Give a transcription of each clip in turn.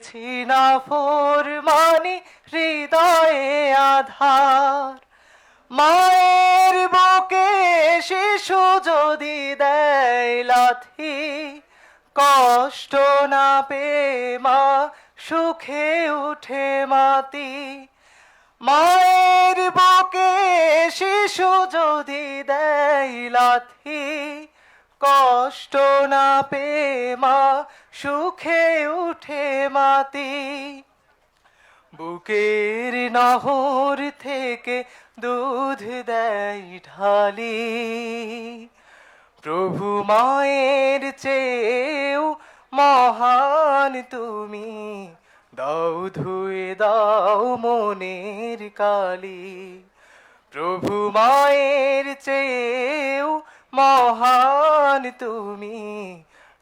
করেছি না ফরমানি হৃদয়ে আধার। মায়ের বুকে শিশু যদি দেয় লাথি, কষ্ট না পেয়ে মা সুখে উঠে মাতি। মায়ের বুকে শিশু যদি দেয় লাথি, কষ্ট না পেয়ে মা সুখে উঠে মাতি। বুকের নহর থেকে দুধ দেয় ঢালি, প্রভু মায়ের চেয়েও মহান তুমি। দাও ধুয়ে দাও মনের কালি, প্রভু মায়ের চেয়েও মহান তুমি।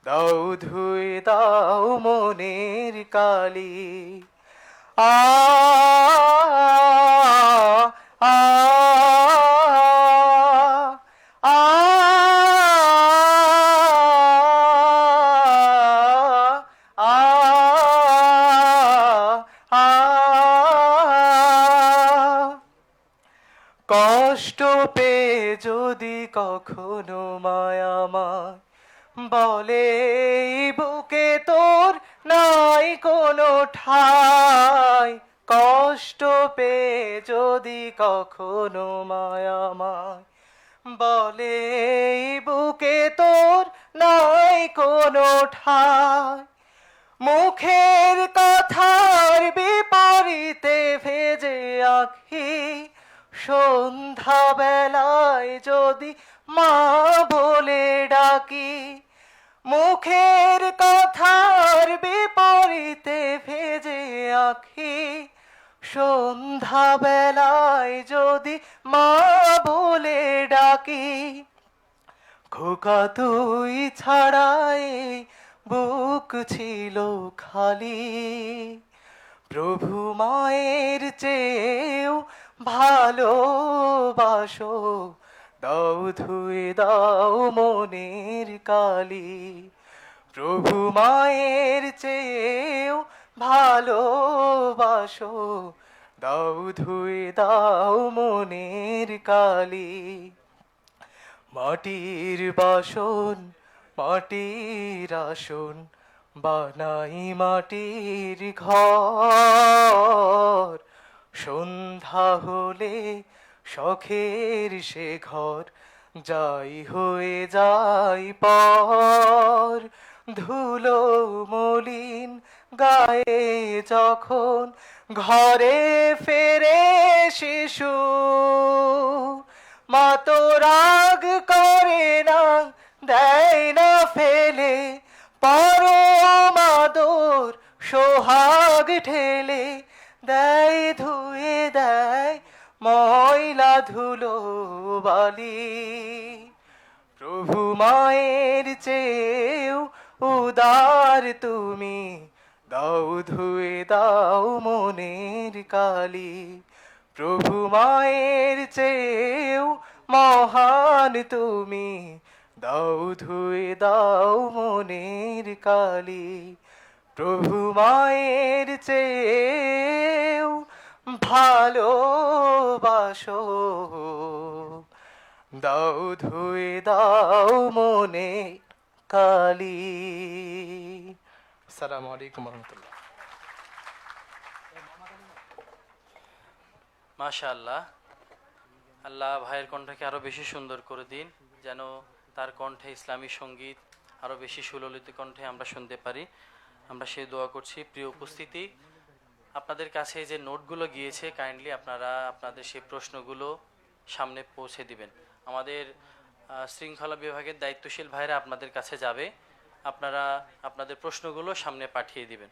দাও ধুয়ে দাও মনের কালি। আ আ আ কষ্ট পেয়ে যদি কখনো মায়ামায় বলে এই বুকে তোর নাই কোনো ঠাই। কষ্ট পেয়ে যদি কখনো মায়ামায় বলে এই বুকে তোর নাই কোনো ঠাই। মুখের কথার বিপরীতে ভেজে আঁখি, সন্ধ্যা বেলায় যদি মা বলে ডাকি। মুখের কথার বিপরীতে ভেজে আঁখি, সন্ধ্যা বেলায় যদি মা বলে ডাকি। খোকা তুই ছাড়াই বুক ছিল খালি, প্রভু মায়ের চেয়েও ভালোবাসো। দাও ধুয়ে দাও মনের কালি, প্রভু মায়ের চেয়েও ভালোবাসো। দাও ধুয়ে দাও মনের কালি। মাটির বাসন মাটির আসন বানাই মাটির ঘর। সন্ধ্যা হলে শখের সে ঘর যাই হয়ে যাই পর। ধুলো মলিন গায়ে যখন ঘরে ফেরে শিশু, মা তো রাগ করে না, দেয় না ফেলে। পরমাদর সোহাগ ঠেলে দেয় ধুয়ে দেয় ময়লা ধুলো বালি। প্রভু মায়ের চেয়েও উদার তুমি, দাও ধুয়ে দাও মনের কালি। প্রভু মায়ের চেয়েও মহান তুমি, দাও ধুয়ে দাও মনের কালি। প্রভু মায়ের চেয়েও ভালোবাসো। দাও ধুয়ে দাও মনের কালি। আসসালামু আলাইকুম রহমতুল্লাহ। মাশাআল্লাহ, আল্লাহ ভাইয়ের কণ্ঠকে আরও বেশি সুন্দর করে দিন, যেন তার কণ্ঠে ইসলামী সঙ্গীত আরও বেশি সুললিত কণ্ঠে আমরা শুনতে পারি। আমরা সেই দোয়া করছি। প্রিয় উপস্থিতি, আপনাদের কাছে যে নোটগুলো গিয়েছে, কাইন্ডলি আপনারা আপনাদের সেই প্রশ্নগুলো সামনে পৌঁছে দিবেন। আমাদের শৃঙ্খলা বিভাগের দায়িত্বশীল ভাইরা আপনাদের কাছে যাবে, আপনারা আপনাদের প্রশ্নগুলো সামনে পাঠিয়ে দিবেন।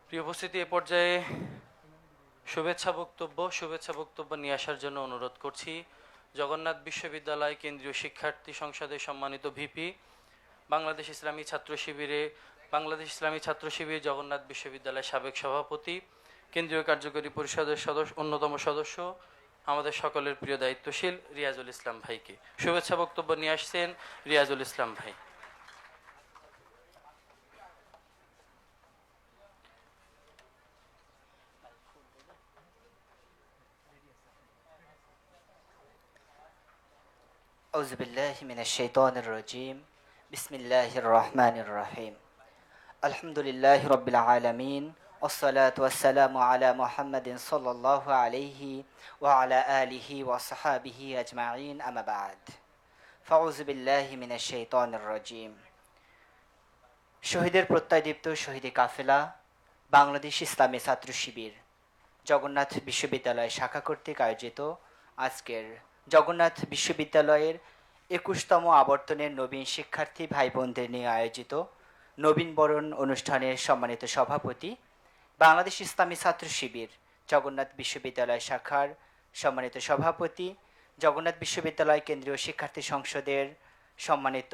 প্রিয় উপস্থিতি, এ পর্যায়ে শুভেচ্ছা বক্তব্য নিয়ে আসার জন্য অনুরোধ করছি জগন্নাথ বিশ্ববিদ্যালয় কেন্দ্রীয় শিক্ষার্থী সংসদের সম্মানিত ভিপি, বাংলাদেশ ইসলামী ছাত্র শিবির জগন্নাথ বিশ্ববিদ্যালয়ের সাবেক সভাপতি, কেন্দ্রীয় কার্যকরী পরিষদের অন্যতম সদস্য, আমাদের সকলের প্রিয় দায়িত্বশীল রিয়াজুল ইসলাম ভাইকে শুভেচ্ছা বক্তব্য নিয়ে আসছেন রিয়াজুল ইসলাম ভাই। أعوذ بالله من الشيطان الرجيم بسم الله الرحمن الرحيم الحمد لله رب العالمين والصلاة والسلام على محمد صلى الله عليه وعلى آله وصحابه أجمعين أما بعد فأعوذ بالله من الشيطان الرجيم শহীদের প্রত্যয়দীপ্ত শহীদি কাফেলা বাংলাদেশ ইসলামী ছাত্র শিবির জগন্নাথ বিশ্ববিদ্যালয় শাখা কর্তৃক আয়োজিত আজকের জগন্নাথ বিশ্ববিদ্যালয়ের ২১তম আবর্তনের নবীন শিক্ষার্থী ভাই বোনদের নিয়ে আয়োজিত নবীনবরণ অনুষ্ঠানের সম্মানিত সভাপতি বাংলাদেশ ইসলামী ছাত্র শিবির জগন্নাথ বিশ্ববিদ্যালয় শাখার সম্মানিত সভাপতি জগন্নাথ বিশ্ববিদ্যালয় কেন্দ্রীয় শিক্ষার্থী সংসদের সম্মানিত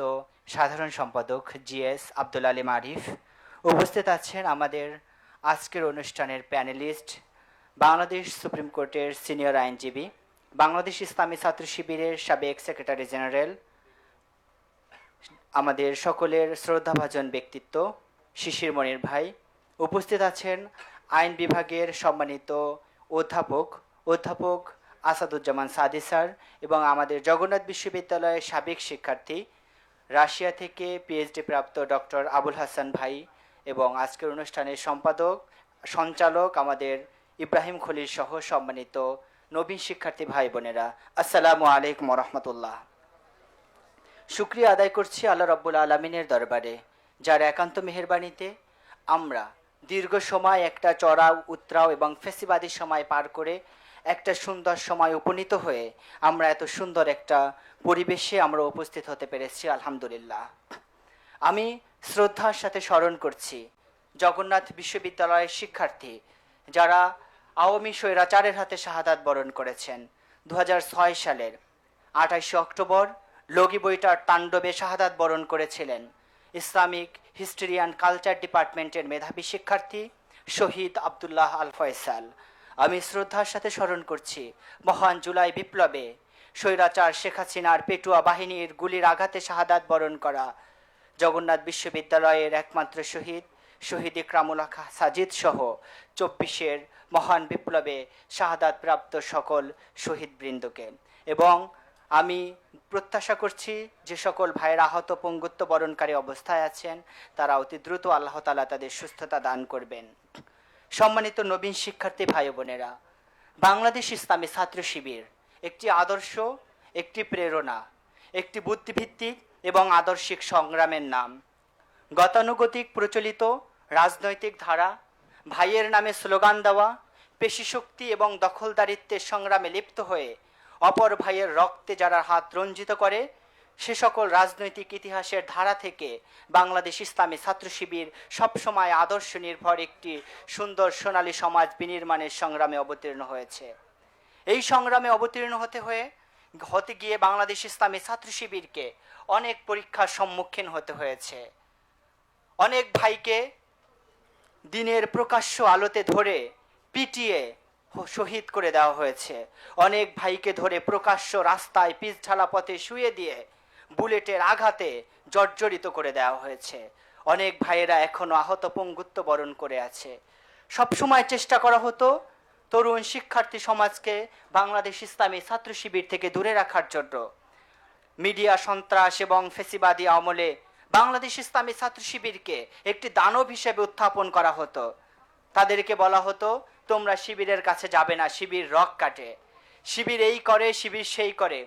সাধারণ সম্পাদক জিএস আব্দুল আলিম আরিফ, উপস্থিত আছেন আমাদের আজকের অনুষ্ঠানের প্যানেলিস্ট বাংলাদেশ সুপ্রিম কোর্টের সিনিয়র আইনজীবী বাংলাদেশ ইসলামী ছাত্র শিবিরের সাবেক সেক্রেটারি জেনারেল, আমাদের সকলের শ্রদ্ধাভাজন ব্যক্তিত্ব শিশির মনির ভাই, উপস্থিত আছেন আইন বিভাগের সম্মানিত অধ্যাপক আসাদুজ্জামান সাদি স্যার এবং আমাদের জগন্নাথ বিশ্ববিদ্যালয়ের সাবেক শিক্ষার্থী রাশিয়া থেকে পিএইচডি প্রাপ্ত ডক্টর আবুল হাসান ভাই এবং আজকের অনুষ্ঠানের সঞ্চালক আমাদের ইব্রাহিম খলিল সহ সম্মানিত নবীন শিক্ষার্থী ভাই বোনেরা, আসসালামু আলাইকুম রহমতুল্লাহ। শুকরিয়া আদায় করছি আল্লাহ রব্বুল আলমিনের দরবারে, যার একান্ত মেহেরবানিতে আমরা দীর্ঘ সময় একটা চড়াও উতরাও এবং ফেসিবাদী সময় পার করে একটা সুন্দর সময় উপনীত হয়ে আমরা এত সুন্দর একটা পরিবেশে আমরা উপস্থিত হতে পেরেছি, আলহামদুলিল্লাহ। আমি শ্রদ্ধার সাথে স্মরণ করছি জগন্নাথ বিশ্ববিদ্যালয়ের শিক্ষার্থী যারা আওয়ামী স্বৈরাচারের হাতে শাহাদাত বরণ করেছেন। 2006 সালের 28 অক্টোবর লগি বইটার তাণ্ডবে শাহাদাত বরণ করেছিলেন ইসলামিক হিস্ট্রি অ্যান্ড কালচার ডিপার্টমেন্টের মেধাবী শিক্ষার্থী শহীদ আবদুল্লাহ আল ফয়সাল। আমি শ্রদ্ধার সাথে স্মরণ করছি মহান জুলাই বিপ্লবে স্বৈরাচার শেখ হাসিনার পেটুয়া বাহিনীর গুলির আঘাতে শাহাদাত বরণ করা জগন্নাথ বিশ্ববিদ্যালয়ের একমাত্র শহীদ ইকরামুল হক সাজিদ সহ 24-এর মহান বিপ্লবে শাহাদাত প্রাপ্ত সকল শহীদ বৃন্দকে। এবং আমি প্রত্যাশা করছি যে সকল ভাইয়েরা আহত পঙ্গুত্ব বরণকারী অবস্থায় আছেন তারা অতি দ্রুত আল্লাহ তাআলা তাদের সুস্থতা দান করবেন। সম্মানিত নবীন শিক্ষার্থী ভাই বোনেরা, বাংলাদেশ ইসলামী ছাত্র শিবির একটি আদর্শ, একটি প্রেরণা, একটি বুদ্ধিভিত্তিক এবং আদর্শিক সংগ্রামের নাম। গতানুগতিক প্রচলিত রাজনৈতিক ধারা, ভাইয়ের নামে স্লোগান দেওয়া, পেশিশক্তি এবং দখলদারিত্বের সংগ্রামে লিপ্ত হয়ে অপর ভাইয়ের রক্তে যারা হাত রঞ্জিত করে সে সকল রাজনৈতিক ইতিহাসের ধারা থেকে বাংলাদেশ ইসলামী ছাত্র শিবির সবসময় আদর্শ নির্ভর একটি সুন্দর সোনালী সমাজ বিনির্মাণের সংগ্রামে অবতীর্ণ হয়েছে। এই সংগ্রামে অবতীর্ণ হতে গিয়ে বাংলাদেশ ইসলামী ছাত্র শিবিরকে অনেক পরীক্ষার সম্মুখীন হতে হয়েছে। অনেক ভাইকে দিনের প্রকাশ্য আলোতে ধরে পিটিয়ে শহীদ করে দেওয়া হয়েছে। অনেক ভাইকে ধরে প্রকাশ্য রাস্তায় পিচঢালা পথে শুয়ে দিয়ে বুলেটের আঘাতে জর্জরিত করে দেওয়া হয়েছে। অনেক ভাইয়েরা এখনো আহত পঙ্গুত্ব বরণ করে আছে। সবসময় চেষ্টা করা হতো তরুণ শিক্ষার্থী সমাজকে বাংলাদেশ ইসলামী ছাত্র শিবির থেকে দূরে রাখার জন্য। মিডিয়া সন্ত্রাস এবং ফেসিবাদী আমলে বাংলাদেশ ইসলামী ছাত্র শিবিরকে একটি দানব হিসেবে উত্থাপন করা হতো। তাদেরকে বলা হতো তোমরা শিবিরের কাছে যাবে না, শিবির রক কাটে, শিবির এই করে, শিবির সেই করে।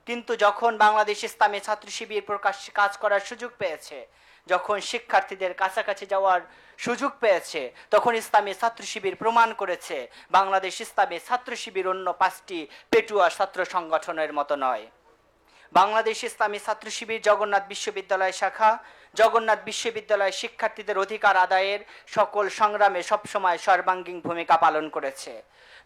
কিন্তু যখন বাংলাদেশ ইসলামী ছাত্র শিবির প্রকাশ্যে কাজ করার সুযোগ পেয়েছে, যখন শিক্ষার্থীদের কাছাকাছি যাওয়ার সুযোগ পেয়েছে, তখন ইসলামী ছাত্র শিবির প্রমাণ করেছে বাংলাদেশ ইসলামী ছাত্র শিবির অন্য 5টি পেটুয়া ছাত্র সংগঠনের মতো নয়। বাংলাদেশ ইসলামী ছাত্র শিবির জগন্নাথ বিশ্ববিদ্যালয় শাখা জগন্নাথ বিশ্ববিদ্যালয়ের শিক্ষার্থীদের অধিকার আদায়ের সকল সংগ্রামে সবসময় সর্বাঙ্গীন ভূমিকা পালন করেছে।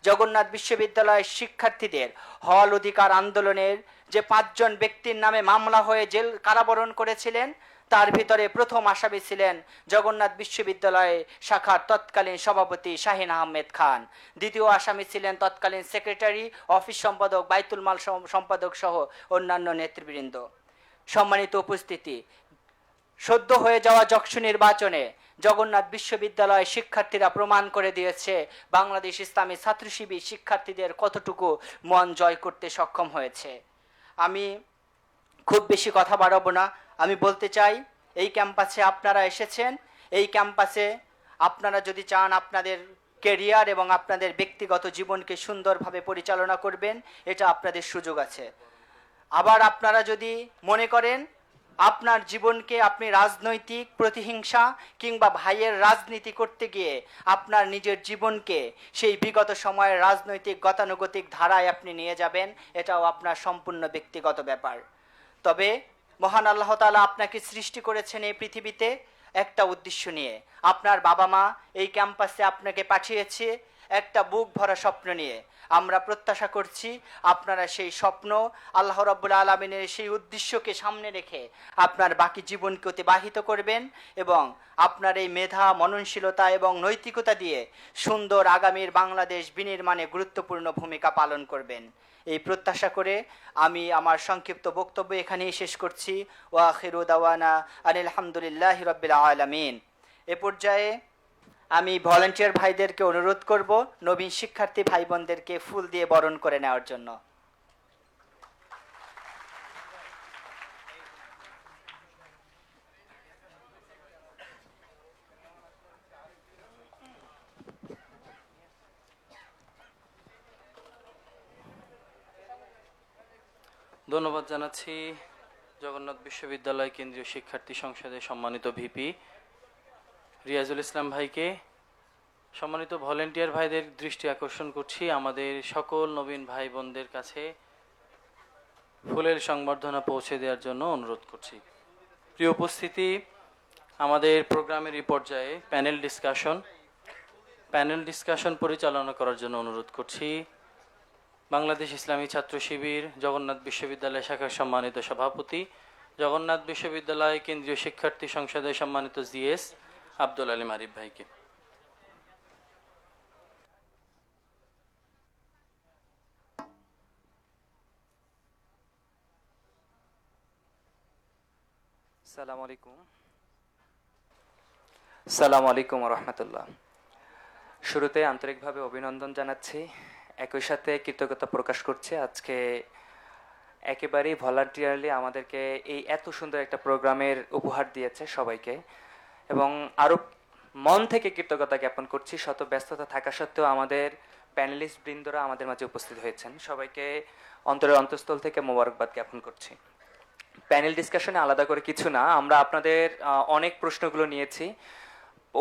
জগন্নাথ বিশ্ববিদ্যালয়ের শিক্ষার্থীদের হল অধিকার আন্দোলনের যে 5 জন ব্যক্তির নামে মামলা হয়ে জেল কারাবরণ করেছিলেন তার ভিতরে প্রথম আসামি ছিলেন জগন্নাথ বিশ্ববিদ্যালয় শাখার তৎকালীন সভাপতি শাহিন আহমেদ খান। দ্বিতীয় আসামি ছিলেন তৎকালীন সেক্রেটারি, অফিস সম্পাদক, বাইতুল মাল সম্পাদক সহ অন্যান্য নেতৃবৃন্দ। সম্মানিত উপস্থিতি, সদ্য হয়ে যাওয়া যক্ষু নির্বাচনে জগন্নাথ বিশ্ববিদ্যালয়ের শিক্ষার্থীরা প্রমাণ করে দিয়েছে বাংলাদেশ ইসলামী ছাত্র শিবির শিক্ষার্থীদের কতটুকু মন জয় করতে সক্ষম হয়েছে। আমি খুব বেশি কথা বাড়াবো না, আমি বলতে চাই এই ক্যাম্পাসে আপনারা এসেছেন, এই ক্যাম্পাসে আপনারা যদি চান আপনাদের কেরিয়ার এবং আপনাদের ব্যক্তিগত জীবনকে সুন্দরভাবে পরিচালনা করবেন, এটা আপনাদের সুযোগ আছে। আবার আপনারা যদি মনে করেন আপনার জীবনকে আপনি রাজনৈতিক প্রতিহিংসা কিংবা ভাইয়ের রাজনীতি করতে গিয়ে আপনার নিজের জীবনকে সেই বিগত সময়ের রাজনৈতিক গতানুগতিক ধারায় আপনি নিয়ে যাবেন, এটাও আপনার সম্পূর্ণ ব্যক্তিগত ব্যাপার। তবে মহান আল্লাহ তাআলা আপনাকে সৃষ্টি করেছেন এই পৃথিবীতে একটা উদ্দেশ্য নিয়ে। আপনার বাবা মা এই ক্যাম্পাসে আপনাকে পাঠিয়েছে একটা বুক ভরা স্বপ্ন নিয়ে। আমরা প্রত্যাশা করছি আপনারা সেই স্বপ্ন, আল্লাহ রাব্বুল আলামিনের সেই উদ্দেশ্যকে সামনে রেখে আপনার বাকি জীবনকে অতিবাহিত করবেন এবং আপনার এই মেধা, মননশীলতা এবং নৈতিকতা দিয়ে সুন্দর আগামীর বাংলাদেশ বিনির্মাণে গুরুত্বপূর্ণ ভূমিকা পালন করবেন। এই প্রত্যাশা করে আমি আমার সংক্ষিপ্ত বক্তব্য এখানেই শেষ করছি। ওয়া আখিরু দাওয়ানা আনিল হামদুলিল্লাহি রাব্বিল আলামিন। এ পর্যায়ে আমি ভলান্টিয়ার ভাইদেরকে অনুরোধ করব নবীন শিক্ষার্থী ভাই বোনদেরকে ফুল দিয়ে বরণ করে নেওয়ার জন্য। ধন্যবাদ জানাচ্ছি জগন্নাথ বিশ্ববিদ্যালয় কেন্দ্রীয় শিক্ষার্থী সংসদের সম্মানিত ভিপি রিয়াজুল ইসলাম ভাইকে। সম্মানিত ভলেন্টিয়ার ভাইদের দৃষ্টি আকর্ষণ করছি, আমাদের সকল নবীন ভাই বোনদের কাছে ফুলের সংবর্ধনা পৌঁছে দেওয়ার জন্য অনুরোধ করছি। প্রিয় উপস্থিতি, আমাদের প্রোগ্রামের এই পর্যায়ে প্যানেল ডিসকাশন পরিচালনা করার জন্য অনুরোধ করছি বাংলাদেশ ইসলামী ছাত্র শিবির জগন্নাথ বিশ্ববিদ্যালয় শাখার সম্মানিত সভাপতি, জগন্নাথ বিশ্ববিদ্যালয় কেন্দ্রীয় শিক্ষার্থী সংসদের সম্মানিত জিএস আব্দুল আলিম আরিফ ভাইকে। আসসালামু আলাইকুম রহমতুল্লাহ। শুরুতে আন্তরিকভাবে অভিনন্দন জানাচ্ছি, একই সাথে কৃতজ্ঞতা প্রকাশ করছি আজকে একেবারেই ভলান্টিয়ারলি আমাদেরকে এই এত সুন্দর একটা প্রোগ্রামের উপহার দিয়েছে সবাইকে, এবং আরও মন থেকে কৃতজ্ঞতা জ্ঞাপন করছি। শত ব্যস্ততা থাকা সত্ত্বেও আমাদের প্যানেলিস্ট বৃন্দরা আমাদের মাঝে উপস্থিত হয়েছেন, সবাইকে অন্তরের অন্তঃস্থল থেকে মোবারকবাদ জ্ঞাপন করছি। প্যানেল ডিসকাশনে আলাদা করে কিছু না, আমরা আপনাদের অনেক প্রশ্নগুলো নিয়েছি,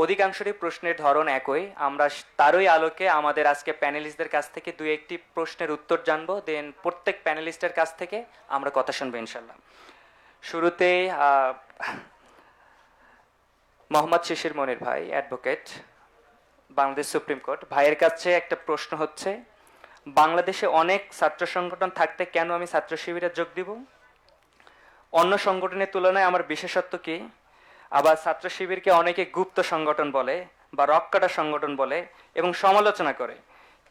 অধিকাংশই প্রশ্নের ধরন একই। আমরা তারই আলোকে আমাদের আজকে প্যানেলিস্টদের কাছ থেকে দুই একটি প্রশ্নের উত্তর জানবো, দেন প্রত্যেক প্যানেলিস্টের কাছ থেকে আমরা কথা শুনবো ইনশাল্লাহ। শুরুতে মোহাম্মদ শিশির মনির ভাই, অ্যাডভোকেট, বাংলাদেশ সুপ্রিম কোর্ট, ভাইয়ের কাছে একটা প্রশ্ন হচ্ছে, বাংলাদেশে অনেক ছাত্র সংগঠন থাকতে কেন আমি ছাত্র শিবিরে যোগ দিব? অন্য সংগঠনের তুলনায় আমার বিশেষত্ব কি? আবার ছাত্র শিবিরকে অনেকে গুপ্ত সংগঠন বলে বা রক্কাটা সংগঠন বলে এবং সমালোচনা করে।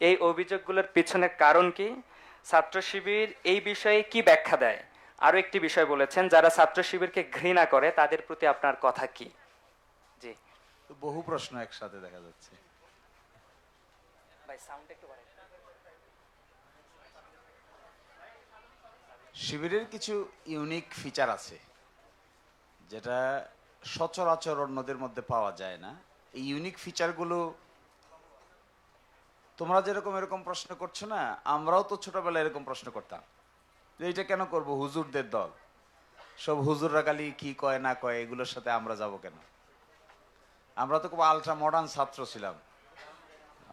এই অভিযোগগুলোর পিছনের কারণ কি? ছাত্র শিবির এই বিষয়ে কি ব্যাখ্যা দেয়? আরো একটি বিষয় বলেছেন, যারা ছাত্র শিবিরকে ঘৃণা করে তাদের প্রতি আপনার কথা কি? জি, বহু প্রশ্ন একসাথে দেখা যাচ্ছে। ভাই সাউন্ড একটু বাড়াই। শিবিরের কিছু ইউনিক ফিচার আছে যেটা সচরাচর অন্যদের মধ্যে পাওয়া যায় না। এই ইউনিক ফিচারগুলো তোমরা যেরকম এরকম প্রশ্ন করছো না, আমরাও তো ছোটবেলায় এরকম প্রশ্ন করতাম যে এইটা কেন করব, হুজুরদের দল, সব হুজুররা খালি কি কয় না কয়, এগুলোর সাথে আমরা যাব কেন? আমরা তো খুব আলট্রা মডার্ন ছাত্র ছিলাম,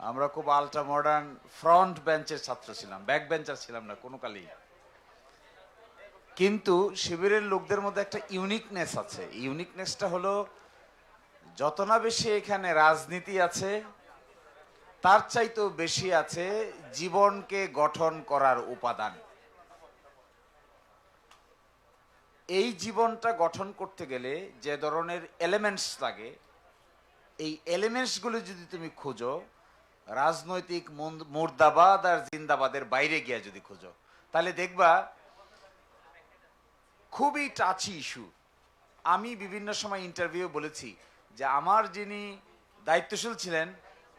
আমরা খুব আলট্রা মডার্ন ফ্রন্ট বেঞ্চের ছাত্র ছিলাম, ব্যাক বেঞ্চার ছিলাম না কোনো কালেই। কিন্তু শিবিরের লোকদের মধ্যে একটা ইউনিকনেস আছে। ইউনিকনেসটা হলো, যত না বেশি এখানে রাজনীতি আছে, তার চাইতেও বেশি আছে জীবনকে গঠন করার উপাদান। এই জীবনটা গঠন করতে গেলে যে ধরনের এলিমেন্টস লাগে, এই এলিমেন্টসগুলো যদি তুমি খোঁজো, রাজনৈতিক মুর্দাবাদ আর জিন্দাবাদের বাইরে গিয়া যদি খোঁজো, তাহলে দেখবা খুবই টাচি ইস্যু। আমি বিভিন্ন সময় ইন্টারভিউ বলেছি যে আমার যিনি দায়িত্বশীল ছিলেন,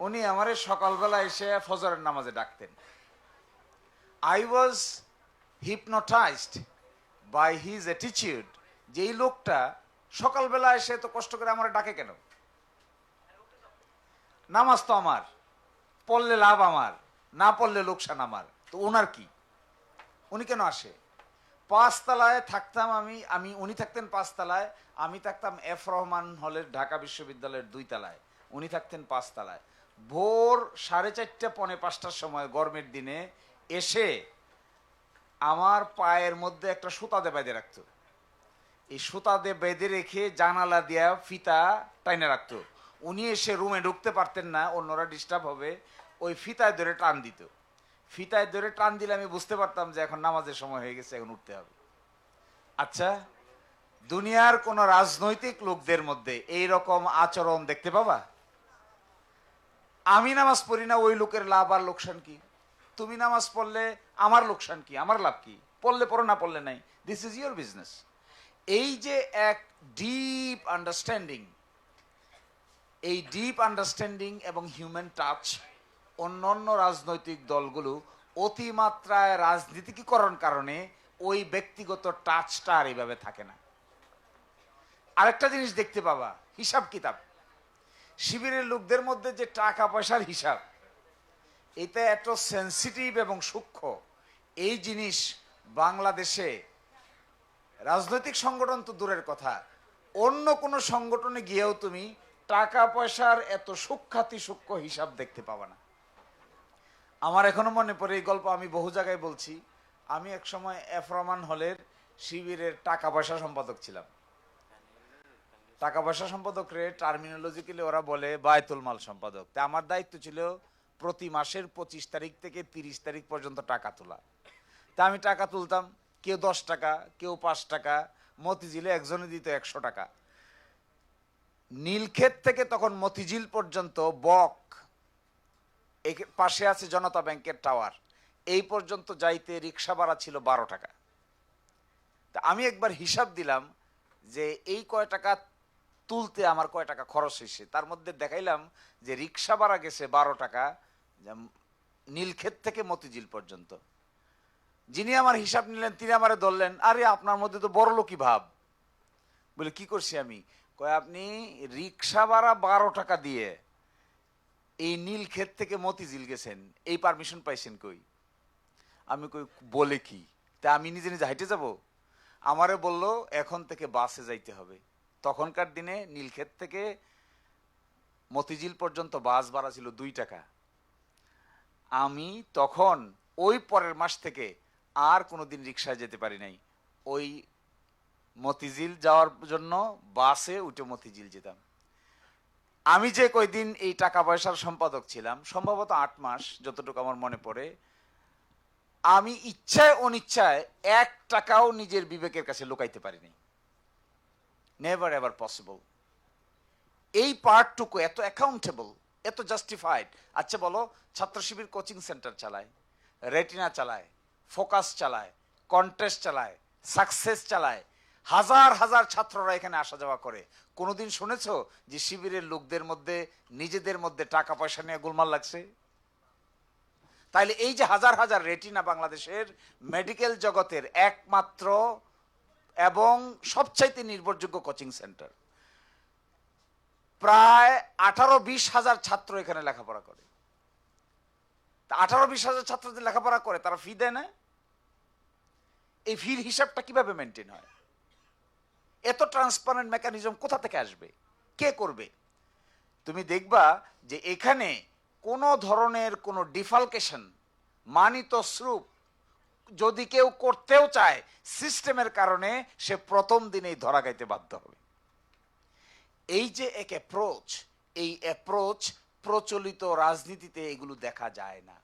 উনি আমারে সকালবেলা এসে ফজরের নামাজে ডাকতেন। I was hypnotised by his attitude যে এই লোকটা সকালবেলা এসে তো কষ্ট করে আমার ডাকে কেন? নামাজ তো আমার, পড়লে লাভ আমার, না পড়লে লোকসান আমার, তো ওনার কি? উনি কেন আসে? 5 তলায় থাকতাম আমি উনি থাকতেন 5 তলায়, আমি থাকতাম এফ রহমান হলের ঢাকা বিশ্ববিদ্যালয়ের 2 তলায়, উনি থাকতেন 5 তলায়। ভোর 4:30 পৌনে 5টার সময় গরমের দিনে এসে আমার পায়ের মধ্যে একটা সুতা দিয়ে বেঁধে রাখতো। এই সুতা দিয়ে বেঁধে রেখে জানালা দিয়া ফিতা টাইনে রাখতো। উনি এসে রুমে ঢুকতে পারতেন না, অন্যরা ডিস্টার্ব হবে, ওই ফিতায় ধরে টান দিত। ফিতায় ধরে টান দিলে আমি বুঝতে পারতাম যে এখন নামাজের সময় হয়ে গেছে, এখন উঠতে হবে। আচ্ছা, দুনিয়ার কোন রাজনৈতিক লোকদের মধ্যে এই রকম আচরণ দেখতে পাবা? আমি নামাজ পড়ি না, ওই লোকের লাভ আর লোকসান কি? তুমি নামাজ পড়লে আমার লোকসান কি, আমার লাভ কি? পড়লে পড়ো, না পড়লে নাই, দিস ইজ ইউর বিজনেস। এই যে এক ডিপ আন্ডারস্ট্যান্ডিং, এই ডিপ আন্ডারস্ট্যান্ডিং এবং হিউম্যান টাচ অন্যান্য রাজনৈতিক দলগুলো অতিমাত্রায় রাজনীতিকীকরণ কারণে ওই ব্যক্তিগত টাচটা আর এইভাবে থাকে না। আরেকটা জিনিস দেখতে পাবা, হিসাব কিতাব। শিবিরের লোকদের মধ্যে যে টাকা পয়সার হিসাব, এটা এত সেন্সিটিভ এবং সূক্ষ্ম, এই জিনিস বাংলাদেশে রাজনৈতিক সংগঠন তো দূরের কথা, অন্য কোনো সংগঠনে গিয়েও তুমি টাকা পয়সার এত সূক্ষ্ম হিসাব দেখতে পাবা না। আমার এখনো মনে পড়ে এই গল্প, আমি বহু জায়গায় বলছি। আমি এক সময় এফ রহমান হলের শিবিরের টাকা পয়সা সম্পাদক ছিলাম। টাকা পয়সা সম্পাদক রে টার্মিনোলজিক্যালি ওরা বলে বায়তুল মাল সম্পাদক। তা আমার দায়িত্ব ছিল প্রতি মাসের 25 তারিখ থেকে 30 তারিখ পর্যন্ত টাকা তোলা। তা আমি টাকা তুলতাম, কেউ 10 টাকা, কেউ 5 টাকা, মতিঝিলে একজনে দিত 100 টাকা। নীলক্ষেত থেকে তখন মতিঝিল পর্যন্ত বক, এই পাশে আছে জনতা ব্যাংকের টাওয়ার, এই পর্যন্ত যাইতে রিক্সা ভাড়া ছিল 12 টাকা। তা আমি একবার হিসাব দিলাম যে এই কয় টাকা তুলতে আমার কয় টাকা খরচ হয়েছে। তার মধ্যে দেখাইলাম যে রিক্সা ভাড়া গেছে 12 টাকা নীলক্ষেত থেকে মতিঝিল পর্যন্ত। যিনি আমার হিসাব নিলেন তিনি আমারে ধরলেন, আরে আপনার মধ্যে তো বড় লোকই ভাব। বলে কি করছি আমি? কয় আপনি রিক্সা ভাড়া 12 টাকা দিয়ে এই নীলক্ষেত থেকে মতিঝিল গেছেন, এই পারমিশন পাইছেন কই? আমি কই বলে কি? তা আমি নিজে নিজে হাইটে যাব? আমারে বলল এখন থেকে বাসে যাইতে হবে। তখনকার দিনে নীলক্ষেত থেকে মতিঝিল পর্যন্ত বাস ভাড়া ছিল 2 টাকা। আমি তখন ওই পরের মাস থেকে আর কোনোদিন রিক্সায় যেতে পারি নাই। ওই মতিঝিল যাওয়ার জন্য বাসে উঠে মতিঝিল যেতাম। আমি যে কয়দিন এই টাকা পয়সার সম্পাদক ছিলাম, সম্ভবত 8 মাস, যতটুকু আমার মনে পড়ে, আমি ইচ্ছায় অনিচ্ছায় 1 টাকাও নিজের বিবেকের কাছে লুকাইতে পারিনি। Never ever possible. এই পার্টটুকু এত অ্যাকাউন্টেবল, এত জাস্টিফাইড। আচ্ছা বলো, ছাত্র শিবির কোচিং সেন্টার চালায়, রেটিনা চালায়, ফোকাস চালায়, কন্টেস্ট চালায়, সাকসেস চালায়, হাজার হাজার ছাত্ররা এখানে আসা যাওয়া করে। কোনোদিন শুনেছো যে শিবিরের লোকদের মধ্যে নিজেদের মধ্যে টাকা পয়সা নিয়ে গোলমাল লাগছে? তাইলে এই যে হাজার হাজার রেটিনা বাংলাদেশের মেডিকেল জগতের একমাত্র এবং সবচাইতে নির্ভরযোগ্য কোচিং সেন্টার, প্রায় 18-20 হাজার ছাত্র এখানে লেখাপড়া করে। 18-20 হাজার ছাত্রদের লেখাপড়া করে, তারা ফি দেয় না? এই ফির হিসাবটা কিভাবে মেনটেন হয়? এত ট্রান্সপারেন্ট মেকানিজম কোথা থেকে আসবে? কে করবে? তুমি দেখবা যে এখানে কোনো ধরনের কোনো ডিফালকেশন, মানিত স্রূপ যদি কেউ করতেও চায়, সিস্টেমের কারণে সে প্রথম দিনেই ধরা খাইতে বাধ্য হবে। এই যে এক অ্যাপ্রোচ, এই অ্যাপ্রোচ প্রচলিত রাজনীতিতে এগুলো দেখা যায় না।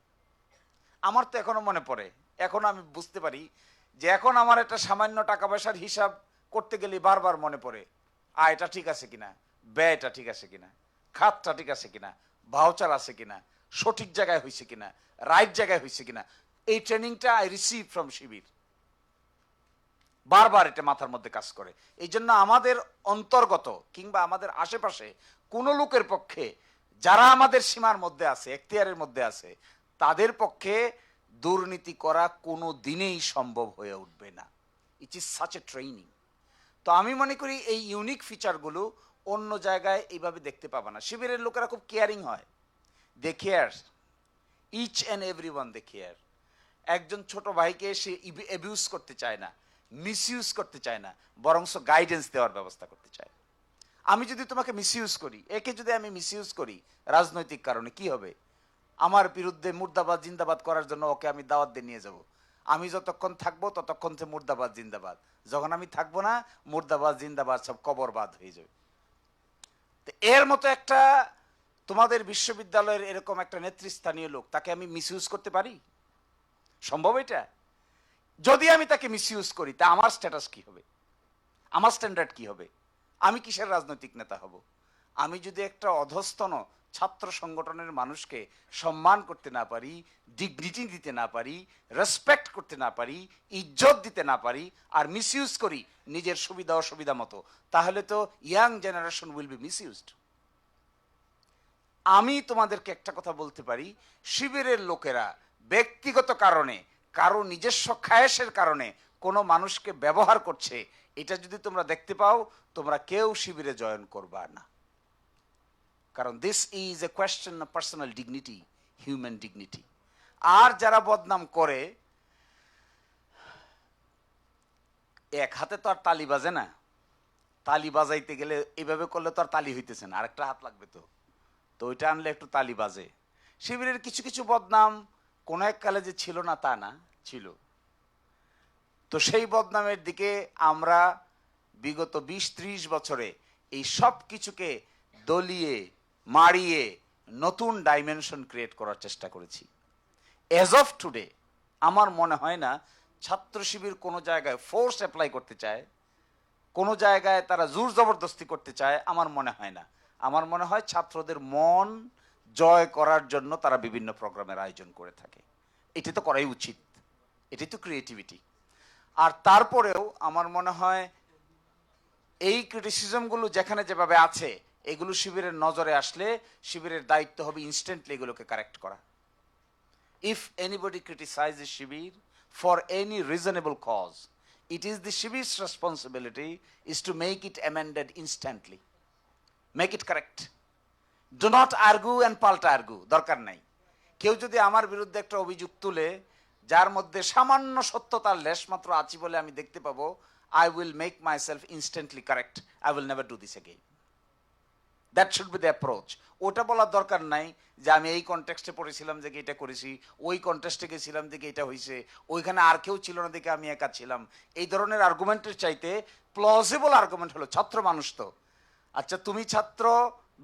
আমার তো এখনো মনে পড়ে, এখন আমি বুঝতে পারি যে এখন আমার একটা সামান্য টাকা পয়সার হিসাব করতে গেলে বারবার মনে পড়ে আয়টা ঠিক আছে কিনা, ব্যয়টা ঠিক আছে কিনা, খাতটা ঠিক আছে কিনা, ভাউচার আছে কিনা, সঠিক জায়গায় হয়েছে কিনা, রাইট জায়গায় হয়েছে কিনা। এই ট্রেনিংটা আই রিসিভ ফ্রম শিবির। বারবার এটা মাথার মধ্যে কাজ করে। এই জন্য আমাদের অন্তর্গত কিংবা আমাদের আশেপাশে কোনো লোকের পক্ষে, যারা আমাদের সীমার মধ্যে আছে, এখতিয়ারের মধ্যে আছে, তাদের পক্ষে দুর্নীতি করা কোনো দিনেই সম্ভব হয়ে উঠবে না। It is such a training. তো আমি মনে করি এই ইউনিক ফিচারগুলো অন্য জায়গায় এইভাবে দেখতে পাবে না। শিবিরের লোকেরা খুব কেয়ারিং হয়, they care, each and every one they care. একজন ছোট ভাইকে সে অ্যাবিউজ করতে চায় না, মিসইউজ করতে চায় না, বরংস গাইডেন্স দেওয়ার ব্যবস্থা করতে চায়। আমি যদি তোমাকে মিসইউজ করি, একে যদি আমি মিসইউজ করি রাজনৈতিক কারণে, কি হবে? আমার বিরুদ্ধে মুর্দাবাদ জিন্দাবাদ করার জন্য ওকে আমি দাওয়াত দিয়ে নিয়ে যাব। আমি যতক্ষণ থাকবো ততক্ষণ সে মুর্দাবাদ জিন্দাবাদ, যখন আমি থাকবো না মুর্দাবাদ জিন্দাবাদ সব কবরবাদ হয়ে যাবে। তো এর মতো একটা তোমাদের বিশ্ববিদ্যালয়ের এরকম একটা নেতৃস্থানীয় লোক, তাকে আমি মিসইউজ করতে পারি? সম্ভব এটা? যদি আমি তাকে মিসইউজ করি তা আমার স্ট্যাটাস কি হবে, আমার স্ট্যান্ডার্ড কি হবে? আমি কিসের রাজনৈতিক নেতা হব? আমি যদি একটা অধস্তন ছাত্র সংগঠনের মানুষকে সম্মান করতে না পারি, ডিগনিটি দিতে না পারি, রেসপেক্ট করতে না পারি, ইজ্জত দিতে না পারি, আর মিসইউজ করি নিজের সুবিধা অসুবিধা মতো, তাহলে তো young generation will be misused. আমি তোমাদেরকে একটা কথা বলতে পারি, শিবিরের লোকেরা ব্যক্তিগত কারণে, কারো নিজস্ব খায়েশের কারণে কোনো মানুষকে ব্যবহার করছে, এটা যদি তোমরা দেখতে পাও, তোমরা কেউ শিবিরে জয়েন করবা না। কারণ this is a question of personal dignity, human dignity. আর যারা বদনাম করে, এক হাতে তো আর তালি বাজে না, তালি বাজাইতে গেলে এভাবে করলে তো আর তালি হইতেছে না, আরেকটা হাত লাগবে তো, তো ওইটা আনলে একটু তালি বাজে। শিবিরের কিছু কিছু বদনাম কোনো এক কালে যে ছিল না তা না, ছিল। তো সেই বদনামের দিকে আমরা বিগত 20-30 বছরে এই সব কিছুকে দলিয়ে মারিয়ে নতুন ডাইমেনশন ক্রিয়েট করার চেষ্টা করেছি। এজ অফ টুডে আমার মনে হয় না ছাত্র শিবির কোনো জায়গায় ফোর্স অ্যাপ্লাই করতে চায়, কোনো জায়গায় তারা জোর জবরদস্তি করতে চায়, আমার মনে হয় না। আমার মনে হয় ছাত্রদের মন জয় করার জন্য তারা বিভিন্ন প্রোগ্রামের আয়োজন করে থাকে। এটি তো করাই উচিত, এটি তো ক্রিয়েটিভিটি। আর তারপরেও আমার মনে হয় এই ক্রিটিসিজমগুলো যেখানে যেভাবে আছে, এগুলো শিবিরের নজরে আসলে শিবিরের দায়িত্ব হবে ইনস্ট্যান্টলি এগুলোকে কারেক্ট করা। If anybody criticises Shibir for any reasonable cause, it is the Shibir's responsibility is to make it amended instantly. Make it correct. Do not argue and palta argue. দরকার নাই। কেউ যদি আমার বিরুদ্ধে একটা অভিযোগ তুলে যার মধ্যে সামান্য সত্যতার লেশ মাত্র আছে বলে আমি দেখতে পাবো, I will make myself instantly correct. I will never do this again. That should be the approach. ওটা বলার দরকার নাই যে আমি এই কনটেক্সটে পড়েছিলাম দেখে এটা করেছি, ওই কনটেক্সটে গেছিলাম দেখে এটা হয়েছে, ওইখানে আর কেউ ছিল না দেখে আমি একা ছিলাম। এই ধরনের আর্গুমেন্টের চাইতে প্লজিবল আর্গুমেন্ট হলো, ছাত্র মানুষ তো, আচ্ছা তুমি ছাত্র,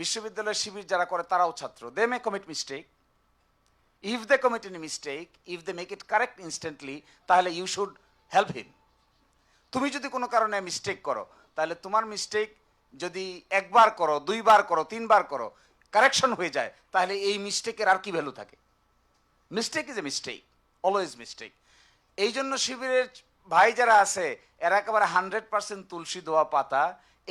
বিশ্ববিদ্যালয়ের শিবির যারা করে তারাও ছাত্র, they may commit mistake. If they commit any mistake, if they make it correct instantly, তাহলে ইউ শুড হেল্প হিম। তুমি যদি কোনো কারণে মিস্টেক করো, তাহলে তোমার মিস্টেক যদি একবার করো, দুইবার করো, তিনবার করো, কারেকশন হয়ে যায়, তাহলে এই মিস্টেকের আর কি ভ্যালু থাকে? Mistake is a mistake, always mistake. এই জন্য শিবিরের ভাই যারা আছে এরা একেবারে 100% তুলসী দোয়া পাতা,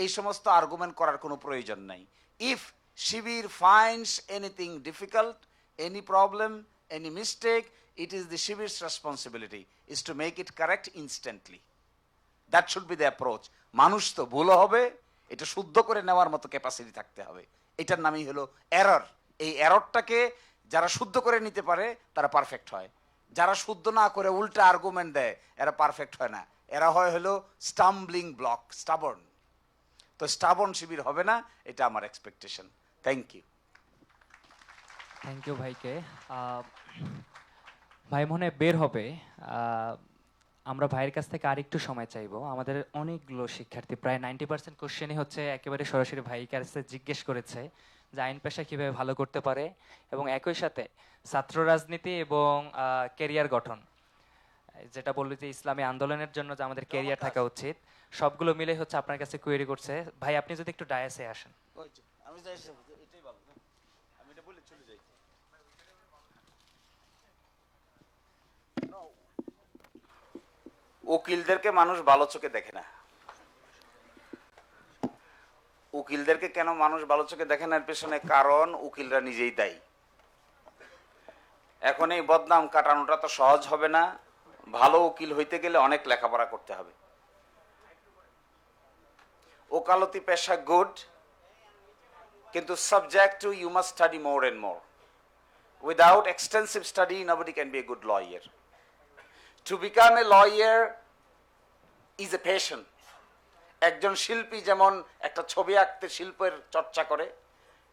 এই সমস্ত আর্গুমেন্ট করার কোনো প্রয়োজন নাই। If Shibir finds anything difficult, any problem, any mistake, it is the Shibir's responsibility is to make it correct instantly. That should be the approach. মানুষ তো ভুলও হবে, এটা শুদ্ধ করে নেওয়ার মতো ক্যাপাসিটি থাকতে হবে। এটার নামই হলো এরর। এই এররটাকে যারা শুদ্ধ করে নিতে পারে তারা পারফেক্ট হয়, যারা শুদ্ধ না করে উল্টা আর্গুমেন্ট দেয় এরা পারফেক্ট হয় না, এরা হয় হলো স্টাম্বলিং ব্লক, স্টাবর্ন। তো স্টাবর্ন শিবির হবে না, এটা আমার expectation. Thank you. Thank you ভাইকে। ভাই মনে হয় বের হবে, আমরা ভাইয়ের কাছ থেকে আরেকটু সময় চাইবো। আমাদের অনেকগুলো শিক্ষার্থী, প্রায় 90% কোশ্চেনই হচ্ছে একেবারে সরাসরি ভাইয়ের কাছে জিজ্ঞেস করেছে যে আইন পেশা কীভাবে ভালো করতে পারে, এবং একই সাথে ছাত্র রাজনীতি এবং কেরিয়ার গঠন, যেটা বললো যে ইসলামী আন্দোলনের জন্য যে আমাদের কেরিয়ার থাকা উচিত, সবগুলো মিলে হচ্ছে আপনার কাছে কোয়েরি করছে। ভাই আপনি যদি একটু ডায়াসে আসেন। উকিলদেরকে মানুষ ভালো চোখে দেখে না। উকিলদেরকে কেন মানুষ ভালো চোখে দেখে না, এর পেছনে কারণ উকিলরা নিজেই দায়ী। এখন এই বদনাম কাটানোটা তো সহজ হবে না, ভালো উকিল হইতে গেলে অনেক লেখাপড়া করতে হবে। ওকালতি পেশা গুড, কিন্তু subject to you must study more and more. Without extensive study nobody can be a good lawyer. To become a lawyer is a passion. একজন শিল্পী যেমন একটা ছবি আঁকতে শিল্পের চর্চা করে,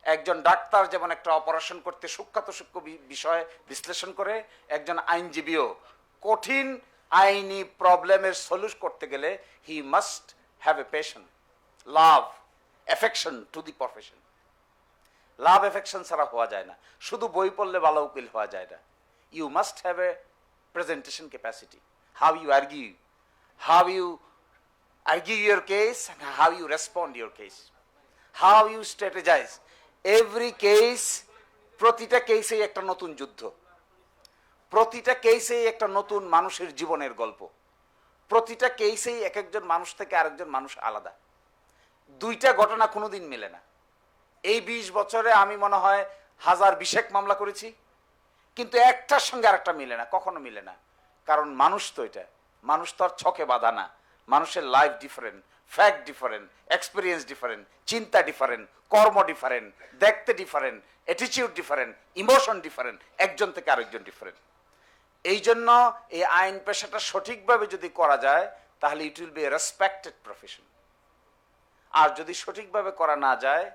একজন ডাক্তার যেমন একটা অপারেশন করতে সূক্ষ্মাত সূক্ষ্ম বিষয় বিশ্লেষণ করে, একজন আইনজীবীও কঠিন আইনি প্রবলেমের সলিউশন করতে গেলে he must have A passion, love, affection to the profession. Love affection ছাড়া হওয়া যায় না। শুধু বই পড়লে ভালো উকিল হওয়া যায় না। You must have a presentation capacity, how you argue, how you argue your case and how you respond your case, how you strategize. Every case, প্রতিটা কেসেই একটা নতুন যুদ্ধ, প্রতিটা কেসেই একটা নতুন মানুষের জীবনের গল্প, প্রতিটা কেসেই এক একজন মানুষ থেকে আরেকজন মানুষ আলাদা। দুইটা ঘটনা কোনোদিন মেলে না। এই 20 বছরে আমি মনে হয় 1020 মামলা করেছি, কিন্তু একটার সঙ্গে আরেকটা মিলে না, কখনো মিলে না। কারণ মানুষ তো এটা, মানুষ তো আর ছকে বাঁধা না। মানুষের life different, fact different, experience different, চিন্তা ডিফারেন্ট, কর্ম ডিফারেন্ট, দেখতে different, attitude different, emotion different, একজন থেকে আরেকজন ডিফারেন্ট। এই জন্য এই আইন পেশাটা সঠিকভাবে যদি করা যায় তাহলে it will be a respected profession. আর যদি সঠিকভাবে করা না যায়,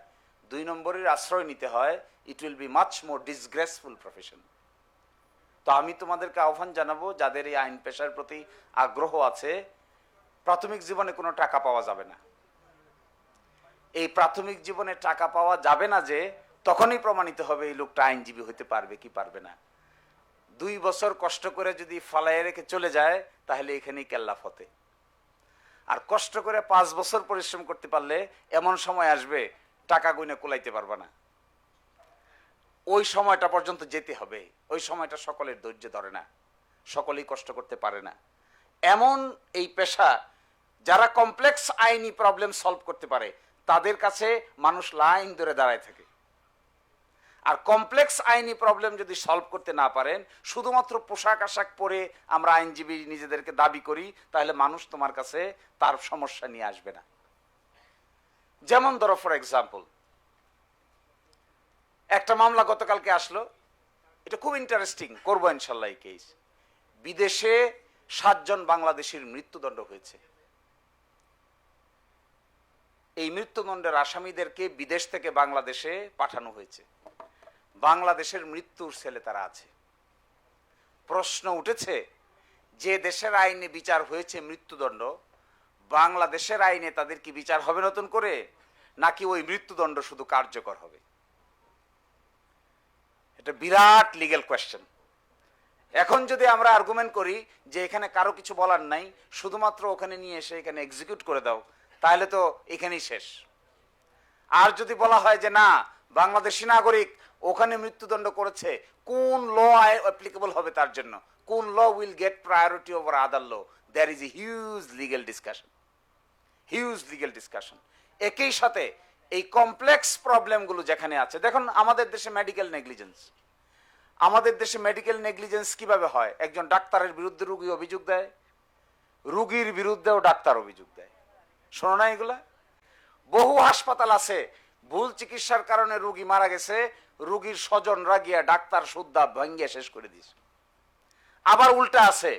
2 নম্বরের আশ্রয় নিতে হয়, ইট will B much more disgraceful profession. তো আমি তোমাদেরকে আহ্বান জানাবো, যাদের এই আইন পেশার প্রতি আগ্রহ আছে, প্রাথমিক জীবনে কোনো টাকা পাওয়া যাবে না। এই প্রাথমিক জীবনে টাকা পাওয়া যাবে না যে তখনই প্রমাণিত হবে এই লোকটা আইনজীবী হতে পারবে কি পারবে না। 2 বছর কষ্ট করে যদি ফালাইয়ে রেখে চলে যায় তাহলে এখানেই কেল্লা ফতে। আর কষ্ট করে 5 বছর পরিশ্রম করতে পারলে এমন সময় আসবে টাকা গুনে কুলাইতে পারবে না। ওই সময়টা পর্যন্ত যেতে হবে। ওই সময়টা সকলের ধৈর্য ধরে না, সকলেই কষ্ট করতে পারে না। এমন এই পেশা, যারা কমপ্লেক্স আইনি প্রবলেম সলভ করতে পারে তাদের কাছে মানুষ লাইন ধরে দাঁড়ায় থাকে। আর কমপ্লেক্স আইনি প্রবলেম যদি সলভ করতে না পারেন, শুধুমাত্র পোশাক আশাক পরে আমরা আইনজীবী নিজেদেরকে দাবি করি, তাহলে মানুষ তোমার কাছে তার সমস্যা নিয়ে আসবে না। যেমন ধরো ফর এক্সাম্পল, একটা মামলা গতকালকে আসলো, এটা খুব ইন্টারেস্টিং, করবো ইনশাল্লাহ এই কেস। বিদেশে 7 জন বাংলাদেশের মৃত্যুদণ্ড হয়েছে। এই মৃত্যুদণ্ডের আসামিদেরকে বিদেশ থেকে বাংলাদেশে পাঠানো হয়েছে। বাংলাদেশের মৃত্যুর ছেলে তারা আছে। প্রশ্ন উঠেছে, যে দেশের আইনে বিচার হয়েছে মৃত্যুদণ্ড, বাংলাদেশের আইনে তাদের কি বিচার হবে নতুন করে, নাকি ওই মৃত্যুদণ্ড শুধু কার্যকর হবে? এটা বিরাট লিগ্যাল কোয়েশ্চেন। এখন যদি আমরা আর্গুমেন্ট করি যে এখানে কারো কিছু বলার নাই, শুধুমাত্র ওখানে নিয়ে এসে এখানে এক্সিকিউট করে দাও, তাহলে তো এখানেই শেষ। আর যদি বলা হয় যে না, বাংলাদেশি নাগরিক ওখানে মৃত্যুদণ্ড করেছে, কোন ল অ্যাপ্লিকেবল হবে তার জন্য, কোন law will get priority over other law, there is a huge legal discussion, huge legal discussion. একই সাথে এই কমপ্লেক্স প্রবলেমগুলো যেখানে আছে, দেখুন আমাদের দেশে মেডিকেল নেগলিজেন্স, আমাদের দেশে মেডিকেল নেগলিজেন্স কিভাবে হয়? একজন ডাক্তারের বিরুদ্ধে রুগী অভিযোগ দেয়, রুগীর বিরুদ্ধেও ডাক্তার অভিযোগ দেয়। শোনো না এগুলা? বহু হাসপাতাল আছে ভুল চিকিৎসার কারণে রুগী মারা গেছে, রুগীর স্বজনরা গিয়া ডাক্তার সুদ্ধা ভাঙ্গিয়া শেষ করে দিয়েছে। আবার উল্টা আছে,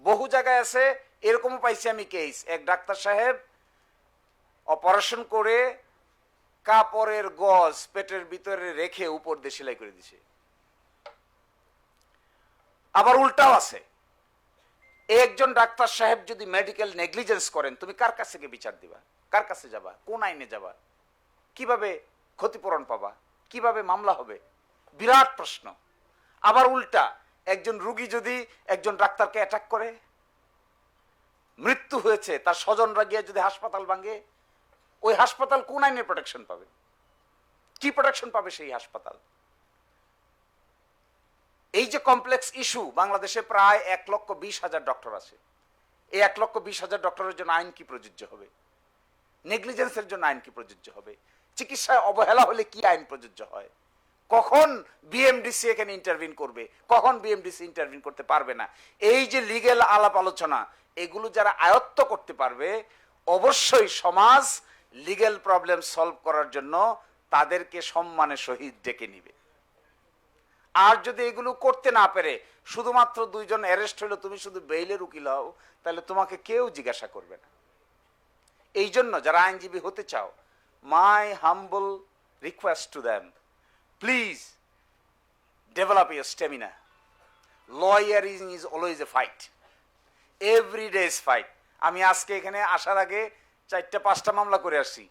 বহু জায়গায় আছে, এরকমও পাইছি আমি কেস, এক ডাক্তার সাহেব অপারেশন করে কাপড়ের গজ পেটের ভিতরে রেখে উপর দিয়ে সেলাই করে দিছে। আবার উল্টাও আছে, একজন ডাক্তার সাহেব যদি মেডিকেল নেগলিজেন্স করেন, তুমি কার কাছে গিয়ে বিচার দিবা? কার কাছে যাবা? কোন আইনে যাবা? কিভাবে ক্ষতিপূরণ পাবা? কিভাবে মামলা হবে? বিরাট প্রশ্ন। আবার উল্টা, একজন রুগী যদি একজন ডাক্তারকে অ্যাটাক করে, মৃত্যু হয়েছে, তার স্বজনরা গিয়ে যদি হাসপাতাল ভাঙে, ওই হাসপাতাল কোন আইনে প্রোটেকশন পাবে? কি প্রোটেকশন পাবে সেই হাসপাতাল? এই যে কমপ্লেক্স ইস্যু, বাংলাদেশে প্রায় 1,20,000 ডক্টর আছে। এই 1,20,000 ডক্টরের জন্য আইন কি প্রযোজ্য হবে? নেগলিজেন্সের জন্য আইন কি প্রযোজ্য হবে? চিকিৎসায় অবহেলা হলে কি আইন প্রযোজ্য হয়? কখন বিএমডিসি এখানে ইন্টারভিন করবে, কখন বিএমডিসি ইন্টারভিন করতে পারবে না? এই যে লিগ্যাল আলাপ আলোচনা, এগুলো যারা আয়ত্ত করতে পারবে, অবশ্যই সমাজ লিগ্যাল প্রবলেম সলভ করার জন্য তাদেরকে সম্মানের সহিত ডেকে নিবে। আর যদি এগুলো করতে না পারে, শুধুমাত্র 2 জন অ্যারেস্ট হলো, তুমি শুধু বেইলের উকিল হও, তাহলে তোমাকে কেউ জিজ্ঞাসা করবে না। এই জন্য যারা আইনজীবী হতে চাও, my humble request to them, please develop your stamina. Lawyering is always a fight, every day is fight. আমি আজকে এখানে আসার আগে 4-5টা মামলা করে আসছি,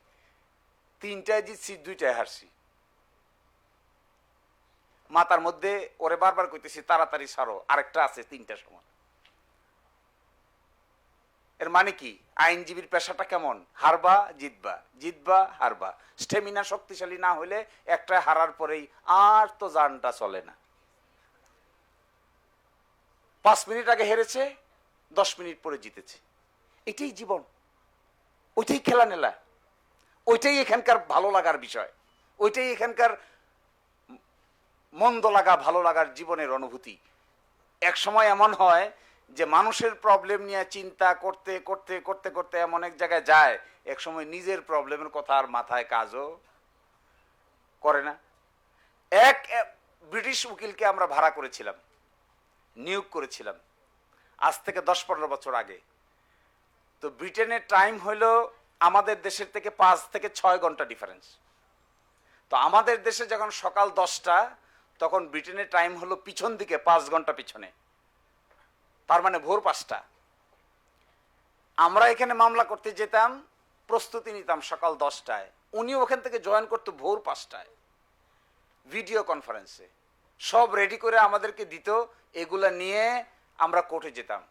3টায় জিতছি, 2টায় হারছি। মাথার মধ্যে ওরে বারবার কইতেছি তাড়াতাড়ি ছাড়ো, আরেকটা আছে 3টার সময়। এর মানে কি? আইনজীবীর পেশাটা কেমন? হারবা জিতবা, জিতবা হারবা। স্টেমিনা শক্তিশালী না হলে একটা হারার পরেই আর তো জানটা চলে না। 5 মিনিট আগে হেরেছে, 10 মিনিট পরে জিতেছে। এটাই জীবন, ওইটাই খেলা নেলা, ওইটাই এখানকার ভালো লাগার বিষয়, ওইটাই এখানকার মন্দ লাগা ভালো লাগার জীবনের অনুভূতি। এক সময় এমন হয় যে মানুষের প্রবলেম নিয়ে চিন্তা করতে করতে করতে করতে এমন এক জায়গায় যায়, এক সময় নিজের প্রবলেমের কথা আর মাথায় কাজও করে না। এক ব্রিটিশ উকিলকে আমরা ভাড়া করেছিলাম, নিয়োগ করেছিলাম আজ থেকে 10-15 বছর আগে। তো ব্রিটেনের টাইম হলো আমাদের দেশের থেকে 5 থেকে 6 ঘন্টা ডিফারেন্স। তো আমাদের দেশে যখন সকাল 10টা, তখন ব্রিটেনের টাইম হলো পিছন দিকে 5 ঘন্টা পিছনে, তার মানে ভোর 5টা। আমরা এখানে মামলা করতে যেতাম, প্রস্তুতি নিতাম সকাল 10টায়, উনি ওখান থেকে জয়েন করতো ভোর 5টায়, ভিডিও কনফারেন্সে সব রেডি করে আমাদেরকে দিত। এগুলা নিয়ে আমরা কোর্টে যেতাম।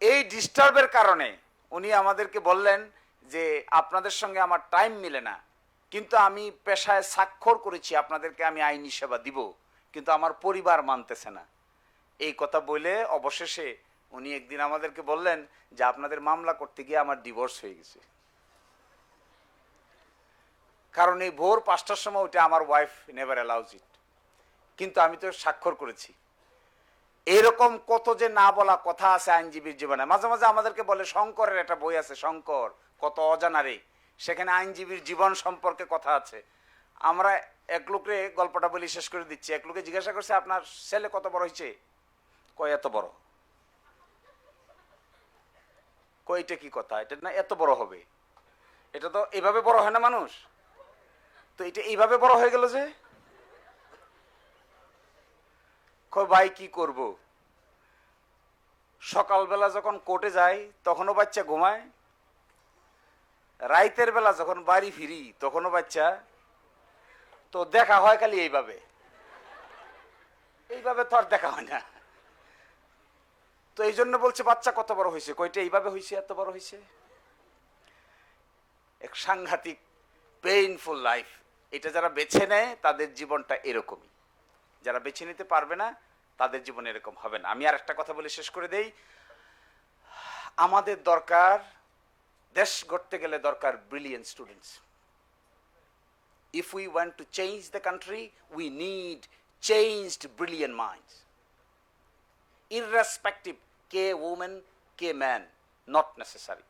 এই ডিস্টার্বের কারণে উনি আমাদেরকে বললেন যে আপনাদের সঙ্গে আমার টাইম মিলে না, কিন্তু আমি পেশায় স্বাক্ষর করেছি আপনাদেরকে আমি আইনি সেবা দিব, কিন্তু আমার পরিবার মানতেছে না। এই কথা বলে অবশেষে উনি একদিন আমাদেরকে বললেন যে আপনাদের মামলা করতে গিয়ে আমার ডিভোর্স হয়ে গেছে, কারণ এই ভোর 5টার সময় ওটা আমার ওয়াইফ নেভার অ্যালাউজ ইট, কিন্তু আমি তো স্বাক্ষর করেছি। এরকম কত যে না বলা কথা আছে আইনজীবীর জীবনে। মাঝে মাঝে আমাদেরকে বলে শঙ্করের একটা বই আছে, শঙ্কর কত অজানারে, সেখানে আইনজীবীর জীবন সম্পর্কে কথা আছে। আমরা এক লোকরে গল্পটা বলি শেষ করে দিচ্ছি। এক লোকে জিজ্ঞাসা করছে আপনার ছেলে কত বড় হয়েছে? কয় এত বড়। কয়টা কি কথা, এটা না এত বড় হবে, এটা তো এইভাবে বড় হয় না মানুষ, তো এটা এইভাবে বড় হয়ে গেল যে। কয় ভাই কি করব, সকালবেলা যখন কোর্টে যাই তখনও বাচ্চা ঘুমায়, রাইতের বেলা যখন বাড়ি ফিরি তখনও বাচ্চা, তো দেখা হয় খালি এইভাবে, এইভাবে তো আর দেখা হয় না। তো এই জন্য বলছে বাচ্চা কত বড় হয়েছে, কয়টা এইভাবে হয়েছে, এত বড় হয়েছে। এক সাংঘাতিক পেইনফুল লাইফ। এটা যারা বেছে নেয় তাদের জীবনটা এরকমই, যারা বেছে নিতে পারবে না তাদের জীবন এরকম হবে না। আমি আর একটা কথা বলে শেষ করে দেই, আমাদের দরকার, দেশ গড়তে গেলে দরকার brilliant students. If we want to change the country, we need changed brilliant minds. Irrespective, ke woman, ke man, not necessary.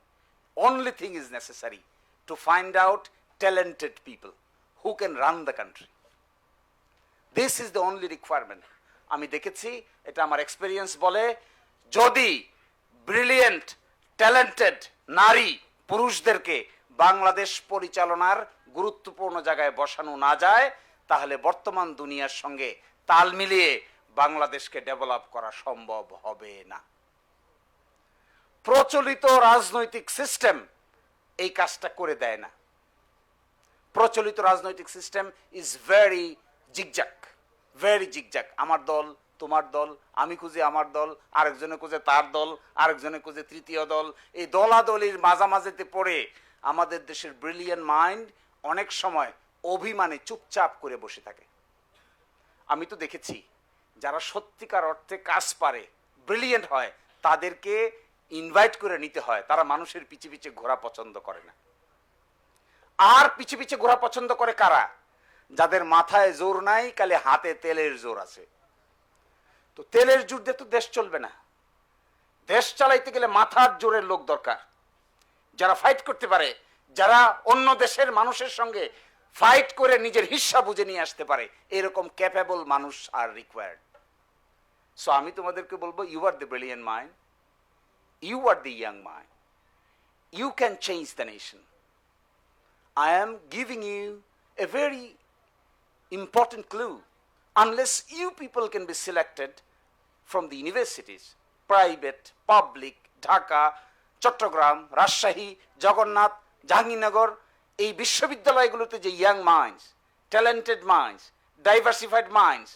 Only thing is necessary to find out talented people who can run the country. This is the only requirement. আমি দেখেছি, এটা আমার experience বলে, যদি brilliant talented নারী পুরুষদেরকে বাংলাদেশ পরিচালনার গুরুত্বপূর্ণ জায়গায় বসানো না যায়, তাহলে বর্তমান দুনিয়ার সঙ্গে তাল মিলিয়ে বাংলাদেশকে ডেভেলপ করা সম্ভব হবে না। প্রচলিত রাজনৈতিক সিস্টেম এই কাজটা করে দেয় না। প্রচলিত রাজনৈতিক system is very zigzag, very zigzag. আমার দল, তোমার দল, আমি খুঁজে আমার দল, আরেকজনে খুঁজে তার দল, আরেকজনে খুঁজে তৃতীয় দল। এই দলাদলির মাঝামাঝিতে পড়ে আমাদের দেশের ব্রিলিয়েন্ট মাইন্ড অনেক সময় অভিমানে চুপচাপ করে বসে থাকে। আমি তো দেখেছি যারা সত্যিকার অর্থে কাজ পারে, ব্রিলিয়েন্ট হয়, তাদেরকে ইনভাইট করে নিতে হয়। তারা মানুষের পিছে পিছে ঘোরা পছন্দ করে না। আর পিছে পিছে ঘোরা পছন্দ করে কারা? যাদের মাথায় জোর নাই, খালি হাতে তেলের জোর আছে। তো তেলের জোর দিয়ে তো দেশ চলবে না। দেশ চালাইতে গেলে মাথার জোরের লোক দরকার, যারা ফাইট করতে পারে, যারা অন্য দেশের মানুষের সঙ্গে ফাইট করে নিজের হিস্সা বুঝে নিয়ে আসতে পারে, এরকম ক্যাপেবল মানুষ আর রিকোয়ার্ড। সো আমি তোমাদেরকে বলবো, you are the brilliant mind, you are the young mind, you can change the nation. I am giving you a very important clue. Unless you people can be selected from the universities, private, public, Dhaka, Chattogram, Rajshahi, Jagannath, Jahangirnagar, এই বিশ্ববিদ্যালয়গুলোতে যে young minds, talented minds, diversified minds,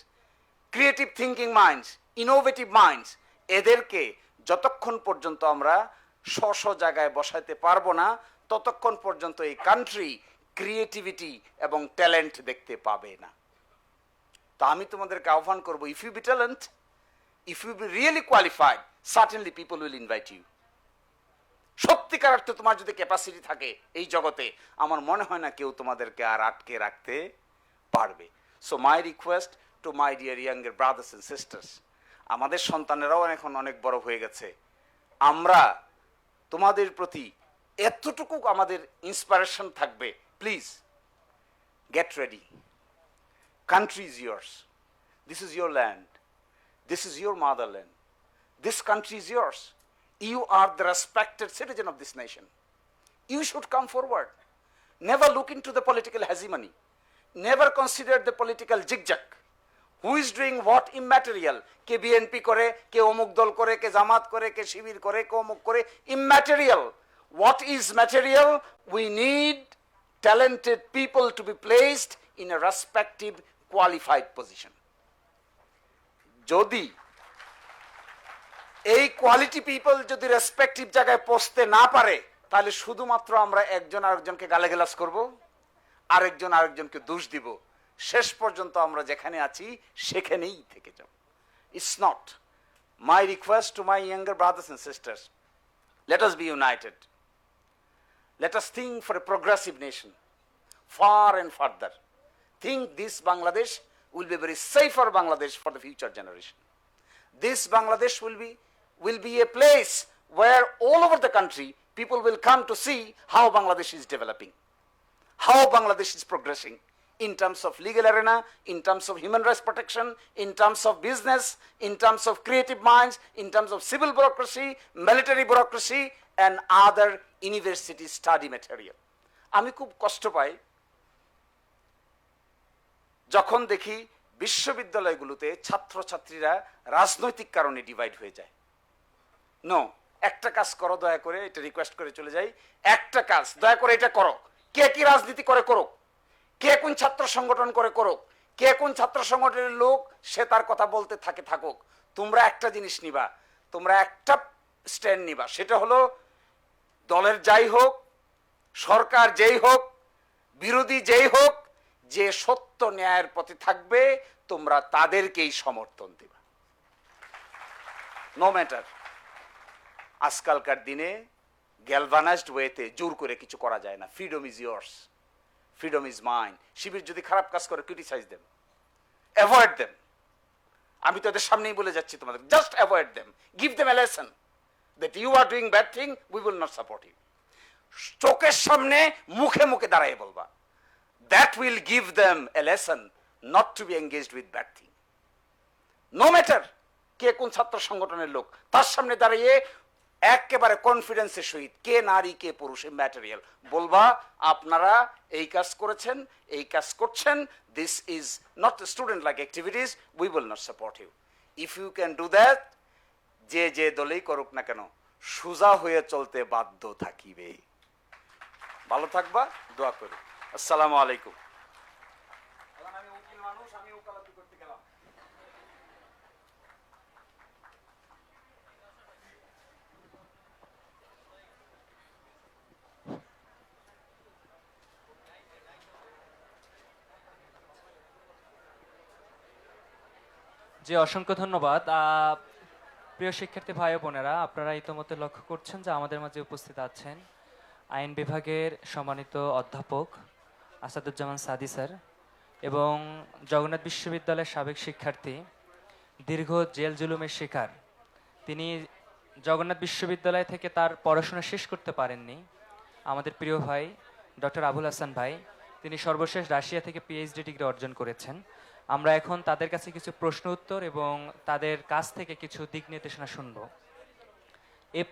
creative thinking minds, innovative minds, এদেরকে যতক্ষণ পর্যন্ত আমরা স্ব জায়গায় বসাতে পারবো না, ততক্ষণ পর্যন্ত এই কান্ট্রি ক্রিয়েটিভিটি এবং ট্যালেন্ট দেখতে পাবে না। তো আমি তোমাদেরকে আহ্বান করবো, if you be talent, if you be really qualified, certainly people will invite you. সত্যিকার অর্থে তোমার যদি ক্যাপাসিটি থাকে এই জগতে, আমার মনে হয় না কেউ তোমাদেরকে আর আটকে রাখতে পারবে। So my request to my dear younger brothers and sisters, আমাদের সন্তানেরাও এখন অনেক বড় হয়ে গেছে, আমরা তোমাদের প্রতি এতটুকু আমাদের ইন্সপিরেশন থাকবে, please get ready. Country is years, this is your land, this is your motherland, this country is years, you are the respected citizen of this nation. You should come forward. Never look into the political hegemony, never consider the political zigzag. Who is doing what immaterial? K BNP করে, কে অমুক দল করে, কে জামাত করে, কে শিবির করে, কে অমুক করে, immaterial. What is material? We need talented people to be placed in a respective qualified position. যদি এই কোয়ালিটি পিপল যদি রেসপেক্টিভ জায়গায় পৌঁছতে না পারে, তাহলে শুধুমাত্র আমরা একজন আরেকজনকে গালাগালাজ করব, আরেকজন আরেকজনকে দোষ দিব, শেষ পর্যন্ত আমরা যেখানে আছি সেখানেই থেকে যাব। It's not my request to my younger brothers and sisters, let us be united, let us think for a progressive nation, far and further. Think this Bangladesh will be very safer Bangladesh for the future generation. This Bangladesh will be a place where all over the country people will come to see how Bangladesh is developing, how Bangladesh is progressing in terms of legal arena, in terms of human rights protection, in terms of business, in terms of creative minds, in terms of civil bureaucracy, military bureaucracy, and other university study material. আমি খুব কষ্ট পাই যখন দেখি বিশ্ববিদ্যালয়গুলোতে ছাত্রছাত্রীরা রাজনৈতিক কারণে divide হয়ে যায়। নো, একটা কাজ করো দয়া করে, এটা রিকোয়েস্ট করে চলে যাই, একটা কাজ দয়া করে এটা করো। কে কি রাজনীতি করে করুক, কে কোন ছাত্র সংগঠন করে করুক, কে কোন ছাত্র সংগঠনের লোক সে তার কথা বলতে থাকে থাকুক, তোমরা একটা জিনিস নিবা, তোমরা একটা স্ট্যান্ড নিবা, সেটা হলো দলের যাই হোক, সরকার যেই হোক, বিরোধী যেই হোক, যে সত্য ন্যায়ের পথে থাকবে তোমরা তাদেরকেই সমর্থন দিবা। No matter. আজকালকার দিনে গ্যালভানাইজড ওয়েতে জোর করে কিছু করা যায় না। Freedom is yours, freedom is mine. Shibir যদি খারাপ কাজ করে, ক্রিটিসাইজ দেম, অ্যাভয়েড দেম। আমি তোদের সামনেই বলে যাচ্ছি তোমাদের, just avoid them, give them a lesson that you are doing bad thing, we will not support you. চোখের সামনে মুখে মুখে দাঁড়ায় বলবা। That will give them a lesson not to be engaged with bad thing. No matter কে কোন ছাত্র সংগঠনের লোক, তার সামনে দাঁড়িয়ে একেবারে কনফিডেন্সের সহিত, কে নারী কে পুরুষ ম্যাটেরিয়াল বলবা, আপনারা এই কাজ করেছেন, এই কাজ করছেন, this is not student like activities, we will not support you. If you can do that, যে যে দলেই করুক না কেন, সোজা হয়ে চলতে বাধ্য থাকিবে। ভালো থাকবা, দোয়া করি। আসসালামু আলাইকুম। আমি উকিল মানুষ, আমি ওকালতি করতে গেলাম। জি, অসংখ্য ধন্যবাদ। প্রিয় শিক্ষার্থী ভাই ও বোনেরা, আপনারা ইতোমধ্যে লক্ষ্য করছেন যে আমাদের মাঝে উপস্থিত আছেন আইন বিভাগের সম্মানিত অধ্যাপক আসাদুজ্জামান সাদি স্যার এবং জগন্নাথ বিশ্ববিদ্যালয়ের সাবেক শিক্ষার্থী, দীর্ঘ জেল জুলুমের শিকার। তিনি জগন্নাথ বিশ্ববিদ্যালয় থেকে তার পড়াশোনা শেষ করতে পারেননি। আমাদের প্রিয় ভাই ডক্টর আবুল হাসান ভাই, তিনি সর্বশেষ রাশিয়া থেকে পিএইচডি ডিগ্রি অর্জন করেছেন। আমরা এখন তাদের কাছে কিছু প্রশ্ন উত্তর এবং তাদের কাছ থেকে কিছু দিক নির্দেশনা শুনব। এ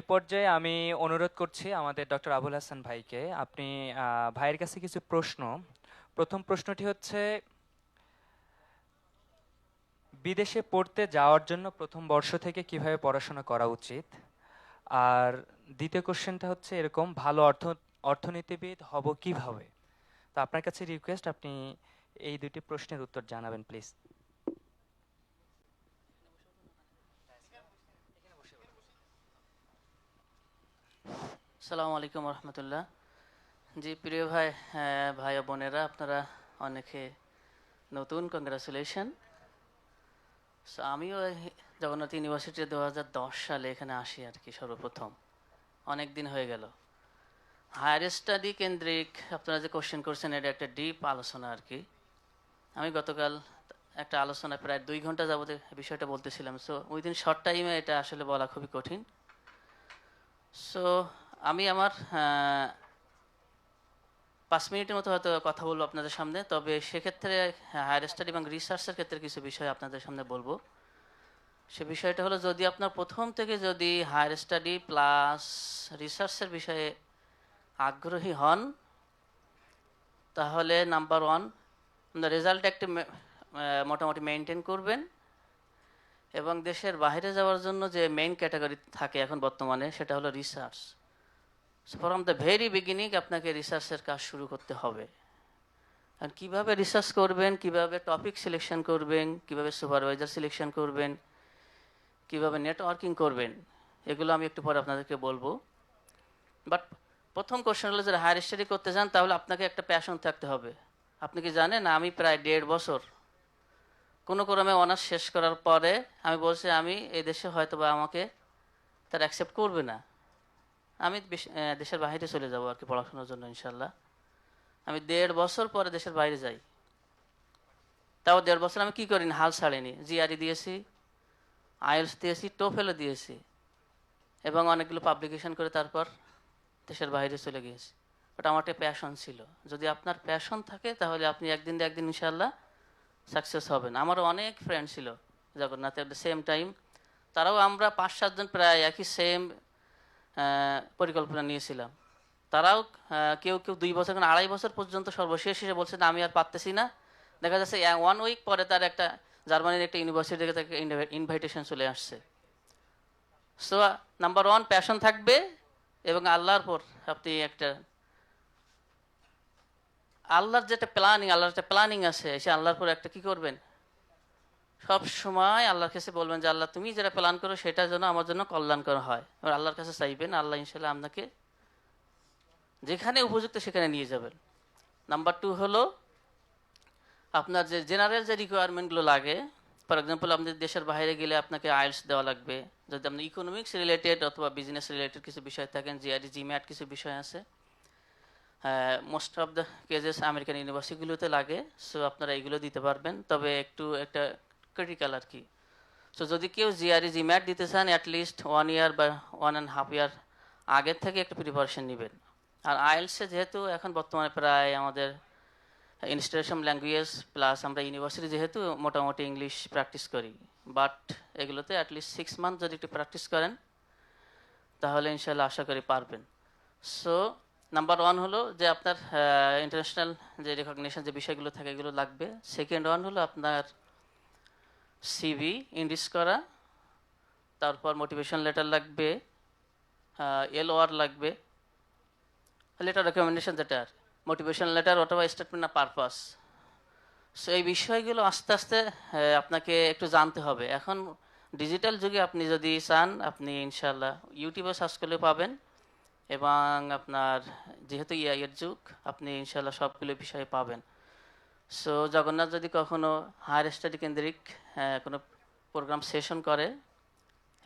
পর্যায়ে আমি অনুরোধ করছি আমাদের ডক্টর আবুল হাসান ভাইকে, আপনি ভাইয়ের কাছে কিছু প্রশ্ন। প্রথম প্রশ্নটি হচ্ছে, বিদেশে পড়তে যাওয়ার জন্য প্রথম বর্ষ থেকে কিভাবে পড়াশোনা করা উচিত? আর দ্বিতীয় কোশ্চেনটা হচ্ছে এরকম, ভালো অর্থনীতিবিদ হব কিভাবে? তো আপনার কাছে রিকোয়েস্ট, আপনি এই দুটি প্রশ্নের উত্তর জানাবেন প্লিজ। আসসালামু আলাইকুম রহমতুল্লাহ। জি প্রিয় ভাই, ভাই ও বোনেরা, আপনারা অনেকে নতুন, কংগ্রাচুলেশন। সো আমিও জগন্নাথ ইউনিভার্সিটি 2010 সালে এখানে আসি আর কি, সর্বপ্রথম। অনেক দিন হয়ে গেল। হায়ার স্টাডি কেন্দ্রিক আপনারা যে কোশ্চেন করছেন, এটা একটা ডিপ আলোচনা আর কি। আমি গতকাল একটা আলোচনা প্রায় 2 ঘন্টা যাবত বিষয়টা বলতেছিলাম। সো উইদিন শর্ট টাইমে এটা আসলে বলা খুবই কঠিন। সো আমি আমার 5 মিনিটের মতো হয়তো কথা বলবো আপনাদের সামনে। তবে সেক্ষেত্রে হায়ার স্টাডি এবং রিসার্চের ক্ষেত্রে কিছু বিষয় আপনাদের সামনে বলবো। সে বিষয়টা হলো, যদি আপনার প্রথম থেকে যদি হায়ার স্টাডি প্লাস রিসার্চের বিষয়ে আগ্রহী হন, তাহলে নাম্বার 1, আপনার রেজাল্ট একটু মোটামুটি মেনটেন করবেন। এবং দেশের বাইরে যাওয়ার জন্য যে মেইন ক্যাটাগরি থাকে এখন বর্তমানে, সেটা হলো research. From the very beginning আপনাকে রিসার্চের কাজ শুরু করতে হবে। আর কীভাবে রিসার্চ করবেন, কিভাবে টপিক সিলেকশন করবেন, কিভাবে সুপারভাইজার সিলেকশন করবেন, কিভাবে নেটওয়ার্কিং করবেন, এগুলো আমি একটু পরে আপনাদেরকে বলবো। বাট প্রথম কোশ্চেন হলো, যারা হায়ার স্টাডি করতে চান, তাহলে আপনাকে একটা প্যাশন থাকতে হবে। আপনি কি জানেন, আমি প্রায় 1.5 বছর কোনো ক্রমে অনার্স শেষ করার পরে আমি বলছি আমি এই দেশে হয়তো বা আমাকে তারা অ্যাকসেপ্ট করবে না, আমি দেশের বাইরে চলে যাব আর কি পড়াশোনার জন্য ইনশাল্লাহ। আমি 1.5 বছর পরে দেশের বাইরে যাই। তাও 1.5 বছর আমি কী করিনি, হাল ছাড়িনি। জিআরই দিয়েছি, আইএলস দিয়েছি, টোফেলও দিয়েছি, এবং অনেকগুলো পাবলিকেশন করে তারপর দেশের বাইরে চলে গিয়েছি। ওটা আমার একটা প্যাশন ছিল। যদি আপনার প্যাশন থাকে, তাহলে আপনি একদিন না একদিন ইনশাল্লাহ সাকসেস হবেন। আমারও অনেক ফ্রেন্ড ছিল জগন্নাথে এট দ্য সেম টাইম। তারাও আমরা 5-7 জন প্রায় একই সেম পরিকল্পনা নিয়েছিলাম। তারাও কেউ কেউ 2 বছর, 2.5 বছর পর্যন্ত সর্বশেষ এসে বলছে আমি আর পারতেছি না। দেখা যাচ্ছে 1 উইক পরে তার একটা জার্মানির একটা ইউনিভার্সিটি থেকে তাকে ইনভাইটেশন চলে আসছে। সো নাম্বার 1, প্যাশন থাকবে, এবং আল্লাহর পর আপনি একটা আল্লাহর যেটা প্ল্যানিং আছে, সে আল্লাহর পর একটা কি করবেন, সব সময় আল্লাহর কাছে বলবেন যে আল্লাহ তুমি যেটা প্ল্যান করো সেটা যেন আমার জন্য কল্যাণকর হয়। এবার আল্লাহর কাছে চাইবেন, আল্লাহ ইনশাল্লাহ আপনাকে যেখানে উপযুক্ত সেখানে নিয়ে যাবেন। নাম্বার 2 হলো, আপনার যে জেনারেল যে রিকোয়ারমেন্টগুলো লাগে, ফর এক্সাম্পল আপনি দেশের বাইরে গেলে আপনাকে আইএলস দেওয়া লাগবে। যদি আপনি ইকোনমিক্স রিলেটেড অথবা বিজনেস রিলেটেড কিছু বিষয় থাকেন, জিআরই, জিম্যাট কিছু বিষয় আছে, most of the cases American ইউনিভার্সিটিগুলোতে লাগে। সো আপনারা এইগুলো দিতে পারবেন, তবে একটু একটা ক্রিটিক্যাল আর কি। সো যদি কেউ জিআরই, জিম্যাট দিতে চান, অ্যাটলিস্ট 1 ইয়ার বা 1.5 ইয়ার আগের থেকে একটু প্রিপারেশন নেবেন। আর আইএলসে যেহেতু এখন বর্তমানে প্রায় আমাদের ইনস্টিটিউশন ল্যাঙ্গুয়েজ প্লাস আমরা ইউনিভার্সিটি যেহেতু মোটামুটি ইংলিশ প্র্যাকটিস করি, বাট এগুলোতে অ্যাটলিস্ট 6 মান্থ যদি একটু প্র্যাকটিস করেন, তাহলে ইনশাল্লাহ আশা করি পারবেন। সো নাম্বার 1 হলো যে আপনার ইন্টারন্যাশনাল যে রেকগনিশন যে বিষয়গুলো থাকে এগুলো লাগবে। সেকেন্ড 1 হলো আপনার সিভি ইনরিচ করা, তারপর মোটিভেশন লেটার লাগবে, এলওআর লাগবে, লেটার রেকমেন্ডেশন, যেটা মোটিভেশন লেটার অথবা স্টেটমেন্ট অফ পারপাস। সো এই বিষয়গুলো আস্তে আস্তে আপনাকে একটু জানতে হবে। এখন ডিজিটাল যুগে আপনি যদি চান, আপনি ইনশাল্লাহ ইউটিউবে সার্চ করলে পাবেন, এবং আপনার যেহেতু এর যুগ, আপনি ইনশাল্লাহ সবগুলো বিষয়ে পাবেন। সো জগন্নাথ যদি কখনো হায়ার স্টাডি কেন্দ্রিক কোনো প্রোগ্রাম সেশন করে,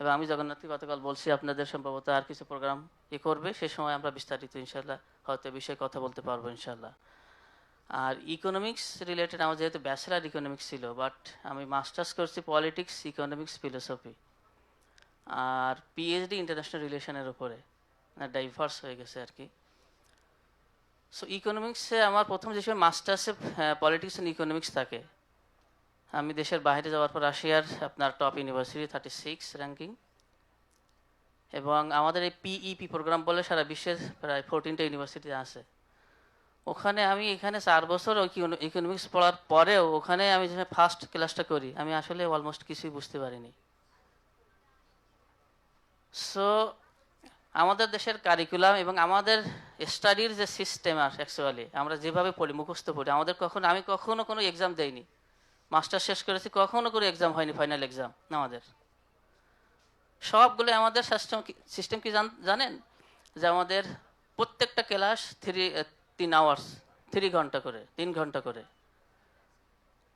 এবং আমি জগন্নাথকে গতকাল বলছি আপনাদের সম্ভবত আর কিছু প্রোগ্রাম করবে, সে সময় আমরা বিস্তারিত ইনশাল্লাহ হয়তো বিষয়ে কথা বলতে পারবো ইনশাল্লাহ। আর ইকোনমিক্স রিলেটেড আমার যেহেতু ব্যাচেলার ইকোনমিক্স ছিল, বাট আমি মাস্টার্স করছি পলিটিক্স, ইকোনমিক্স, ফিলোসফি, আর পিএইচডি ইন্টারন্যাশনাল রিলেশনের উপরে, ডাইভার্স হয়ে গেছে আর কি। সো ইকোনমিক্সে আমার প্রথম যে সময় মাস্টার্সে পলিটিক্স অ্যান্ড ইকোনমিক্স থাকে, আমি দেশের বাইরে যাওয়ার পর রাশিয়ার আপনার টপ ইউনিভার্সিটি 36 র্যাঙ্কিং, এবং আমাদের এই পিইপি প্রোগ্রাম বলে সারা বিশ্বের প্রায় 14টা ইউনিভার্সিটি আছে। ওখানে আমি এখানে 4 বছর ইকোনমিক্স পড়ার পরেও ওখানে আমি যে ফার্স্ট ক্লাসটা করি, আমি আসলে অলমোস্ট কিছুই বুঝতে পারিনি। সো আমাদের দেশের কারিকুলাম এবং আমাদের স্টাডির যে সিস্টেম আর অ্যাকচুয়ালি আমরা যেভাবে পড়ি, মুখস্থ পড়ি, আমি কখনো কোনো এক্সাম দেইনি। মাস্টার শেষ করেছি, কখনো কোনো এক্সাম হয়নি, ফাইনাল এক্সাম আমাদের সবগুলো। আমাদের সিস্টেম কি জানেন, যে আমাদের প্রত্যেকটা ক্লাস 3 আওয়ার্স, 3 ঘন্টা করে, 3 ঘন্টা করে,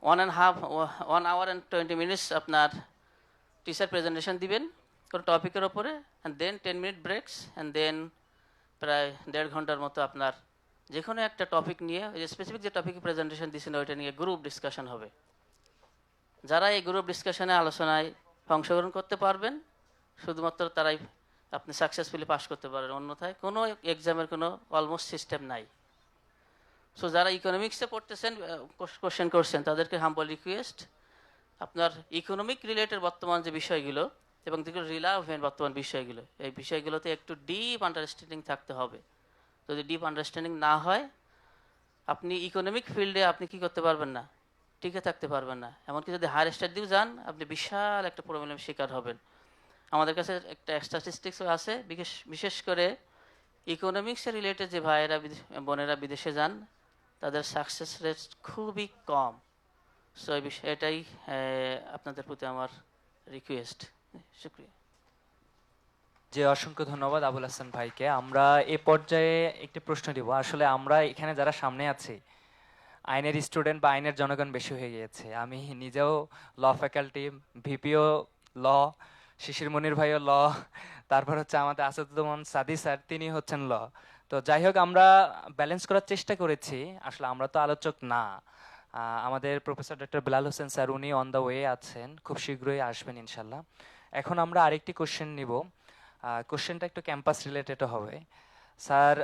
1 hour and 20 minutes আপনার টিচার প্রেজেন্টেশন দিবেন কোনো টপিকের ওপরে, and then 10 minute breaks, and then প্রায় 1.5 ঘন্টার মতো আপনার যে কোনো একটা টপিক নিয়ে, ওই যে স্পেসিফিক যে টপিকে প্রেজেন্টেশন দিচ্ছেন ওইটা নিয়ে গ্রুপ ডিসকাশন হবে। যারা এই গ্রুপ ডিসকাশনে আলোচনায় অংশগ্রহণ করতে পারবেন শুধুমাত্র তারাই আপনি সাকসেসফুলি পাস করতে পারেন, অন্যথায় কোনো এক্সামের কোনো অলমোস্ট সিস্টেম নাই। সো যারা ইকোনমিক্সে পড়তেছেন, কোশ্চেন করছেন, তাদেরকে হাম্বল রিকোয়েস্ট, আপনার ইকোনমিক রিলেটেড বর্তমান যে বিষয়গুলো এবং যেগুলো রিলেভেন্ট বর্তমান বিষয়গুলো, এই বিষয়গুলোতে একটু ডিপ আন্ডারস্ট্যান্ডিং থাকতে হবে। যদি ডিপ আন্ডারস্ট্যান্ডিং না হয়, আপনি ইকোনমিক ফিল্ডে আপনি কি করতে পারবেন না, টিকে থাকতে পারবেন না। এমনকি যদি হায়ার স্টাডিও যান, আপনি বিশাল একটা প্রবলেম শিকার হবেন। আমাদের কাছে একটা স্ট্যাটিস্টিক্সও আছে, বিশেষ করে ইকোনমিক্সের রিলেটেড যে ভাইয়েরা বোনেরা বিদেশে যান, তাদের সাকসেস রেট খুবই কম। সো এই এটাই আপনাদের প্রতি আমার রিকোয়েস্ট। শুক্রিয়া। যে অসংখ্য ধন্যবাদ আবুল হাসান ভাইকে। আমরা এ পর্যায়ে একটি প্রশ্ন দিব। আসলে আমরা এখানে যারা সামনে আছি, আইনের স্টুডেন্ট বা আইনের জনগণ বেশি হয়ে গিয়েছে। আমি নিজেও ল ফ্যাকাল্টি, ভিপিও ল, শিশির মনির ভাইও ল, তারপর হচ্ছে আমাদের আসাদুজ্জামান সাদি স্যার, তিনি হচ্ছেন ল। তো যাই হোক, আমরা ব্যালেন্স করার চেষ্টা করেছি। আসলে আমরা তো আলোচক না। আমাদের professor doctor Belal Hossain sir, উনি অন দ্য ওয়ে আছেন, খুব শীঘ্রই আসবেন ইনশাল্লাহ। এখন আমরা আরেকটি কোশ্চেন নিব। কোশ্চেনটা একটু ক্যাম্পাস রিলেটেডও হবে। স্যার,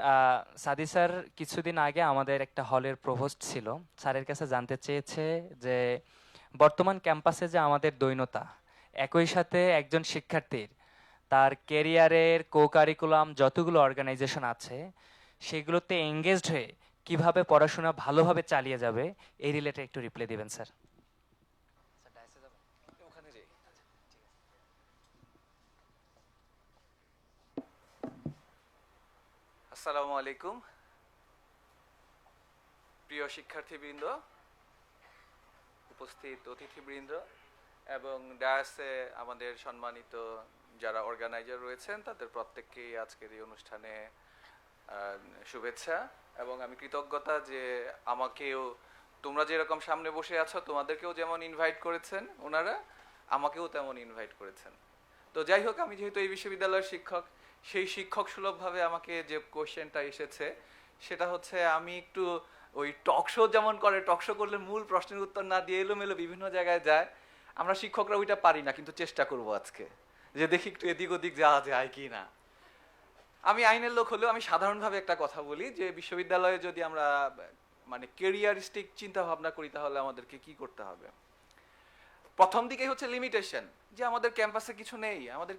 সাদি স্যার কিছুদিন আগে আমাদের একটা হলের প্রভোস্ট ছিল, স্যারের কাছে জানতে চেয়েছে যে বর্তমান ক্যাম্পাসে যে আমাদের দৈনতা, একই সাথে একজন শিক্ষার্থীর তার কেরিয়ারের কো কারিকুলাম যতগুলো অর্গানাইজেশন আছে সেগুলোতে এঙ্গেজড হয়ে কিভাবে পড়াশোনা ভালোভাবে চালিয়ে যাবে, এই রিলেটেড একটু রিপ্লাই দিবেন স্যার। আসসালামু আলাইকুম, প্রিয় শিক্ষার্থীবৃন্দ, উপস্থিত অতিথিবৃন্দ এবং ডায়াসে আমাদের সম্মানিত যারা অর্গানাইজার রয়েছেন, তাদের প্রত্যেককেই আজকের এই অনুষ্ঠানে শুভেচ্ছা। এবং আমি কৃতজ্ঞতা যে আমাকেও, তোমরা যেরকম সামনে বসে আছো, তোমাদেরকেও যেমন ইনভাইট করেছেন ওনারা, আমাকেও তেমন ইনভাইট করেছেন। তো যাই হোক, আমি যেহেতু এই বিশ্ববিদ্যালয়ের শিক্ষক, সেই শিক্ষক সুলভভাবে আমাকে যে কোশ্চেনটা এসেছে সেটা হচ্ছে, আমি একটু ওই টকশো যেমন করে, টকশো করলে মূল প্রশ্নের উত্তর না দিয়ে এলোমেলো বিভিন্ন জায়গায় যায়, আমরা শিক্ষকরা ওইটা পারি না, কিন্তু চেষ্টা করব আজকে যে দেখি একটু এদিক ওদিক যাওয়া যায় কি না। আমি আইনের লোক হলেও আমি সাধারণভাবে একটা কথা বলি যে বিশ্ববিদ্যালয়ে যদি আমরা মানে কেরিয়ারিস্টিক চিন্তা ভাবনা করি, তাহলে আমাদেরকে কি করতে হবে। প্রথম দিকে হচ্ছে লিমিটেশন, যে আমাদের ক্যাম্পাসে কিছু নেই। আমাদের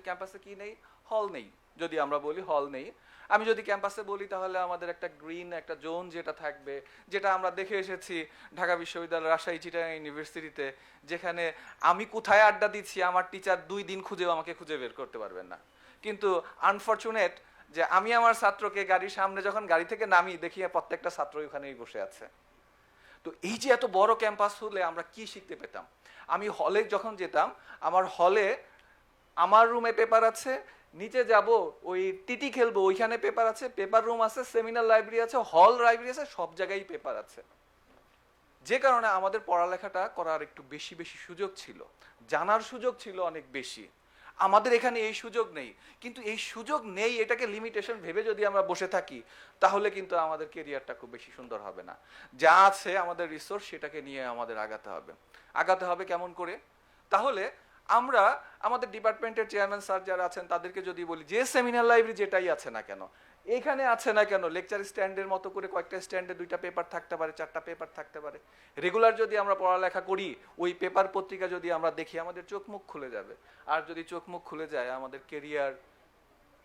ক্যাম্পাসে কি নেই? হল নেই। যদি আমরা বলি হল নেই, আমি যদি ক্যাম্পাসে বলি তাহলে আমাদের একটা গ্রিন একটা জোন যেটা থাকবে, যেটা আমরা দেখে এসেছি ঢাকা বিশ্ববিদ্যালয়, রাজশাহী, চিটাগাং ইউনিভার্সিটিতে, যেখানে আমি কোথায় আড্ডা দিচ্ছি আমার টিচার 2 দিন খুঁজেও আমাকে খুঁজে বের করতে পারবেন না। কিন্তু আনফরচুনেট যে আমি আমার ছাত্রকে গাড়ির সামনে যখন গাড়ি থেকে নামি, দেখি প্রত্যেকটা ছাত্র ওখানেই বসে আছে। তো এই যে এত বড় ক্যাম্পাস হলে আমরা কি শিখতে পেতাম। আমি হলে যখন যেতাম, আমার হলে আমার রুমে পেপার আছে, নিচে যাব ওই টিটি খেলবো, ওইখানে পেপার আছে, পেপার রুম আছে, সেমিনার লাইব্রেরি আছে, হল লাইব্রেরি আছে, সব জায়গায় পেপার আছে। যে কারণে আমাদের পড়ালেখাটা করার একটু বেশি বেশি সুযোগ ছিল, জানার সুযোগ ছিল অনেক বেশি। আমাদের এখানে এই সুযোগ নেই, কিন্তু এই সুযোগ নেই এটাকে লিমিটেশন ভেবে যদি আমরা বসে থাকি, তাহলে কিন্তু আমাদের কেরিয়ারটা খুব বেশি সুন্দর হবে না। যা আছে আমাদের রিসোর্স, সেটাকে নিয়ে আমাদের আগাতে হবে কেমন করে? তাহলে আমরা আমাদের ডিপার্টমেন্টের চেয়ারম্যান স্যার যারা আছেন তাদেরকে যদি বলি, যে সেমিনার লাইব্রেরি যেটাই আছে না কেন, এখানে আছে না কেন, লেকচার স্ট্যান্ডের মতো করে কয়েকটা স্ট্যান্ডে 2টা পেপার থাকতে পারে, 4টা পেপার থাকতে পারে। রেগুলার যদি আমরা পড়ালেখা করি, ওই পেপার পত্রিকা যদি আমরা দেখি, আমাদের চোখ মুখ খুলে যাবে। আর যদি চোখ মুখ খুলে যায়, আমাদের কেরিয়ার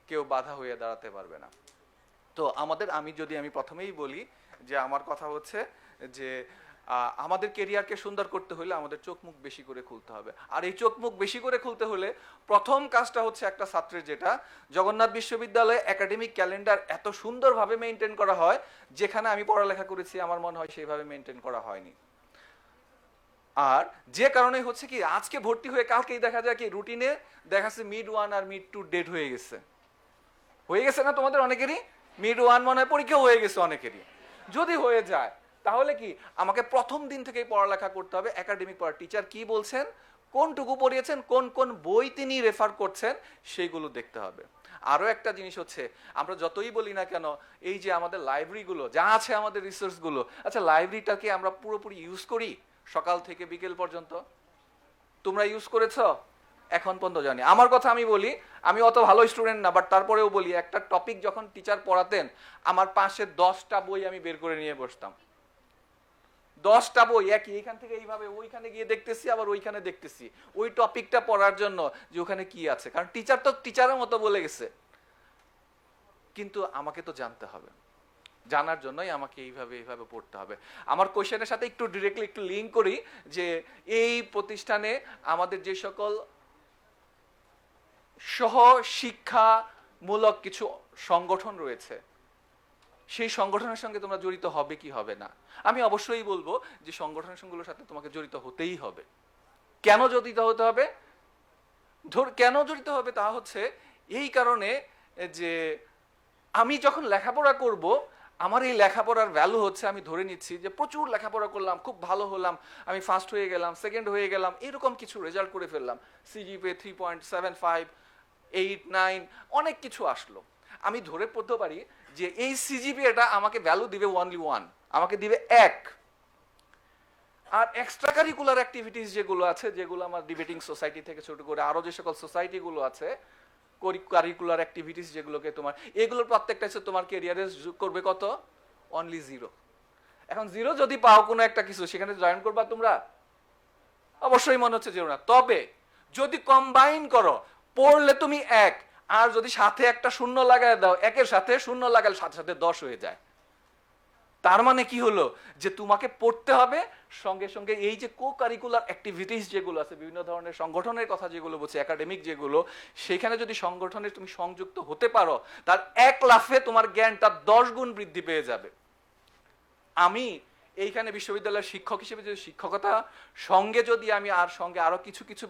কেউ বাধা হয়ে দাঁড়াতে পারবে না। তো আমি প্রথমেই বলি যে আমার কথা হচ্ছে যে আমাদের কেরিয়ারকে সুন্দর করতে হলে আমাদের চোখ মুখ বেশি করে খুলতে হবে। আর এই চোখ মুখ বেশি করে খুলতে হলে প্রথম কাজটা হচ্ছে একটা ছাত্রের, যেটা জগন্নাথ বিশ্ববিদ্যালয়ে একাডেমিক ক্যালেন্ডার এত সুন্দরভাবে মেনটেন করা হয়, যেখানে আমি পড়ালেখা করেছি আমার মনে হয় সেইভাবে মেনটেন করা হয়নি। আর যে কারণে হচ্ছে কি, আজকে ভর্তি হয়ে কালকেই দেখা যায় কি রুটিনে দেখা যাচ্ছে মিড 1 আর মিড 2 ডেট হয়ে গেছে না তোমাদের অনেকেরই? মিড 1 মনে হয় পরীক্ষা হয়ে গেছে অনেকেরই। যদি হয়ে যায় তাহলে কি আমাকে প্রথম দিন থেকেই পড়ালেখা করতে হবে, একাডেমিক পড়া, টিচার কি বলছেন, কোনটুকু পড়িয়েছেন, কোন কোন বই তিনি রেফার করছেন, সেইগুলো দেখতে হবে। আরো একটা জিনিস হচ্ছে, আমরা যতই বলি না কেন, এই যে আমাদের লাইব্রেরিগুলো যা আছে, আমাদের রিসোর্সগুলো, আচ্ছা লাইব্রেরিটাকে আমরা পুরোপুরি ইউজ করি সকাল থেকে বিকেল পর্যন্ত? তোমরা ইউজ করেছো? এখন পর্যন্ত জানি। আমার কথা আমি বলি, আমি অত ভালো স্টুডেন্ট না, বাট তারপরেও বলি, একটা টপিক যখন টিচার পড়াতেন, আমার পাশে 10টা বই আমি বের করে নিয়ে বসতাম। 10টা বই একই, এখান থেকে এইভাবে ওইখানে গিয়ে দেখতেছি, আবার ওইখানে দেখতেছি, ওই টপিকটা পড়ার জন্য যে ওখানে কি আছে। কারণ টিচার তো টিচারের মতো বলে গেছে, কিন্তু আমাকে তো জানতে হবে। জানার জন্যই আমাকে এইভাবে পড়তে হবে। আমার কোশ্চেনের সাথে একটু ডিরেক্টলি একটু লিঙ্ক করি যে এই প্রতিষ্ঠানে আমাদের যে সকল সহ শিক্ষামূলক কিছু সংগঠন রয়েছে, সেই সংগঠনের সঙ্গে তোমরা জড়িত হবে কি হবে না? আমি অবশ্যই বলবো যে সংগঠনের সঙ্গে সাথে তোমাকে জড়িত হতেই হবে। কেন জড়িত হতে হবে? কেন জড়িত হবে তা হচ্ছে এই কারণে যে আমি যখন লেখাপড়া করব, আমার এই লেখাপড়ার ভ্যালু হচ্ছে, আমি ধরে নিচ্ছি যে প্রচুর লেখাপড়া করলাম, খুব ভালো হলাম, আমি ফার্স্ট হয়ে গেলাম, সেকেন্ড হয়ে গেলাম, এরকম কিছু রেজাল্ট করে ফেললাম, সিজিপিএ 3.75, 8, 9, অনেক কিছু আসলো। আমি ধরে পড়তে পারি যে এই সিজিপিএটা আমাকে ভ্যালু দিবে অনলি 1, আমাকে দিবে 1। আর এক্সট্রা কারিকুলার অ্যাক্টিভিটিস যেগুলো আছে, যেগুলো আমার ডিবেটিং সোসাইটি থেকে শুরু করে আরো যে সকল সোসাইটিগুলো আছে, কারিকুলার অ্যাক্টিভিটিস যেগুলোকে তোমার, এগুলোর প্রত্যেকটা হচ্ছে তোমার ক্যারিয়ারে করবে কত? অনলি 0। এখন 0 যদি পাও কোনো একটা কিছু, সেখানে জয়েন করবা তোমরা? অবশ্যই মনে হচ্ছে 0 না। তবে যদি কম্বাইন করো, পড়লে তুমি 1, আর যদি সাথে একটা শূন্য লাগায় দাও, 1-এর সাথে শূন্য লাগালে সাথে সাথে 10 হয়ে যায়। তার মানে কি হলো, যে তোমাকে পড়তে হবে, সঙ্গে সঙ্গে এই যে কো কারিকুলার অ্যাক্টিভিটিস যেগুলো আছে, বিভিন্ন ধরনের সংগঠনের কথা যেগুলো বলছে, একাডেমিক যেগুলো, সেখানে যদি সংগঠনে তুমি সংযুক্ত হতে পারো, তার 1 লাফে তোমার জ্ঞানটা 10 গুণ বৃদ্ধি পেয়ে যাবে। আমি এইখানে বিশ্ববিদ্যালয়ের শিক্ষক হিসেবে যদি শিক্ষকতা সঙ্গে যদি আমি সঙ্গে আরো কিছু কিছু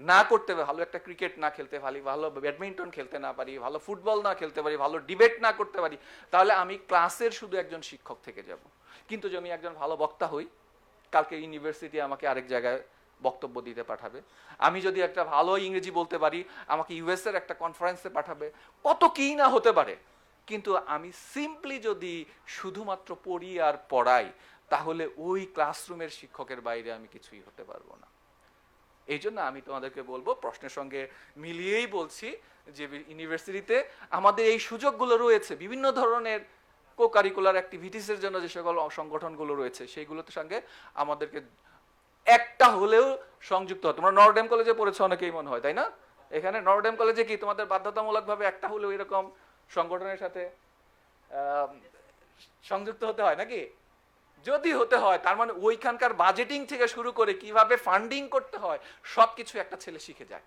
না করতে পারি, ভালো একটা ক্রিকেট না খেলতে পারি, ভালো ব্যাডমিন্টন খেলতে না পারি, ভালো ফুটবল না খেলতে পারি, ভালো ডিবেট না করতে পারি, তাহলে আমি ক্লাসের শুধু একজন শিক্ষক থেকে যাব। কিন্তু যদি আমি একজন ভালো বক্তা হই, কালকে ইউনিভার্সিটি আমাকে আরেক জায়গায় বক্তব্য দিতে পাঠাবে। আমি যদি একটা ভালো ইংরেজি বলতে পারি, আমাকে ইউএস এর একটা কনফারেন্সে পাঠাবে, কত কি না হতে পারে। কিন্তু আমি সিম্পলি যদি শুধুমাত্র পড়ি আর পড়াই, তাহলে ওই ক্লাসরুমের শিক্ষকের বাইরে আমি কিছুই হতে পারবো না। এই জন্য আমি তোমাদেরকে বলবো, প্রশ্নের সঙ্গে মিলিয়েই বলছি, যে ইউনিভার্সিটিতে আমাদের এই সুযোগগুলো রয়েছে, বিভিন্ন ধরনের কো কারিকুলার অ্যাক্টিভিটিসের জন্য যে সকল সংগঠনগুলো রয়েছে, সেইগুলোর সঙ্গে আমাদেরকে একটা হলেও সংযুক্ত হয়। তোমরা নর্ডেম কলেজে পড়েছো অনেকেই মনে হয়, তাই না? এখানে নর্ডেম কলেজে কি তোমাদের বাধ্যতামূলকভাবে একটা হলেও এরকম সংগঠনের সাথে সংযুক্ত হতে হয় নাকি? যদি হতে হয়, তার মানে ওইখানকার বাজেটিং থেকে শুরু করে কিভাবে ফান্ডিং করতে হয়, সবকিছু একটা ছেলে শিখে যায়।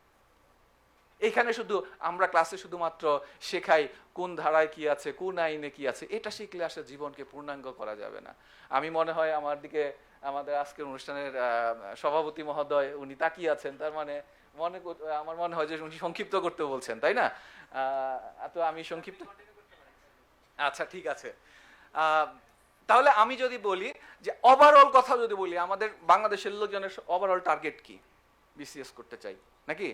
এখানে শুধু আমরা ক্লাসে শুধুমাত্র শেখাই কোন ধারায় কি আছে, কোন আইনে কি আছে, এটা শিখলে আসলে জীবনকে পূর্ণাঙ্গ করা যাবে না। আমি মনে হয় আমার দিকে আমাদের আজকের অনুষ্ঠানের সভাপতি মহোদয় উনি তাকিয়ে আছেন, তার মানে আমার মনে হয় যে উনি সংক্ষিপ্ত করতে বলছেন, তাই না? তো আমি সংক্ষিপ্ত, আচ্ছা ঠিক আছে। তাহলে আমি যদি বলি যে ওভারঅল কথা যদি বলি, আমাদের বাংলাদেশের লোকজনের ওভারঅল টার্গেট কি? বিসিএস করতে চাই নাকি?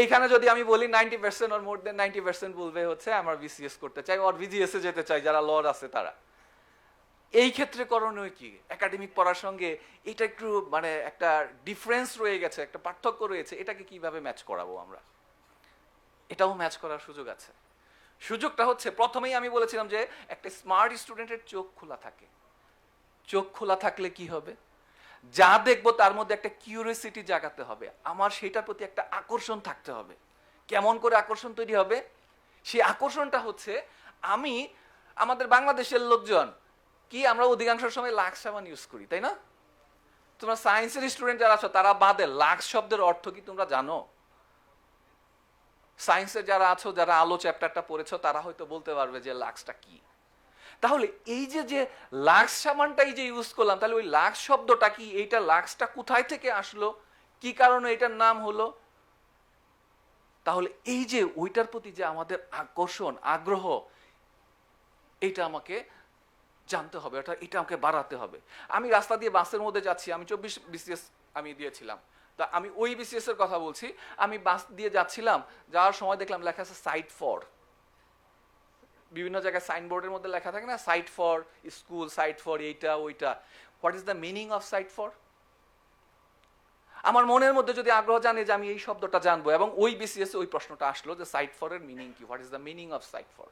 এইখানে যদি আমি বলি 90% or more than 90% বলবে হচ্ছে আমার বিসিএস করতে চাই or বিজিএস এ যেতে চাই, যারা লর আছে তারা। এই ক্ষেত্রে করণীয় কি? একাডেমিক পড়ার সঙ্গে এটা একটু মানে একটা ডিফারেন্স রয়ে গেছে, একটা পার্থক্য রয়েছে, এটাকে কিভাবে ম্যাচ করাবো আমরা? এটাও ম্যাচ করার সুযোগ আছে। সুযোগটা হচ্ছে, প্রথমেই আমি বলেছিলাম যে একটা স্মার্ট স্টুডেন্টের চোখ খোলা থাকে। চোখ খোলা থাকলে কি হবে? যা দেখবো তার মধ্যে একটা কিউরিওসিটি জাগাতে হবে, আমার সেটার প্রতি একটা আকর্ষণ থাকতে হবে। কেমন করে আকর্ষণ তৈরি হবে? সেই আকর্ষণটা হচ্ছে, আমি আমাদের বাংলাদেশের লোকজন কি আমরা অধিকাংশ সময় লাক্স সাবান ইউজ করি, তাই না? তোমরা সায়েন্সের স্টুডেন্ট যারা আছো তারা বাদে লাক্স শব্দের অর্থ কি তোমরা জানো? সায়েন্সের যারা আছো, যারা আলো চ্যাপ্টারটা পড়েছো, তারা হয়তো বলতে পারবে যে লাক্সটা কি। তাহলে এই যে লাক্স সাবানটাই যে ইউজ করলাম, তাহলে ওই লাক্স শব্দটা কি, এইটা লাক্সটা কোথায় থেকে আসলো, কি কারণে এটার নাম হলো? তাহলে এই যে ওইটার প্রতি যে আমাদের আকর্ষণ, আগ্রহ, এটা আমাকে জানতে হবে, এটা আমাকে বাড়াতে হবে। আমি রাস্তা দিয়ে বাসের মধ্যে যাচ্ছি, আমি 24 বিসিএস আমি দিয়েছিলাম, তা আমি ওই বিসিএস এর কথা বলছি। আমি বাস দিয়ে যাচ্ছিলাম, যাওয়ার সময় দেখলাম লেখা আছে সাইট ফর। বিভিন্ন জায়গায় সাইনবোর্ডের মধ্যে লেখা থাকে না, site for school, site for এইটা ওইটা। What is the meaning of site for? আমার মনের মধ্যে যদি আগ্রহ জানে যে আমি এই শব্দটা জানবো, এবং ওই বিসিএস ওই প্রশ্নটা আসলো যে সাইট ফর এর মিনিং কি, what is the meaning of site for,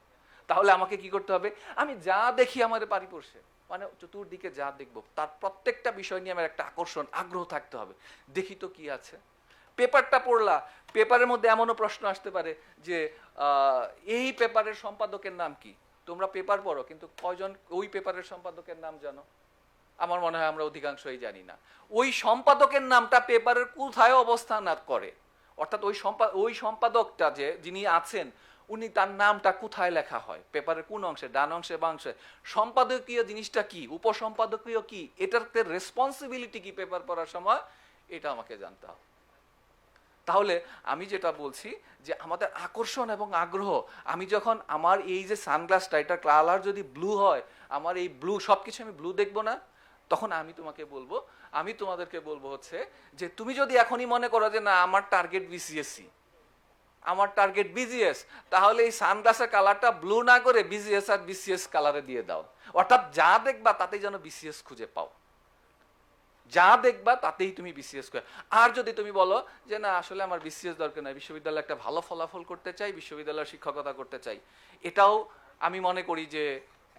তাহলে আমাকে কি করতে হবে? আমি যা দেখি আমার পারিপার্শ্বে, মানে চতুর্দিকে যা দেখবো, তার প্রত্যেকটা বিষয় নিয়ে আমার একটা আকর্ষণ, আগ্রহ থাকতে হবে। দেখি তো কি আছে। পেপারটা পড়লা, পেপারের মধ্যে এমনও প্রশ্ন আসতে পারে যে এই পেপারের সম্পাদকের নাম কি? তোমরা পেপার পড়ো, কিন্তু কয়জন ওই পেপারের সম্পাদকের নাম জানো? আমার মনে হয় আমরা অধিকাংশই জানি না। ওই সম্পাদকের নামটা পেপারের কোথায় অবস্থান করে, অর্থাৎ ওই সম্পাদকটা যিনি আছেন, উনি তার নামটা কোথায় লেখা হয়, পেপারের কোন অংশে, ডান অংশে বা অংশে, সম্পাদকীয় জিনিসটা কি, উপসম্পাদকীয় কি, এটার রেসপন্সিবিলিটি কি পেপার পড়ার সময়, এটা আমাকে জানতে হবে। তাহলে আমি যেটা বলছি যে আমাদের আকর্ষণ এবং আগ্রহ, আমি যখন আমার এই যে সানগ্লাসটা, এটা কালার যদি ব্লু হয়, আমার এই ব্লু, সবকিছু আমি ব্লু দেখবো না, তখন আমি তোমাদেরকে বলবো হচ্ছে যে তুমি যদি এখনই মনে করো যে না আমার টার্গেট বিসিএসসি, আমার টার্গেট বিজিএস, তাহলে এই সানগ্লাসের কালারটা ব্লু না করে বিজিএস আর বিসিএস কালারে দিয়ে দাও। অর্থাৎ যা দেখবা তাতেই যেন বিসিএস খুঁজে পাও, যা দেখবা তাতেই তুমি বিসিএস করে। আর যদি তুমি বলো যে না আসলে আমার বিসিএস দরকার নাই, বিশ্ববিদ্যালয়ে একটা ভালো ফলাফল করতে চাই, বিশ্ববিদ্যালয়ের শিক্ষকতা করতে চাই, এটাও আমি মনে করি যে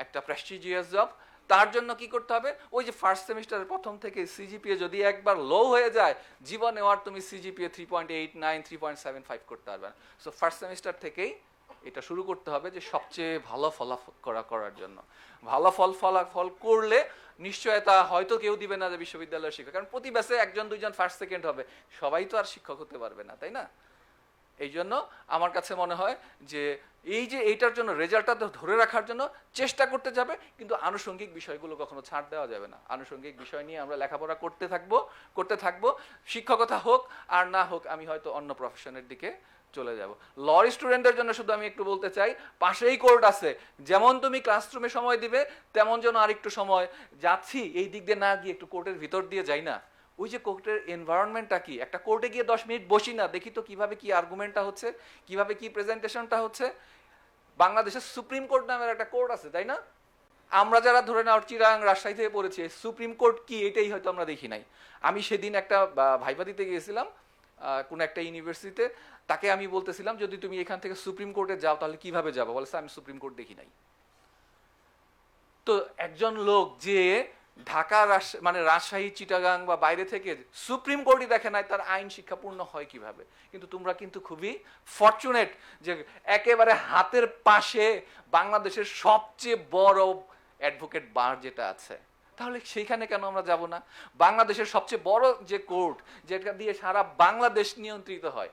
একটা প্রেস্টিজিয়াস জব। তার জন্য কি করতে হবে? ওই যে ফার্স্ট সেমিস্টারের প্রথম থেকে সিজিপিএ যদি একবার লো হয়ে যায়, জীবনে আর তুমি সিজিপিএ 3.89 3.75 করতে পারবে না। সো ফার্স্ট সেমিস্টার থেকেই এটা শুরু করতে হবে যে সবচেয়ে ভালো ফলাফল করার জন্য। ভালো ফলাফল করলে নিশ্চয়তা হয়তো কেউ দিবে না যে বিশ্ববিদ্যালয়ের শিক্ষক, কারণ প্রতি ব্যাচে একজন দুইজন ফার্স্ট সেকেন্ড হবে, সবাই তো আর শিক্ষক হতে পারবে না, তাই না? এই জন্য আমার কাছে মনে হয় যে এইটার জন্য রেজাল্টটা ধরে রাখার জন্য চেষ্টা করতে যাবে, কিন্তু আনুষঙ্গিক বিষয়গুলো কখনো ছাড় দেওয়া যাবে না। আনুষঙ্গিক বিষয় নিয়ে আমরা লেখাপড়া করতে থাকবো, শিক্ষকতা হোক আর না হোক, আমি হয়তো অন্য প্রফেশনের দিকে চলে যাব। ল স্টুডেন্টদের জন্য শুধু আমি একটু বলতে চাই, পাশেই কোর্ট আছে, যেমন তুমি ক্লাসরুমে সময় দিবে, তেমন যেন আরেকটু সময় যাচ্ছি এই দিক দিয়ে না গিয়ে একটু কোর্টের ভিতর দিয়ে যাই না। ওই যে কোর্টের এনভায়রনমেন্টটা কি, একটা কোর্টে গিয়ে 10 মিনিট বসি না, দেখি তো কিভাবে কি আর্গুমেন্টটা হচ্ছে, কিভাবে কি প্রেজেন্টেশনটা হচ্ছে। বাংলাদেশের সুপ্রিম কোর্ট নামের একটা কোর্ট আছে, তাই না? আমরা যারা ধরে নাও চিরাং রাজশাহী থেকে পড়েছি, সুপ্রিম কোর্ট কি এটাই হয়তো আমরা দেখি নাই। আমি সেদিন একটা ভাইবা দিতে গিয়েছিলাম কোন একটা ইউনিভার্সিটিতে, তাকে আমি বলতেছিলাম যদি তুমি এখান থেকে সুপ্রিম কোর্টে যাও তাহলে কিভাবে যাবো, বলছে আমি সুপ্রিম কোর্ট দেখি নাই। তো একজন লোক যে ঢাকা মানে রাজশাহী, চিটাগাং বা বাইরে থেকে সুপ্রিম কোর্টই দেখে নাই, তার আইন শিক্ষা পূর্ণ হয় কিভাবে? কিন্তু তোমরা কিন্তু খুবই ফরচুনেট যে একেবারে হাতের পাশে বাংলাদেশের সবচেয়ে বড় অ্যাডভোকেট বার যেটা আছে, তাহলে সেইখানে কেন আমরা যাব না? বাংলাদেশের সবচেয়ে বড় যে কোর্ট, যেটা দিয়ে সারা বাংলাদেশ নিয়ন্ত্রিত হয়,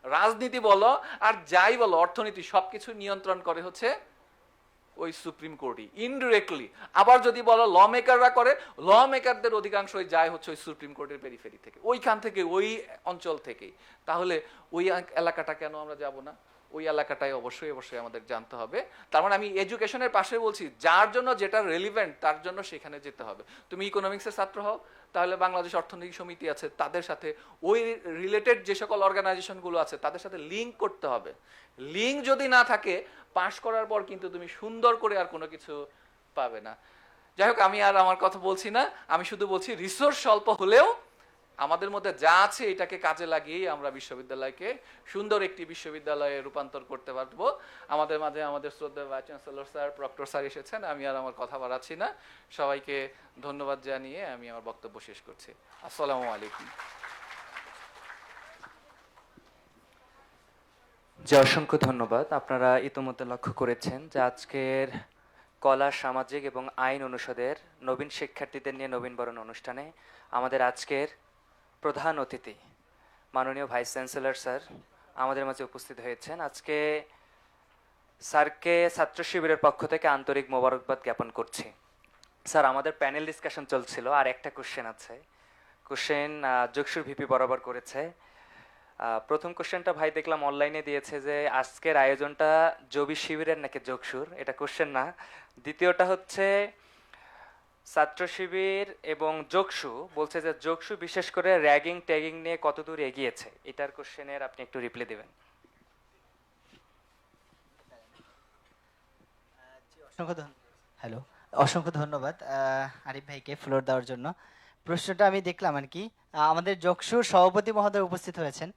রাজনীতি বলো আর যাই বলো, অর্থনীতি সবকিছু নিয়ন্ত্রণ করে হচ্ছে ওই সুপ্রিম কোর্টই ইনডিরেক্টলি। আবার যদি বলো ল মেকাররা করে, ল মেকারদের অধিকাংশই যায় হচ্ছে ওই সুপ্রিম কোর্টের পেরিফেরি থেকে, ওইখান থেকে, ওই অঞ্চল থেকেই। তাহলে ওই এলাকাটা কেন আমরা যাব না? ওই এলাকাটাই অবশ্যই অবশ্যই আমাদের জানতে হবে। তার মানে আমি এডুকেশনের পাশে বলছি, যার জন্য যেটা রেলিভেন্ট তার জন্য সেখানে যেতে হবে। তুমি ইকোনমিক্সের ছাত্র হও, তাহলে বাংলাদেশ অর্থনৈতিক সমিতি আছে, তাদের সাথে ওই রিলেটেড যে সকল অর্গানাইজেশনগুলো আছে তাদের সাথে লিঙ্ক করতে হবে। লিঙ্ক যদি না থাকে, পাশ করার পর কিন্তু তুমি সুন্দর করে আর কোনো কিছু পাবে না। যাই হোক, আমি আর আমার কথা বলছি না, আমি শুধু বলছি রিসোর্স স্বল্প হলেও আমাদের মধ্যে যা আছে এটাকে কাজে লাগিয়েই আমরা বিশ্ববিদ্যালয়কে সুন্দর একটি বিশ্ববিদ্যালয়ে রূপান্তর করতে পারবো। আমাদের মাঝে আমাদের শ্রদ্ধেয় vice chancellor sir, proctor sir এসেছেন, আমি আর আমার কথা বাড়াচ্ছি না, সবাইকে ধন্যবাদ জানিয়ে আমি আমার বক্তব্য শেষ করছি। আসসালামু আলাইকুম। যে অসংখ্য ধন্যবাদ। আপনারা ইতোমধ্যে লক্ষ্য করেছেন যে আজকের কলা, সামাজিক এবং আইন অনুষদের নবীন শিক্ষার্থীদের নিয়ে নবীনবরণ অনুষ্ঠানে আমাদের আজকের প্রধান অতিথি মাননীয় ভাইস চ্যান্সেলর স্যার আমাদের মাঝে উপস্থিত হয়েছেন। আজকে স্যারকে ছাত্র শিবিরের পক্ষ থেকে আন্তরিক মোবারকবাদ জ্ঞাপন করছি। স্যার, আমাদের প্যানেল ডিসকাশন চলছিল, আর একটা কোশ্চেন আছে। কোশ্চেন যোগসুর ভিপি বরাবর করেছে। প্রথম কোশ্চেনটা ভাই দেখলাম অনলাইনে দিয়েছে যে আজকের আয়োজনটা জবি শিবিরের নাকি যোগসুর, এটা কোশ্চেন না। দ্বিতীয়টা হচ্ছে ছাত্র শিবির এবং যোগসু বলছে যে যোগসু বিশেষ করে র্যাগিং ট্যাগিং নিয়ে কতদূর এগিয়েছে, এটার কোশ্চেনের আপনি একটু রিপ্লাই দেবেন। হ্যালো, অসংখ্য ধন্যবাদ আরিফ ভাইকে ফ্লোর দেওয়ার জন্য। প্রশ্নটা আমি দেখলাম আর কি, আমাদের যোগসুর সভাপতি মহোদয় উপস্থিত হয়েছেন,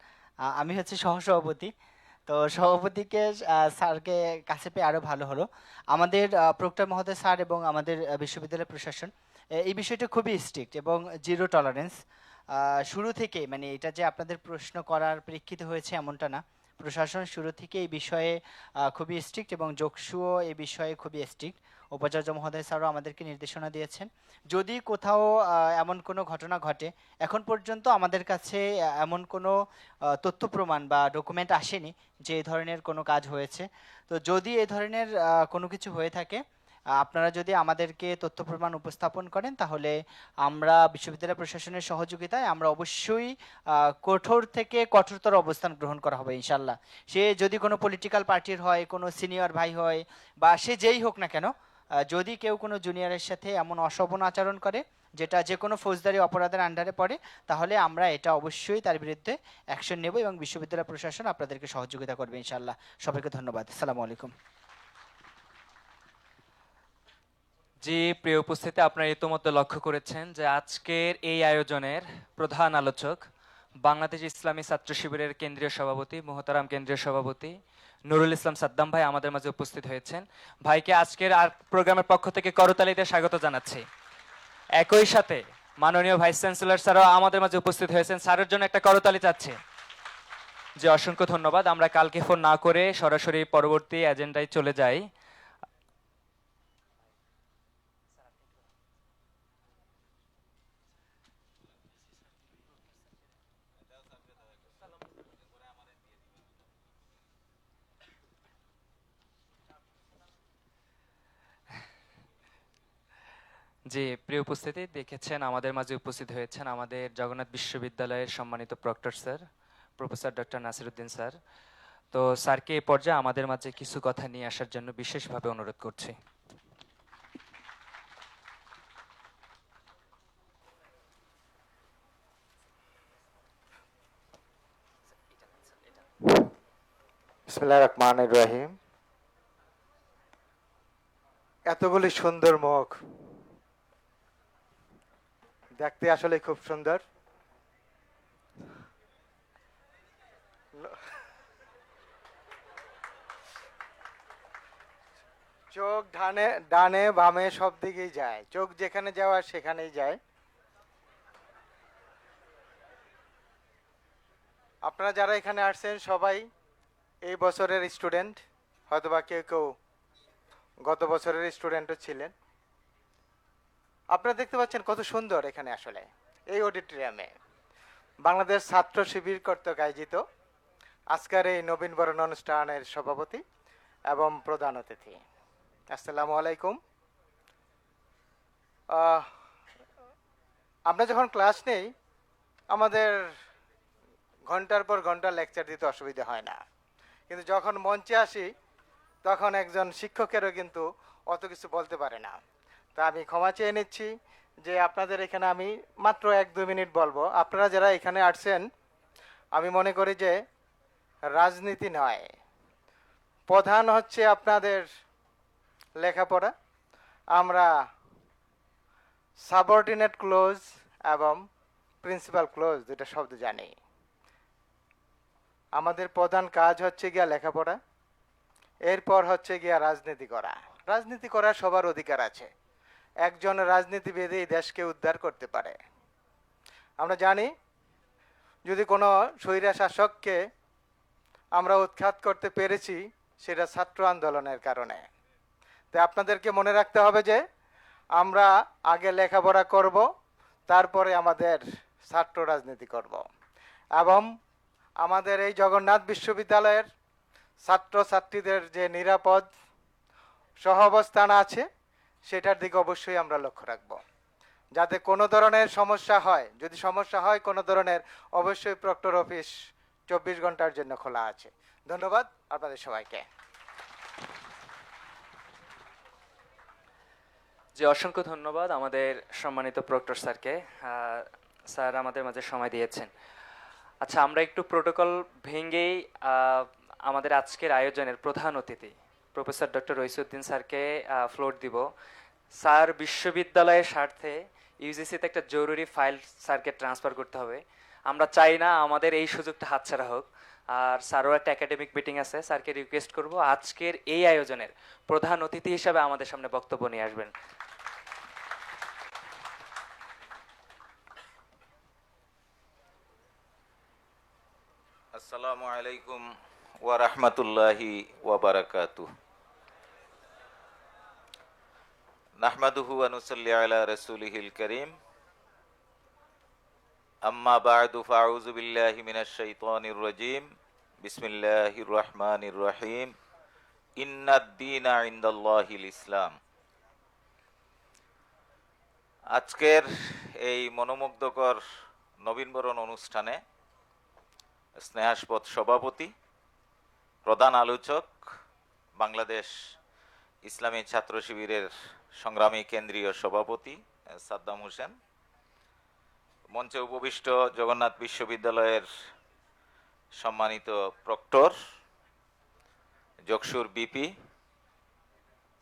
আমি হচ্ছে সহসভাপতি। তো সভাপতিকে স্যারকে কাছে পেয়ে আরও ভালো হলো। আমাদের প্রক্টর মহোদয় স্যার এবং আমাদের বিশ্ববিদ্যালয় প্রশাসন এই বিষয়টা খুবই স্ট্রিক্ট এবং জিরো টলারেন্স শুরু থেকে। মানে এটা যে আপনাদের প্রশ্ন করার প্রেক্ষিতে হয়েছে এমনটা না, প্রশাসন শুরু থেকে এই বিষয়ে খুবই স্ট্রিক্ট এবং যোগসুও এই বিষয়ে খুবই স্ট্রিক্ট। উপাচার্য মহোদয় স্যারও আমাদেরকে নির্দেশনা দিয়েছেন, যদি কোথাও এমন কোনো ঘটনা ঘটে, এখন পর্যন্ত আমাদের কাছে এমন কোনো তথ্য প্রমাণ বা ডকুমেন্ট আসেনি যে এই ধরনের কোনো কাজ হয়েছে। তো যদি এই ধরনের কোনো কিছু হয়ে থাকে, আপনারা যদি আমাদেরকে তথ্য প্রমাণ উপস্থাপন করেন, তাহলে আমরা বিশ্ববিদ্যালয় প্রশাসনের সহযোগিতায় আমরা অবশ্যই কঠোর থেকে কঠোরতর অবস্থান গ্রহণ করা হবে ইনশাল্লাহ। সে যদি কোনো পলিটিক্যাল পার্টির হয়, কোনো সিনিয়র ভাই হয়, বা সে যেই হোক না কেন, যদি কেউ কোনো জুনিয়রের সাথে এমন অশোভন আচরণ করে যেটা যে কোনো ফৌজদারি অপরাধের আন্ডারে পড়ে, তাহলে আমরা এটা অবশ্যই তার বিরুদ্ধে অ্যাকশন নেব এবং বিশ্ববিদ্যালয় প্রশাসন আপনাদেরকে সহযোগিতা করবে ইনশাল্লাহ। সবাইকে ধন্যবাদ। আসসালামু আলাইকুম। জি, প্রিয় উপস্থিতি, আপনারা ইতোমধ্যে লক্ষ্য করেছেন যে আজকের এই আয়োজনের প্রধান আলোচক বাংলাদেশ ইসলামী ছাত্র শিবিরের কেন্দ্রীয় সভাপতি, মোহতারাম কেন্দ্রীয় সভাপতি নুরুল ইসলাম সাদ্দাম ভাই আমাদের মাঝে উপস্থিত হয়েছেন। ভাইকে আজকের আর প্রোগ্রামের পক্ষ থেকে করতালিতে স্বাগত জানাচ্ছি। একই সাথে মাননীয় ভাইস চ্যান্সেলর স্যারও আমাদের মাঝে উপস্থিত হয়েছেন, স্যারের জন্য একটা করতালি চাচ্ছে। যে অসংখ্য ধন্যবাদ। আমরা কালকে ফোন না করে সরাসরি পরবর্তী এজেন্ডায় চলে যাই। জি, প্রিয় উপস্থিতি, দেখেছেন আমাদের মাঝে উপস্থিত হয়েছেন আমাদের জগন্নাথ বিশ্ববিদ্যালয়ের সম্মানিত proctor sir professor doctor Nasiruddin sir. তো স্যারকে এই পর্যায়ে আমাদের মাঝে কিছু কথা নিয়ে আসার জন্য বিশেষভাবে অনুরোধ করছি। বিসমিল্লাহির রহমানির রহিম। এতগুলি সুন্দর মুখ দেখতে আসলে খুব সুন্দর। চোখ ডানে ডানে বামে সব দিকেই যায়, চোখ যেখানে যাওয়ার সেখানেই যায়। আপনারা যারা এখানে আসছেন সবাই এই বছরের স্টুডেন্ট, হয়তোবা কেউ কেউ গত বছরের স্টুডেন্টও ছিলেন। আপনারা দেখতে পাচ্ছেন কত সুন্দর এখানে আসলে এই অডিটোরিয়ামে বাংলাদেশ ছাত্র শিবির কর্তৃক আয়োজিত আজকের এই নবীনবরণ অনুষ্ঠানের সভাপতি এবং প্রধান অতিথি। আসসালামু আলাইকুম। আমরা যখন ক্লাস নেই, আমাদের ঘন্টার পর ঘন্টা লেকচার দিতে অসুবিধা হয় না, কিন্তু যখন মঞ্চে আসি তখন একজন শিক্ষকেরও কিন্তু অত কিছু বলতে পারে না। তা আমি ক্ষমা চেয়ে নিচ্ছি যে আপনাদের এখানে আমি মাত্র 1-2 মিনিট বলবো। আপনারা যারা এখানে আসছেন, আমি মনে করি যে রাজনীতি নয়, প্রধান হচ্ছে আপনাদের লেখাপড়া। আমরা সাবঅর্ডিনেট ক্লোজ এবং প্রিন্সিপাল ক্লোজ দুটো শব্দ জানি। আমাদের প্রধান কাজ হচ্ছে গিয়া লেখাপড়া, এরপর হচ্ছে গিয়া রাজনীতি করা। রাজনীতি করার সবার অধিকার আছে, একজন রাজনীতিবিদ এই দেশকে উদ্ধার করতে পারে। আমরা জানি যদি কোনো স্বৈরা শাসককে আমরা উৎখাত করতে পেরেছি সেটা ছাত্র আন্দোলনের কারণে। তাই আপনাদেরকে মনে রাখতে হবে যে আমরা আগে লেখাপড়া করব, তারপরে আমাদের ছাত্র রাজনীতি করব। এবং আমাদের এই জগন্নাথ বিশ্ববিদ্যালয়ের ছাত্রছাত্রীদের যে নিরাপদ সহাবস্থান আছে সেটার দিকে অবশ্যই আমরা লক্ষ্য রাখব, যাতে কোনো ধরনের সমস্যা হয়। যদি সমস্যা হয় কোনো ধরনের, অবশ্যই প্রক্টর অফিস 24 ঘন্টার জন্য খোলা আছে। ধন্যবাদ আপনাদের সবাইকে। জি, অসংখ্য ধন্যবাদ আমাদের সম্মানিত প্রক্টর স্যারকে। স্যার আমাদের মাঝে সময় দিয়েছেন। আচ্ছা, আমরা একটু প্রোটোকল ভেঙেই আমাদের আজকের আয়োজনের প্রধান অতিথি প্রফেসর ডক্টর রইসুদ্দিন স্যারকে ফ্লোর দিব। স্যার বিশ্ববিদ্যালয়ের স্বার্থে ইউজিসিতে একটা জরুরি ফাইল স্যারকে ট্রান্সফার করতে হবে। আমরা চাই না আমাদের এই সুযোগটা হাতছাড়া হোক। আর স্যারও একটা একাডেমিক মিটিং আছে, স্যারকে রিকোয়েস্ট করব আজকের এই আয়োজনের প্রধান অতিথি হিসাবে আমাদের সামনে বক্তব্য নিয়ে আসবেন। আসসালামু আলাইকুম ওয়া রাহমাতুল্লাহি ওয়া বারাকাতুহু। নাহমাদুহু ওয়া নুসাল্লি আলা রাসূলিহিল কারীম। আম্মা বা'দু ফাআউযু বিল্লাহি মিনাশ শাইতানির রাজীম। বিসমিল্লাহির রহমানির রহিম। ইন্নাদ দীনা ইনদাল্লাহিল ইসলাম। আজকের এই মনোমুগ্ধকর নবীনবরণ অনুষ্ঠানে স্নেহাস্পদ সভাপতি, প্রধান আলোচক, বাংলাদেশ ইসলামী ছাত্র শিবিরের সংগ্রামী কেন্দ্রীয় সভাপতি সাদ্দাম হোসেন, মঞ্চে উপবিষ্ট জগন্নাথ বিশ্ববিদ্যালয়ের সম্মানিত প্রক্টর, যকসুর বিপি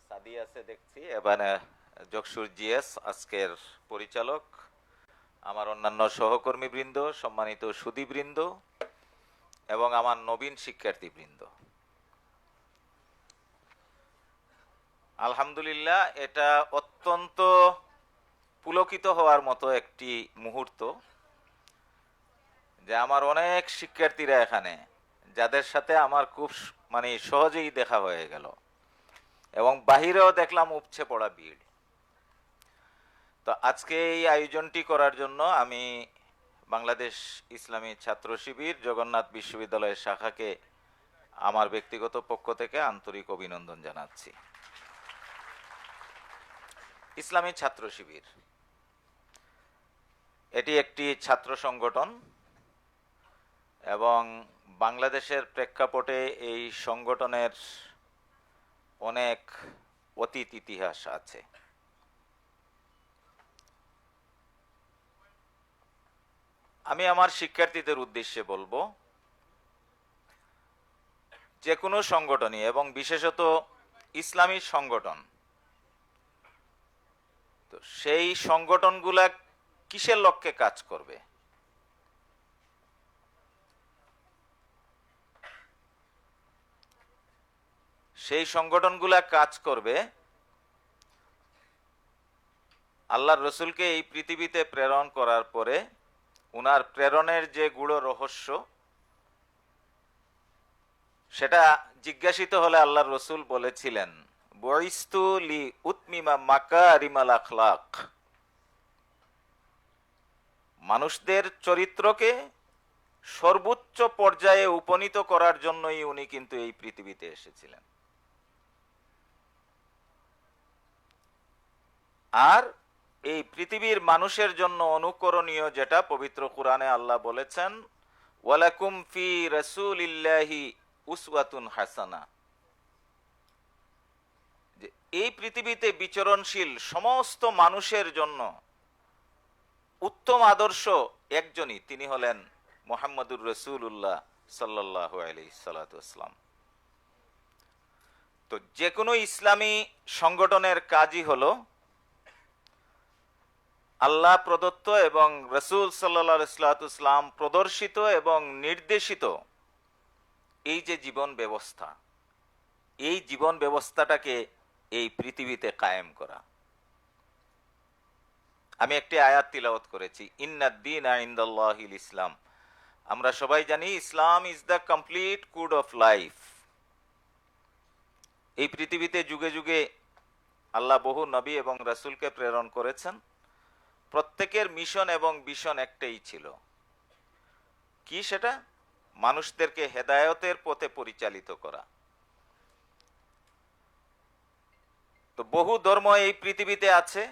সাদি আছে দেখছি, এবারে যকসুর জিএস আজকের পরিচালক, আমার অন্যান্য সহকর্মীবৃন্দ, সম্মানিত সুধীবৃন্দ এবং আমার নবীন শিক্ষার্থীবৃন্দ, আলহামদুলিল্লাহ এটা অত্যন্ত পুলকিত হওয়ার মতো একটি মুহূর্ত যে আমার অনেক শিক্ষার্থীরা এখানে, যাদের সাথে আমার খুব সহজেই দেখা হয়ে গেল এবং বাহিরেও দেখলাম উপচে পড়া ভিড়। তো আজকে এই আয়োজনটি করার জন্য আমি বাংলাদেশ ইসলামী ছাত্র শিবির জগন্নাথ বিশ্ববিদ্যালয়ের শাখাকে আমার ব্যক্তিগত পক্ষ থেকে আন্তরিক অভিনন্দন জানাচ্ছি। ইসলামী ছাত্র শিবির এটি একটি ছাত্র সংগঠন এবং বাংলাদেশের প্রেক্ষাপটে এই সংগঠনের অনেক অতীত ইতিহাস আছে। আমি আমার শিক্ষার্থীদের উদ্দেশ্যে বলবো, যে কোনো সংগঠনই এবং বিশেষত ইসলামী সংগঠন, তো সেই সংগঠনগুলা কিসের লক্ষ্যে কাজ করবে? সেই সংগঠনগুলা কাজ করবে আল্লাহর রসুলকে এই পৃথিবীতে প্রেরণ করার পরে উনার প্রেরণের যে গূঢ় রহস্য, সেটা জিজ্ঞাসিত হলে আল্লাহর রসুল বলেছিলেন, বুইস্তু লি উতমিমা মাকারিমাল আখলাক, মানুষদের চরিত্রকে সর্বোচ্চ পর্যায়ে উপনীত করার জন্যই উনি কিন্তু এই পৃথিবীতে এসেছিলেন। আর এই পৃথিবীর মানুষের জন্য অনুকরণীয় যেটা পবিত্র কুরআনে আল্লাহ বলেছেন, ওয়ালাকুম ফি রাসূলিল্লাহি উসওয়াতুন হাসানা, যে এই পৃথিবীতে বিচরণশীল সমস্ত মানুষের জন্য উত্তম আদর্শ একজনই, তিনি হলেন মুহাম্মদুর রাসূলুল্লাহ সাল্লাল্লাহু আলাইহি সাল্লাম। তো যে কোনো ইসলামী সংগঠনের কাজই হলো আল্লাহ প্রদত্ত এবং রাসূল সাল্লাল্লাহু আলাইহি সাল্লাম প্রদর্শিত এবং নির্দেশিত এই যে জীবন ব্যবস্থা, এই জীবন ব্যবস্থাটাকে এই পৃথিবীতে কায়েম করা। আমি একটি আয়াত তিলাওয়াত করেছি, ইন্নাদ-দীনা ইনদাল্লাহিল ইসলাম। আমরা সবাই জানি Islam is the complete code of life. এই পৃথিবীতে যুগে যুগে আল্লাহ বহু নবী এবং রাসূলকে প্রেরণ করেছেন। প্রত্যেকের মিশন এবং ভিশন একটাই ছিল, কি সেটা? মানুষদেরকে হেদায়েতের পথে পরিচালিত করা। তো বহু ধর্ম এই পৃথিবীতে আছে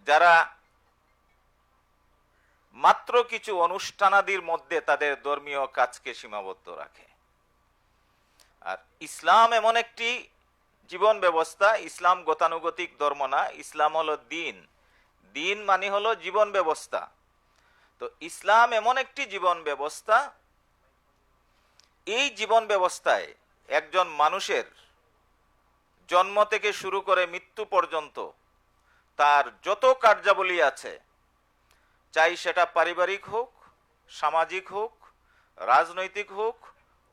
যারা মাত্র কিছু অনুষ্ঠানাদির মধ্যে তাদের ধর্মীয় কাজকে সীমাবদ্ধ রাখে। আর ইসলাম এমন একটি জীবন ব্যবস্থা, ইসলাম গতানুগতিক ধর্ম না, ইসলাম হলো দিন। দিন মানে হলো জীবন ব্যবস্থা। তো ইসলাম এমন একটি জীবন ব্যবস্থা, এই জীবন ব্যবস্থায় একজন মানুষের জন্ম থেকে শুরু করে মৃত্যু পর্যন্ত তার যত কার্যাবলী আছে, চাই সেটা পারিবারিক হোক, সামাজিক হোক, রাজনৈতিক হোক,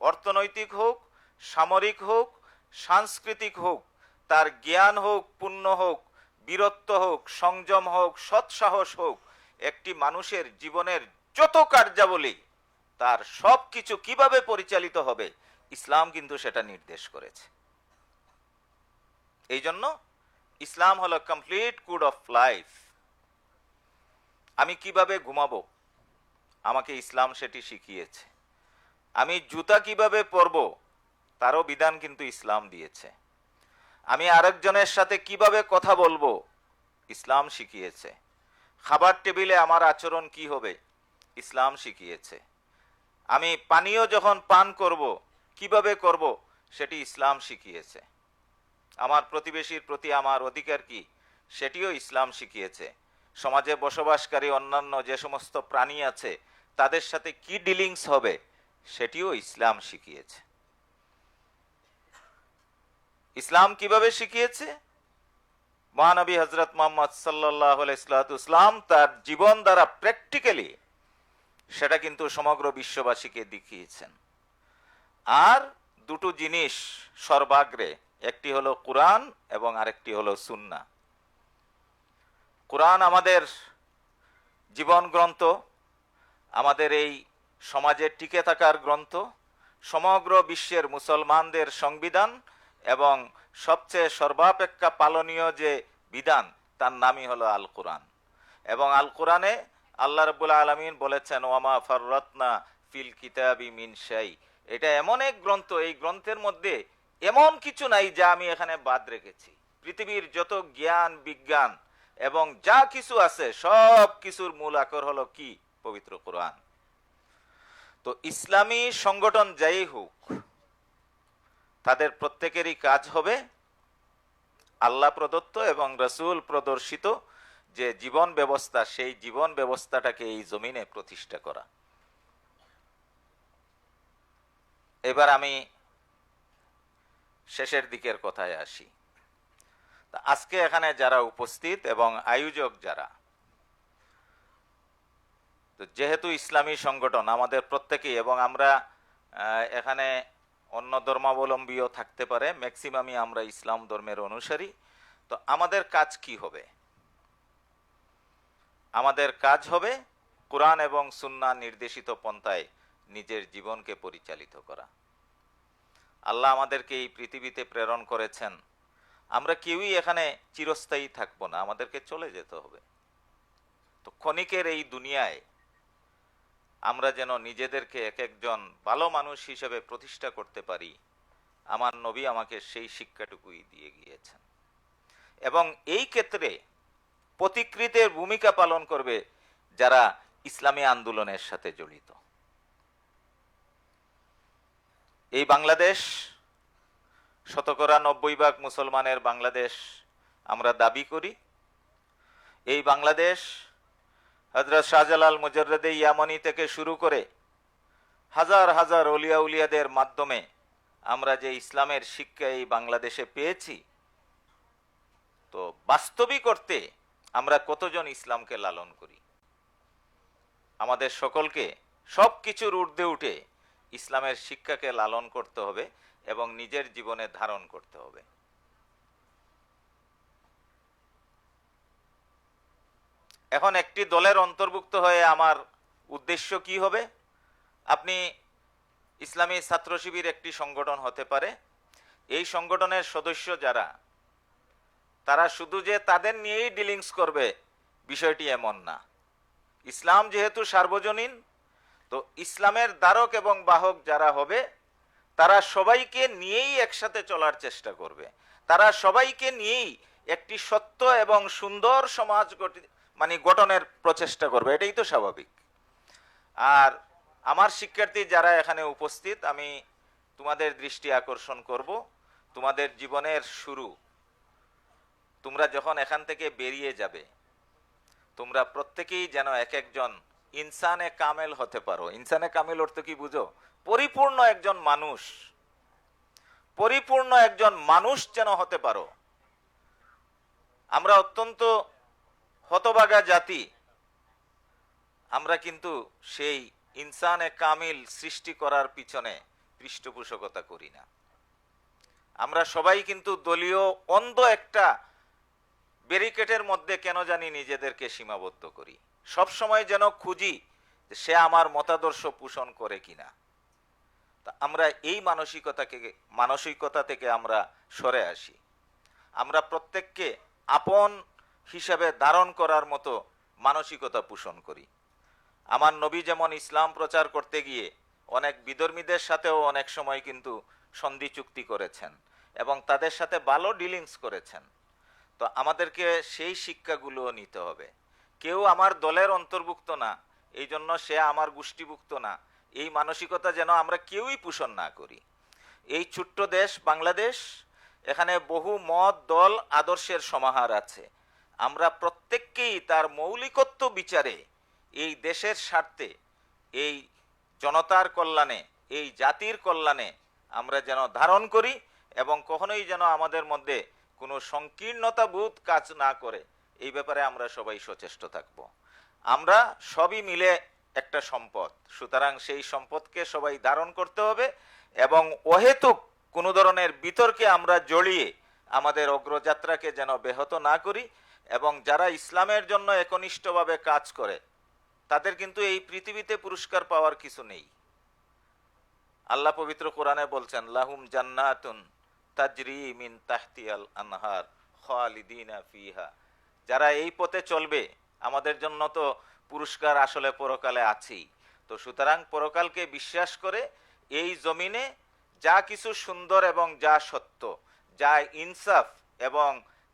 অর্থনৈতিক হোক, সামরিক হোক, সাংস্কৃতিক হোক, তার জ্ঞান হোক, পুণ্য হোক, বীরত্ব হোক, সংযম হোক, সৎসাহস হোক, একটি মানুষের জীবনের যত কার্যাবলী তার সব কিছু কিভাবে পরিচালিত হবে, ইসলাম কিন্তু সেটা নির্দেশ করেছে। এই জন্য ইসলাম হলো কমপ্লিট কোড অফ লাইফ। আমি কিভাবে ঘুমাবো, আমাকে ইসলাম সেটি শিখিয়েছে। আমি জুতা কিভাবে পরবো, তারও বিধান কিন্তু ইসলাম দিয়েছে। আমি আরেকজনের সাথে কিভাবে কথা বলবো, ইসলাম শিখিয়েছে। খাবার টেবিলে আমার আচরণ কি হবে, ইসলাম শিখিয়েছে। আমি পানীয় যখন পান করব কিভাবে করব, সেটি ইসলাম শিখিয়েছে। আমার প্রতিবেশীর প্রতি আমার অধিকার কি, সেটিও ইসলাম শিখিয়েছে। সমাজে বসবাসকারী অন্যান্য যে সমস্ত প্রাণী আছে তাদের সাথে কি ডিলিংস হবে, সেটিও ইসলাম শিখিয়েছে। ইসলাম কিভাবে শিখিয়েছে? মহানবী হযরত মুহাম্মদ সাল্লাল্লাহু আলাইহি ওয়াসাল্লাম তার জীবন দ্বারা প্র্যাকটিক্যালি সেটা কিন্তু সমগ্র বিশ্ববাসীকে দেখিয়েছেন। আর দুটো জিনিস সর্বাগ্রে, একটি হলো কোরআন এবং আরেকটি হলো সুন্নাহ। কোরআন আমাদের জীবন গ্রন্থ, আমাদের এই সমাজে টিকে থাকার গ্রন্থ, সমগ্র বিশ্বের মুসলমানদের সংবিধান এবং সবচেয়ে সর্বাপেক্ষা পালনীয় যে বিধান তার নামই হলো আল কোরআন। এবং আল কোরআনে আল্লাহ রাব্বুল আলামিন বলেছেন, ওয়ামা ফাররাতনা ফিল কিতাবি মিন শাই। এটা এমন এক গ্রন্থ, এই গ্রন্থের মধ্যে এমন কিছু নাই যা আমি এখানে বাদ রেখেছি। পৃথিবীর যত জ্ঞান বিজ্ঞান এবং যা কিছু আছে সব কিছুর মূল আকর হলো কি? পবিত্র কোরআন। তো ইসলামী সংগঠন যাই হোক, তাদের প্রত্যেকেরই কাজ হবে আল্লাহ প্রদত্ত এবং রাসূল প্রদর্শিত যে জীবন ব্যবস্থা, সেই জীবন ব্যবস্থাটাকে এই জমিনে প্রতিষ্ঠা করা। এবার আমি শেষের দিকের কথায় আসি। আজকে এখানে যারা উপস্থিত এবং আয়োজক যারা, তো যেহেতু ইসলামী সংগঠন আমাদের প্রত্যেকেই, এবং আমরা এখানে অন্য ধর্মাবলম্বীও থাকতে পারে, ম্যাক্সিমামই আমরা ইসলাম ধর্মের অনুসারী। তো আমাদের কাজ কি হবে? আমাদের কাজ হবে কোরআন এবং সুন্নাহ নির্দেশিত পন্থায় নিজের জীবনকে পরিচালিত করা। আল্লাহ আমাদেরকে এই পৃথিবীতে প্রেরণ করেছেন, আমরা কেউই এখানে চিরস্থায়ী থাকবো না, আমাদেরকে চলে যেতে হবে। তো ক্ষণিকের এই দুনিয়ায় আমরা যেন নিজেদেরকে এক একজন ভালো মানুষ হিসেবে প্রতিষ্ঠা করতে পারি, আমার নবী আমাকে সেই শিক্ষাটুকুই দিয়ে গিয়েছেন। এবং এই ক্ষেত্রে পথিকৃতের ভূমিকা পালন করবে যারা ইসলামী আন্দোলনের সাথে জড়িত। এই বাংলাদেশ শতকরা 90% মুসলমানের বাংলাদেশ আমরা দাবি করি। এই বাংলাদেশ হযরত শাহজালাল মুজাররদে ইয়ামানি থেকে শুরু করে হাজার হাজার ওলিয়া উলিয়াদের মাধ্যমে আমরা যে ইসলামের শিক্ষা এই বাংলাদেশে পেয়েছি, তো বাস্তবিক অর্থে আমরা কতজন ইসলামকে লালন করি? আমাদের সকলকে সব কিছুর ঊর্ধ্বে উঠে ইসলামের শিক্ষাকে লালন করতে হবে এবং নিজের জীবনে ধারণ করতে হবে। এখন একটি দলের অন্তর্ভুক্ত হয়ে আমার উদ্দেশ্য কি হবে? আপনি ইসলামী ছাত্র শিবির একটি সংগঠন হতে পারে। এই সংগঠনের সদস্য যারা, তারা শুধু যে তাদের নিয়েই ডিলিংস করবে বিষয়টি এমন না। ইসলাম যেহেতু সার্বজনীন, তো ইসলামের ধারক এবং বাহক যারা হবে তারা সবাইকে নিয়েই একসাথে চলার চেষ্টা করবে। তারা সবাইকে নিয়েই একটি সত্য এবং সুন্দর সমাজ গঠনের প্রচেষ্টা করবে, এটাই তো স্বাভাবিক। আর আমার শিক্ষার্থী যারা এখানে উপস্থিত, আমি তোমাদের দৃষ্টি আকর্ষণ করব, তোমাদের জীবনের শুরু, তোমরা যখন এখান থেকে বেরিয়ে যাবে, তোমরা প্রত্যেকেই যেন এক একজন ইনসানে কামেল হতে পারো। ইনসানে কামেল অর্থ কি বুঝো? পরিপূর্ণ একজন মানুষ, পরিপূর্ণ একজন মানুষ যেন হতে পারো। আমরা অত্যন্ত হতভাগা জাতি, আমরা কিন্তু সেই ইনসানে কামিল সৃষ্টি করার পিছনে পৃষ্ঠপোষকতা করি না। আমরা সবাই কিন্তু দলীয় অন্ধ একটা ব্যারিকেডের মধ্যে কেন জানি নিজেদেরকে সীমাবদ্ধ করি। সব সময় যেন খুঁজি সে আমার মতাদর্শ পোষণ করে কিনা। তা আমরা এই মানসিকতা থেকে আমরা সরে আসি। আমরা প্রত্যেককে আপন হিসাবে ধারণ করার মতো মানসিকতা পোষণ করি। আমার নবী যেমন ইসলাম প্রচার করতে গিয়ে অনেক বিধর্মীদের সাথেও অনেক সময় কিন্তু সন্ধি চুক্তি করেছেন এবং তাদের সাথে ভালো ডিলিংস করেছেন। তো আমাদেরকে সেই শিক্ষাগুলো নিতে হবে। কেউ আমার দলের অন্তর্ভুক্ত না, এই জন্য সে আমার গোষ্ঠীভুক্ত না, এই মানসিকতা যেন আমরা কেউই পোষণ না করি। এই ছোট্ট দেশ বাংলাদেশ, এখানে বহু মত, দল, আদর্শের সমাহার আছে। আমরা প্রত্যেককেই তার মৌলিকত্ব বিচারে এই দেশের স্বার্থে, এই জনতার কল্যাণে, এই জাতির কল্যাণে আমরা যেন ধারণ করি এবং কখনোই যেন আমাদের মধ্যে কোনো সংকীর্ণতা বোধ কাজ না করে, এই ব্যাপারে আমরা সবাই সচেষ্ট থাকব। আমরা সবই মিলে একটা সম্পদ, সুতরাং সেই সম্পদকে সবাই ধারণ করতে হবে এবং অহেতুক কোনো ধরনের বিতর্কে আমরা জড়িয়ে আমাদের অগ্রযাত্রাকে যেন ব্যাহত না করি। এবং যারা ইসলামের জন্য একনিষ্ঠভাবে কাজ করে তাদের কিন্তু এই পৃথিবীতে পুরস্কার পাওয়ার কিছু নেই। আল্লাহ পবিত্র কোরআনে বলছেন, লাহুম জান্নাতুন তাজরি মিন তাহতিয়াল আনহার খালিদিনা ফিহা। যারা এই পথে চলবে, আমাদের জন্য তো পুরস্কার আসলে পরকালে আছেই। তো সুতরাং পরকালকে বিশ্বাস করে এই জমিনে যা কিছু সুন্দর এবং যা সত্য, যা ইনসাফ এবং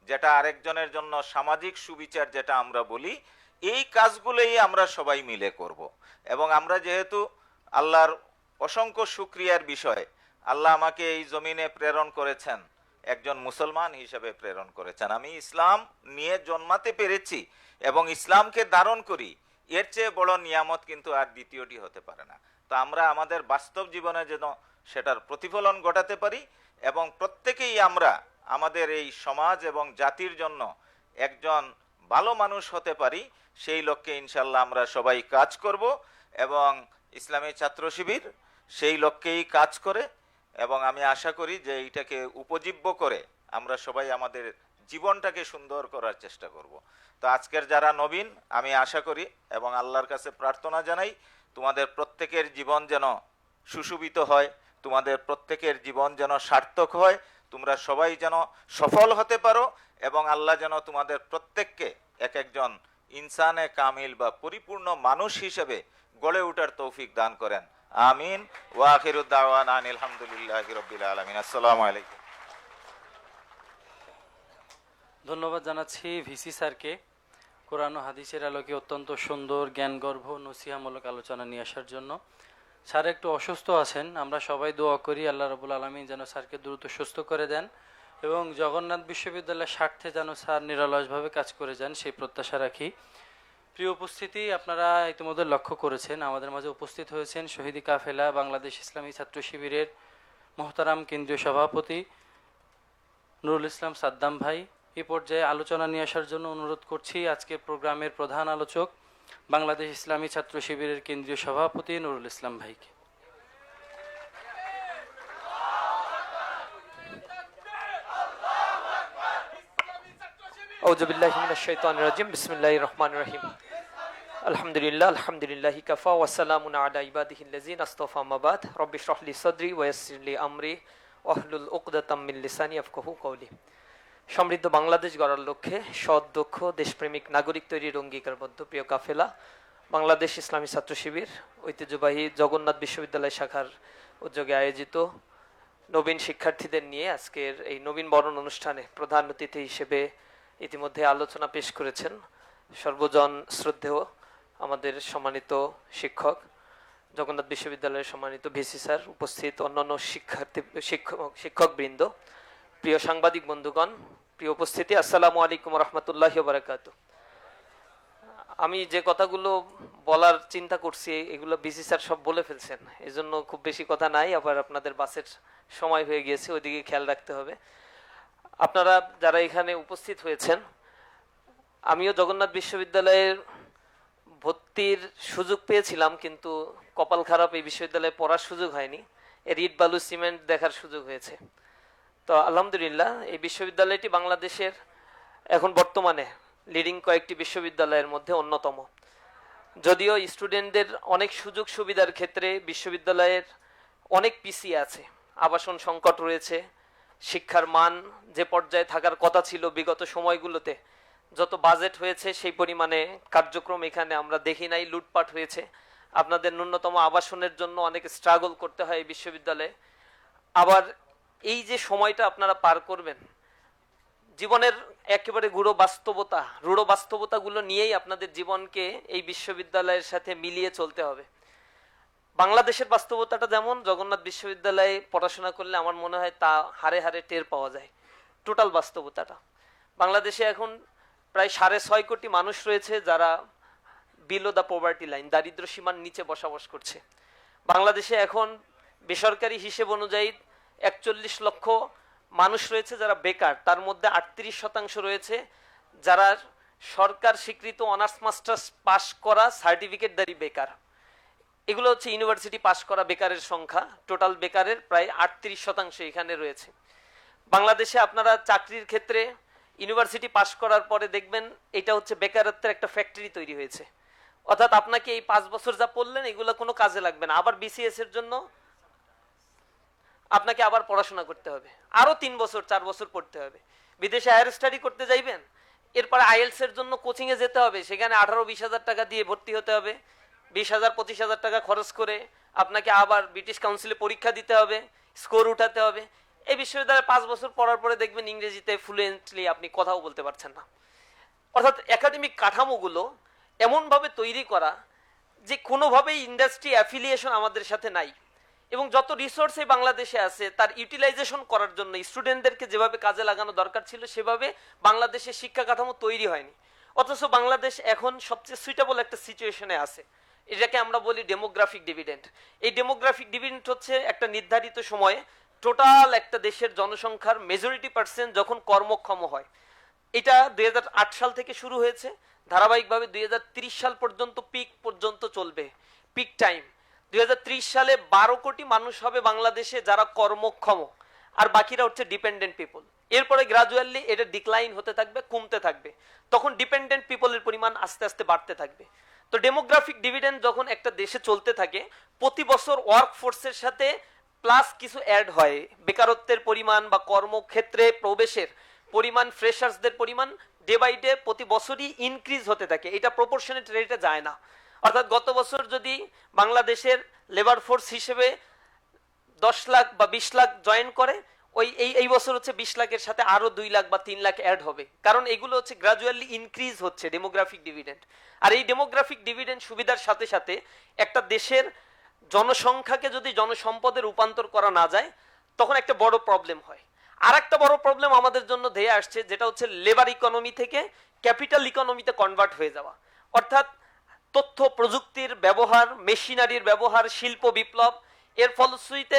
যেটা আরেকজনের জন্য সামাজিক সুবিচার যেটা আমরা বলি, এই কাজগুলোই আমরা সবাই মিলে করব। এবং আমরা যেহেতু আল্লাহর অসংখ্য শুকরিয়ার বিষয়, আল্লাহ আমাকে এই জমিনে প্রেরণ করেছেন, একজন মুসলমান হিসেবে প্রেরণ করেছেন। আমি ইসলাম নিয়ে জন্মাতে পেরেছি এবং ইসলামকে ধারণ করি, এর চেয়ে বড় নিয়ামত কিন্তু আর দ্বিতীয়টি হতে পারে না। তো আমরা আমাদের বাস্তব জীবনে যেন সেটার প্রতিফলন ঘটাতে পারি এবং প্রত্যেকেই আমরা আমাদের এই সমাজ এবং জাতির জন্য একজন ভালো মানুষ হতে পারি, সেই লক্ষ্যে ইনশাল্লাহ আমরা সবাই কাজ করব এবং ইসলামী ছাত্র শিবির সেই লক্ষ্যেই কাজ করে। এবং আমি আশা করি যে এইটাকে উপজীব্য করে আমরা সবাই আমাদের জীবনটাকে সুন্দর করার চেষ্টা করব। তো আজকের যারা নবীন, আমি আশা করি এবং আল্লাহর কাছে প্রার্থনা জানাই, তোমাদের প্রত্যেকের জীবন যেন সুশোভিত হয়, তোমাদের প্রত্যেকের জীবন যেন সার্থক হয়, তোমরা সবাই যেন সফল হতে পারো এবং আল্লাহ যেন তোমাদের প্রত্যেককে এক একজন ইনসানে কামিল বা পরিপূর্ণ মানুষ হিসেবে গড়ে ওঠার তৌফিক দান করেন। আমিন। ওয়া আখিরু দাওয়ানা আলহামদুলিল্লাহি রাব্বিল আলামিন। আসসালামু আলাইকুম। ধন্যবাদ জানাচ্ছি ভিসি স্যারকে কোরআন ও হাদিসের আলোকে অত্যন্ত সুন্দর জ্ঞানগর্ভ নসিহামূলক আলোচনা নিয়ে আসার জন্য। স্যার একটু অসুস্থ আছেন, আমরা সবাই দোয়া করি আল্লাহ রাব্বুল আলামিন যেন স্যারকে দ্রুত সুস্থ করে দেন এবং জগন্নাথ বিশ্ববিদ্যালয়ের স্বার্থে যেন স্যার নিরলসভাবে কাজ করে যান সেই প্রত্যাশা রাখি। প্রিয় উপস্থিতি, আপনারা ইতিমধ্যে লক্ষ্য করেছেন আমাদের মাঝে উপস্থিত হয়েছেন শহীদি কাফেলা বাংলাদেশ ইসলামী ছাত্র শিবিরের মোহতারাম কেন্দ্রীয় সভাপতি নুরুল ইসলাম সাদ্দাম ভাই। এই পর্যায়ে আলোচনা নিয়ে আসার জন্য অনুরোধ করছি আজকের প্রোগ্রামের প্রধান আলোচক বাংলাদেশ ইসলামী ছাত্র শিবিরের কেন্দ্রীয় সভাপতি নুরুল ইসলাম ভাইকে। أعوذ بالله من الشيطان الرجيم بسم الله الرحمن الرحيم الحمد لله كفى وسلام على عباده الذين اصطفى ما بعد رب اشرح لي صدري ويسر لي أمري واحلل عقدة من لساني يفقهوا قولي। সমৃদ্ধ বাংলাদেশ গড়ার লক্ষ্যে সৎ দক্ষ দেশপ্রেমিক নাগরিক তৈরির অঙ্গীকারবদ্ধ প্রিয় কাফেলা বাংলাদেশ ইসলামী ছাত্র শিবির ঐতিহ্যবাহী জগন্নাথ বিশ্ববিদ্যালয় শাখার উদ্যোগে আয়োজিত নবীন শিক্ষার্থীদের নিয়ে আজকের এই নবীন বরণ অনুষ্ঠানে প্রধান অতিথি হিসেবে ইতিমধ্যে আলোচনা পেশ করেছেন সর্বজন শ্রদ্ধেয় আমাদের সম্মানিত শিক্ষক, জগন্নাথ বিশ্ববিদ্যালয়ের সম্মানিত ভিসি স্যার, উপস্থিত অন্যান্য শিক্ষকবৃন্দ, প্রিয় সাংবাদিক বন্ধুগণ, প্রিয় উপস্থিতি, আসসালামু আলাইকুম রহমতুল্লাহি ওয়া বারাকাতুহু। আমি যে কথাগুলো বলার চিন্তা করছি এগুলো ভিসি স্যার সব বলে ফেলছেন, এই জন্য খুব বেশি কথা নাই। আবার আপনাদের বাসের সময় হয়ে গিয়েছে, ওইদিকে খেয়াল রাখতে হবে। আপনারা যারা এখানে উপস্থিত হয়েছেন, আমিও জগন্নাথ বিশ্ববিদ্যালয়ের ভর্তির সুযোগ পেয়েছিলাম, কিন্তু কপাল খারাপ, এই বিশ্ববিদ্যালয়ে পড়ার সুযোগ হয়নি, ইট বালু সিমেন্ট দেখার সুযোগ হয়েছে। তো আলহামদুলিল্লাহ এই বিশ্ববিদ্যালয়টি বাংলাদেশের এখন বর্তমানে লিডিং কয়েকটি বিশ্ববিদ্যালয়ের মধ্যে অন্যতম। যদিও স্টুডেন্টদের অনেক সুযোগ সুবিধার ক্ষেত্রে বিশ্ববিদ্যালয়ের অনেক পিছিয়ে আছে, আবাসন সংকট রয়েছে, শিক্ষার মান যে পর্যায়ে থাকার কথা ছিল বিগত সময়গুলোতে যত বাজেট হয়েছে সেই পরিমাণে কার্যক্রম এখানে আমরা দেখি নাই, লুটপাট হয়েছে। আপনাদের ন্যূনতম আবাসনের জন্য অনেক স্ট্রাগল করতে হয় এই বিশ্ববিদ্যালয়ে। আবার এই যে সময়টা আপনারা পার করবেন, জীবনের একেবারে রূঢ় বাস্তবতাগুলো নিয়েই আপনাদের জীবনকে এই বিশ্ববিদ্যালয়ের সাথে মিলিয়ে চলতে হবে। বাংলাদেশের বাস্তবতাটা যেমন জগন্নাথ বিশ্ববিদ্যালয়ে পড়াশোনা করলে আমার মনে হয় তা হারে হারে টের পাওয়া যায়। টোটাল বাস্তবতাটা, বাংলাদেশে এখন প্রায় 6.5 কোটি মানুষ রয়েছে যারা বিলো দ্য পভার্টি লাইন, দারিদ্র সীমার নিচে বসবাস করছে। বাংলাদেশে এখন বেসরকারি হিসেব অনুযায়ী 41 লক্ষ মানুষ রয়েছে যারা বেকার, তার মধ্যে 38% রয়েছে যারা সরকার স্বীকৃত অনার্স মাস্টার্স পাশ করা সার্টিফিকেটধারী বেকার। এগুলো হচ্ছে ইউনিভার্সিটি পাশ করা বেকারের সংখ্যা, টোটাল বেকারের প্রায় 38% এখানে রয়েছে। বাংলাদেশে আপনারা চাকরির ক্ষেত্রে ইউনিভার্সিটি পাশ করার পরে দেখবেন এটা হচ্ছে বেকারত্বের একটা ফ্যাক্টরি তৈরি হয়েছে, অর্থাৎ আপনাকে এই 5 বছর যা পড়লেন এগুলো কোনো কাজে লাগবে না, আবার বিসিএস এর জন্য আপনাকে আবার পড়াশোনা করতে হবে, আরো 3 বছর 4 বছর পড়তে হবে। বিদেশে হায়ার স্টাডি করতে যাইবেন, এরপরে আইএলস এর জন্য কোচিং এ যেতে হবে, সেখানে 18-20 হাজার টাকা দিয়ে ভর্তি হতে হবে, 20,000-25 হাজার টাকা খরচ করে আপনাকে আবার ব্রিটিশ কাউন্সিলে পরীক্ষা দিতে হবে, স্কোর উঠাতে হবে। এই বিশ্ববিদ্যালয়ে 5 বছর পড়ার পরে দেখবেন ইংরেজিতে ফ্লুয়েন্টলি আপনি কথাও বলতে পারছেন না। অর্থাৎ একাডেমিক কাঠামোগুলো এমনভাবে তৈরি করা যে কোনোভাবেই ইন্ডাস্ট্রি অ্যাফিলিয়েশন আমাদের সাথে নাই, এবং যত রিসোর্স এই বাংলাদেশে আছে তার ইউটিলাইজেশন করার জন্য স্টুডেন্টদেরকে যেভাবে কাজে লাগানো দরকার ছিল সেভাবে বাংলাদেশের শিক্ষা কাঠামো তৈরি হয়নি। অথচ বাংলাদেশ এখন সবচেয়ে সুইটেবল একটা সিচুয়েশনে আছে, এটাকে আমরা বলি ডেমোগ্রাফিক ডিভিডেন্ড। এই ডেমোগ্রাফিক ডিভিডেন্ড হচ্ছে একটা নির্ধারিত সময়ে টোটাল একটা দেশের জনসংখ্যার মেজরিটি পার্সেন্ট যখন কর্মক্ষম হয়। এটা 2008 সাল থেকে শুরু হয়েছে, ধারাবাহিকভাবে 2030 সাল পর্যন্ত পিক পর্যন্ত চলবে, পিক টাইম। 2030 সালে 12 কোটি মানুষ হবে বাংলাদেশে যারা কর্মক্ষম, আর বাকিরা হচ্ছে ডিপেন্ডেন্ট পিপল। এরপরে গ্রাজুয়ালি এটা ডিক্লাইন হতে থাকবে, কমতে থাকবে, তখন ডিপেন্ডেন্ট পিপলের পরিমাণ আস্তে আস্তে বাড়তে থাকবে। তো ডেমোগ্রাফিক ডিভিডেন্ড যখন একটা দেশে চলতে থাকে, প্রতি বছর ওয়ার্ক ফোর্সের সাথে প্লাস কিছু অ্যাড হয়, বেকারত্বের পরিমাণ বা কর্মক্ষেত্রে প্রবেশের পরিমাণ, ফ্রেশার্সদের পরিমাণ ডে বাই ডে প্রতি বছরই ইনক্রিজ হতে থাকে, এটা প্রপোর্শনেট রেটে যায় না। অর্থাৎ গত বছর যদি বাংলাদেশের লেবার ফোর্স হিসেবে 10 লাখ বা 20 লাখ জয়েন করে, ওই এই বছর হচ্ছে 20 লাখের সাথে আরো 2 লাখ বা 3 লাখ অ্যাড হবে, কারণ এগুলো হচ্ছে গ্রাজুয়ালি ইনক্রিজ হচ্ছে ডেমোগ্রাফিক ডিভিডেন্ড। আর এই ডেমোগ্রাফিক ডিভিডেন্ড সুবিধার সাথে সাথে একটা দেশের জনসংখ্যাকে যদি জনসম্পদে রূপান্তর করা না যায় তখন একটা বড় প্রবলেম হয়। আর একটা বড় প্রবলেম আমাদের জন্য ধেয়ে আসছে, যেটা হচ্ছে লেবার ইকোনমি থেকে ক্যাপিটাল ইকোনমিতে কনভার্ট হয়ে যাওয়া। অর্থাৎ তথ্য প্রযুক্তির ব্যবহার, মেশিনারির ব্যবহার, শিল্প বিপ্লব, এর ফলশ্রুতিতে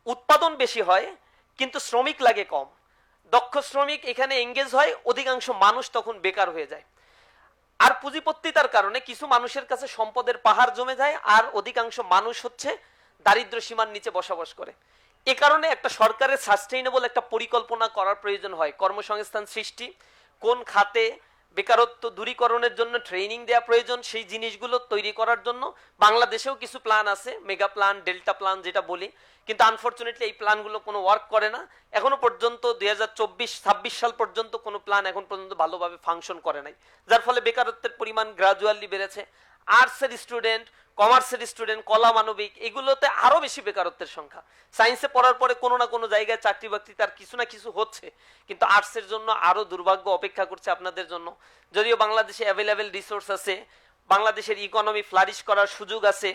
উৎপাদন বেশি হয় কিন্তু শ্রমিক লাগে কম। দক্ষ শ্রমিক এখানে এঙ্গেজ হয়, অধিকাংশ মানুষ তখন বেকার হয়ে যায়। আর পুঁজিপত্তিতার কারণে কিছু মানুষের কাছে সম্পদের পাহাড় জমে যায়, আর অধিকাংশ মানুষ হচ্ছে দারিদ্র সীমার নিচে বসবাস করে। এ কারণে একটা সরকারের সাস্টেইনেবল একটা পরিকল্পনা করার প্রয়োজন হয়। কর্মসংস্থান সৃষ্টি, কোন খাতে বেকারত্ব দূরীকরণের জন্য ট্রেনিং দেওয়া প্রয়োজন, সেই জিনিসগুলো তৈরি করার জন্য বাংলাদেশেও কিছু প্ল্যান আছে, মেগা প্ল্যান, ডেল্টা প্ল্যান যেটা বলি, কিন্তু আনফরচুনেটলি এই প্ল্যানগুলো কোনো ওয়ার্ক করে না। এখনো পর্যন্ত 2024-26 সাল পর্যন্ত কোনো প্ল্যান এখন পর্যন্ত ভালোভাবে ফাংশন করে নাই, যার ফলে বেকারত্বের পরিমাণ গ্রাজুয়ালি বেড়েছে। আর্টসের স্টুডেন্ট, কমার্সের স্টুডেন্ট, কলা মানবিক, এগুলোতে আরো বেশি বেকারত্বের সংখ্যা। সায়েন্সে পড়ার পরে কোনো না কোনো জায়গায় চাকরি বাকরি তার কিছু না কিছু হচ্ছে, কিন্তু আর্টসের জন্য আরো দুর্ভাগ্য অপেক্ষা করছে আপনাদের জন্য। যদিও বাংলাদেশে অ্যাভেলেবেল রিসোর্স আছে, বাংলাদেশের ইকোনমি ফ্লারিশ করার সুযোগ আছে,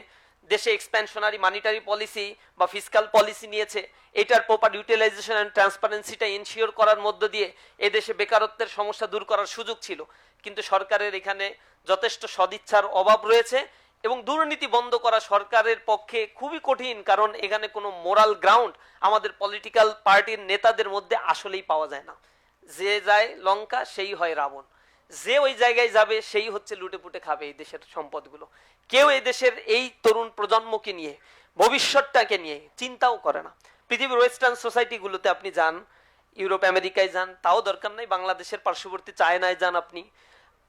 দেশে এক্সপ্যানশনারি মানিটারি পলিসি বা ফিসকাল পলিসি নিয়েছে, এটার প্রপার ইউটিলাইজেশন অ্যান্ড ট্রান্সপারেন্সিটা এনশিওর করার মধ্য দিয়ে এদেশে বেকারত্বের সমস্যা দূর করার সুযোগ ছিল। কিন্তু সরকারের এখানে যথেষ্ট সদিচ্ছার অভাব রয়েছে, এবং দুর্নীতি বন্ধ করা সরকারের পক্ষে খুবই কঠিন, কারণ এখানে কোনো মোরাল গ্রাউন্ড আমাদের পলিটিক্যাল পার্টির নেতাদের মধ্যে আসলেই পাওয়া যায় না। যে যায় লঙ্কা সেই হয় রাবণ, যে ওই জায়গায় যাবে সেই হচ্ছে লুটে পুটে খাবে এই দেশের সম্পদগুলো। কেউ এই দেশের এই তরুণ প্রজন্মকে নিয়ে, ভবিষ্যৎটাকে নিয়ে চিন্তাও করে না। পৃথিবীর ওয়েস্টার্ন সোসাইটিগুলোতে আপনি যান, ইউরোপ আমেরিকায় যান, তাও দরকার নাই, বাংলাদেশের পার্শ্ববর্তী চায়নায় যান,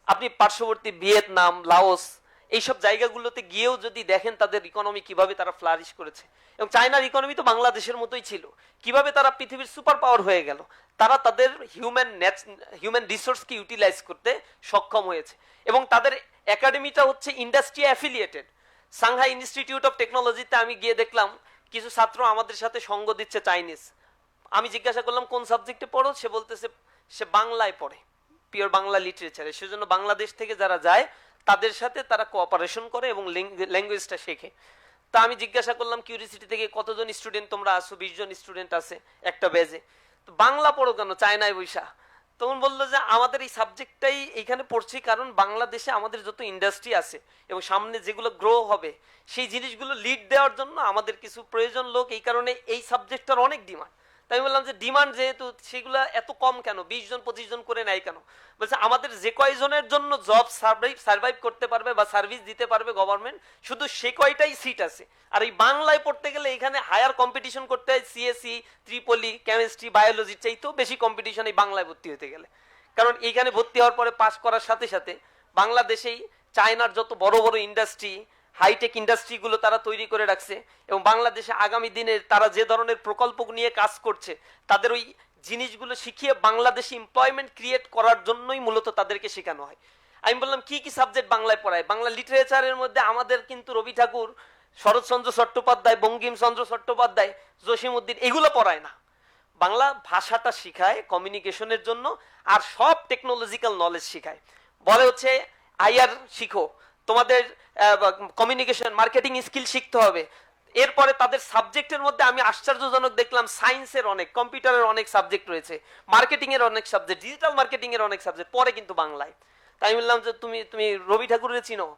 আপনি পার্শ্ববর্তী ভিয়েতনাম, লাওস, এইসব জায়গাগুলোতে গিয়েও যদি দেখেন তাদের ইকোনমি কিভাবে তারা ফ্লারিশ করেছে, এবং চায়নার ইকোনমি তো বাংলাদেশের মতোই ছিল, কিভাবে তারা পৃথিবীর সুপার পাওয়ার হয়ে গেল, তারা তাদের হিউম্যান রিসোর্সকে ইউটিলাইজ করতে সক্ষম হয়েছে। এবং তাদের একাডেমিটা হচ্ছে industry affiliated. Shanghai institute of টেকনোলজিতে আমি গিয়ে দেখলাম কিছু ছাত্র আমাদের সাথে সঙ্গ দিচ্ছে চাইনিজ। আমি জিজ্ঞাসা করলাম কোন সাবজেক্টে পড়ো, সে বলতেছে সে বাংলায় পড়ে, পিওর বাংলা লিটারেচারে। সেজন্য বাংলাদেশ থেকে যারা যায় তাদের সাথে তারা কোঅপারেশন করে এবং ল্যাঙ্গুয়েজটা শেখে। তা আমি জিজ্ঞাসা করলাম কিউরিসিটি থেকে, কতজন স্টুডেন্ট তোমরা আসো? 20 জন স্টুডেন্ট আছে একটা ব্যাচে। তো বাংলা পড়ো কেন চায়নায় বৈশা? তখন বললো যে আমাদের এই সাবজেক্টটাই এইখানে পড়ছি কারণ বাংলাদেশে আমাদের যত ইন্ডাস্ট্রি আছে এবং সামনে যেগুলো গ্রো হবে সেই জিনিসগুলো লিড দেওয়ার জন্য আমাদের কিছু প্রয়োজন লোক, এই কারণে এই সাবজেক্টটার অনেক ডিমান্ড। তাই আমি বললাম যে ডিমান্ড যেহেতু, সেগুলো এত কম কেন, 20 জন 25 জন করে নেয় কেন? বলছে আমাদের যে কয়জনের জন্য জব সার্ভাইভ করতে পারবে বা সার্ভিস দিতে পারবে গভর্নমেন্ট, শুধু সে কয়টাই সিট আছে। আর এই বাংলায় পড়তে গেলে এখানে হায়ার কম্পিটিশন করতে হয়, সিএসসি, ত্রিপলি, কেমিস্ট্রি, বায়োলজির চাইতেও বেশি কম্পিটিশন এই বাংলায় ভর্তি হতে গেলে। কারণ এইখানে ভর্তি হওয়ার পরে পাস করার সাথে সাথে বাংলাদেশেই চায়নার যত বড় বড় ইন্ডাস্ট্রি, হাইটেক ইন্ডাস্ট্রিগুলো তারা তৈরি করে রাখছে, এবং বাংলাদেশে আগামী দিনে তারা যে ধরনের প্রকল্প নিয়ে কাজ করছে তাদের ওই জিনিসগুলো শিখিয়ে বাংলাদেশে এমপ্লয়মেন্ট ক্রিয়েট করার জন্যই মূলত তাদেরকে শেখানো হয়। আমি বললাম কি কি সাবজেক্ট বাংলায় পড়ায়? বাংলা লিটারেচারের মধ্যে আমাদের কিন্তু রবি ঠাকুর, শরৎচন্দ্র চট্টোপাধ্যায়, বঙ্কিমচন্দ্র চট্টোপাধ্যায়, জসিমউদ্দিন এগুলো পড়ায় না। বাংলা ভাষাটা শিখায় কমিউনিকেশনের জন্য, আর সব টেকনোলজিক্যাল নলেজ শিখায়। বলে হচ্ছে আইআর শিখো, তোমাদের কমিউনিকেশন মার্কেটিং স্কিল শিখতে হবে। এরপরে তাদের সাবজেক্টের মধ্যে আমি আশ্চর্যজনক দেখলাম সায়েন্সের অনেক, কম্পিউটারের অনেক সাবজেক্ট রয়েছে, মার্কেটিং এর অনেক সাবজেক্ট, ডিজিটাল মার্কেটিং এর অনেক সাবজেক্ট, পরে কিন্তু বাংলায়। তাই বললাম যে তুমি রবি ঠাকুরের চিনো?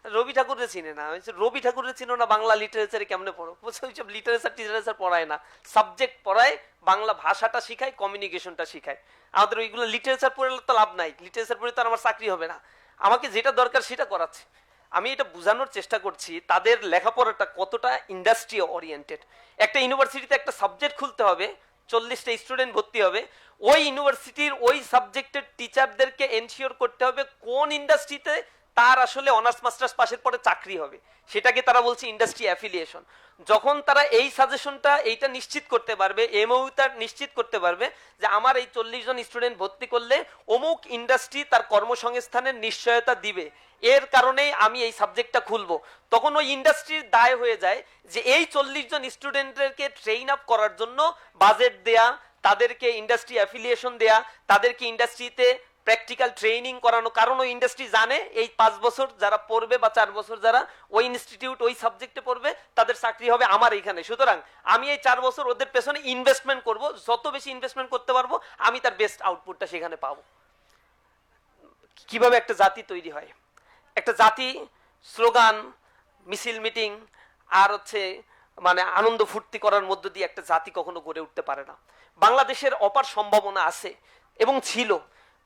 রবি ঠাকুরের চিনে না। রবি ঠাকুরের চিনো না, বাংলা লিটারেচারে কেমনে পড়ো? বলছে ওইসব লিটারেচার পড়ায় না, সাবজেক্ট পড়ায়, বাংলা ভাষাটা শিখায়, কমিউনিকেশনটা শিখায়। আমাদের ওইগুলো লিটারেচার পড়লে তো লাভ নাই, লিটারেচার পড়ে তো আমার চাকরি হবে না, আমাকে যেটা দরকার সেটা করাচ্ছে। আমি এটা বোঝানোর চেষ্টা করছি তাদের লেখাপড়াটা কতটা ইন্ডাস্ট্রি ওরিয়েন্টেড। একটা ইউনিভার্সিটিতে একটা সাবজেক্ট খুলতে হবে, 40টা স্টুডেন্ট ভর্তি হবে, ওই ইউনিভার্সিটির ওই সাবজেক্টের টিচারদেরকে এনশিওর করতে হবে কোন ইন্ডাস্ট্রিতে তার আসলে অনার্স মাস্টার্স পাশের পরে চাকরি হবে, সেটাকে তারা বলছে ইন্ডাস্ট্রি অ্যাফিলিয়েশন। যখন তারা এই সাজেশনটা এইটা নিশ্চিত করতে পারবে, এমওইউটা নিশ্চিত করতে পারবে যে আমার এই 40 জন স্টুডেন্ট ভর্তি করলে অমুক ইন্ডাস্ট্রি তার কর্মসংস্থানের নিশ্চয়তা দিবে, এর কারণেই আমি এই সাবজেক্টটা খুলবো, তখন ওই ইন্ডাস্ট্রির দায় হয়ে যায় যে এই 40 জন স্টুডেন্টদেরকে ট্রেইন আপ করার জন্য বাজেট দেয়া, তাদেরকে ইন্ডাস্ট্রি অ্যাফিলিয়েশন দেয়া, তাদেরকে ইন্ডাস্ট্রিতে প্র্যাকটিক্যাল ট্রেনিং করানো, কারণ ওই ইন্ডাস্ট্রি জানে এই 5 বছর যারা পড়বে বা 4 বছর যারা ওই ইনস্টিটিউট ওই সাবজেক্টে পড়বে তাদের চাকরি হবে আমার এখানে। সুতরাং আমি এই 4 বছর ওদের পেছনে ইনভেস্টমেন্ট করব, যত বেশি ইনভেস্টমেন্ট করতে পারবো আমি তার বেস্ট আউটপুটটা সেখানে পাবো। কিভাবে একটা জাতি তৈরি হয়? একটা জাতি স্লোগান, মিছিল, মিটিং আর হচ্ছে মানে আনন্দ ফুর্তি করার মধ্য দিয়ে একটা জাতি কখনো গড়ে উঠতে পারে না। বাংলাদেশের অপার সম্ভাবনা আছে এবং ছিল,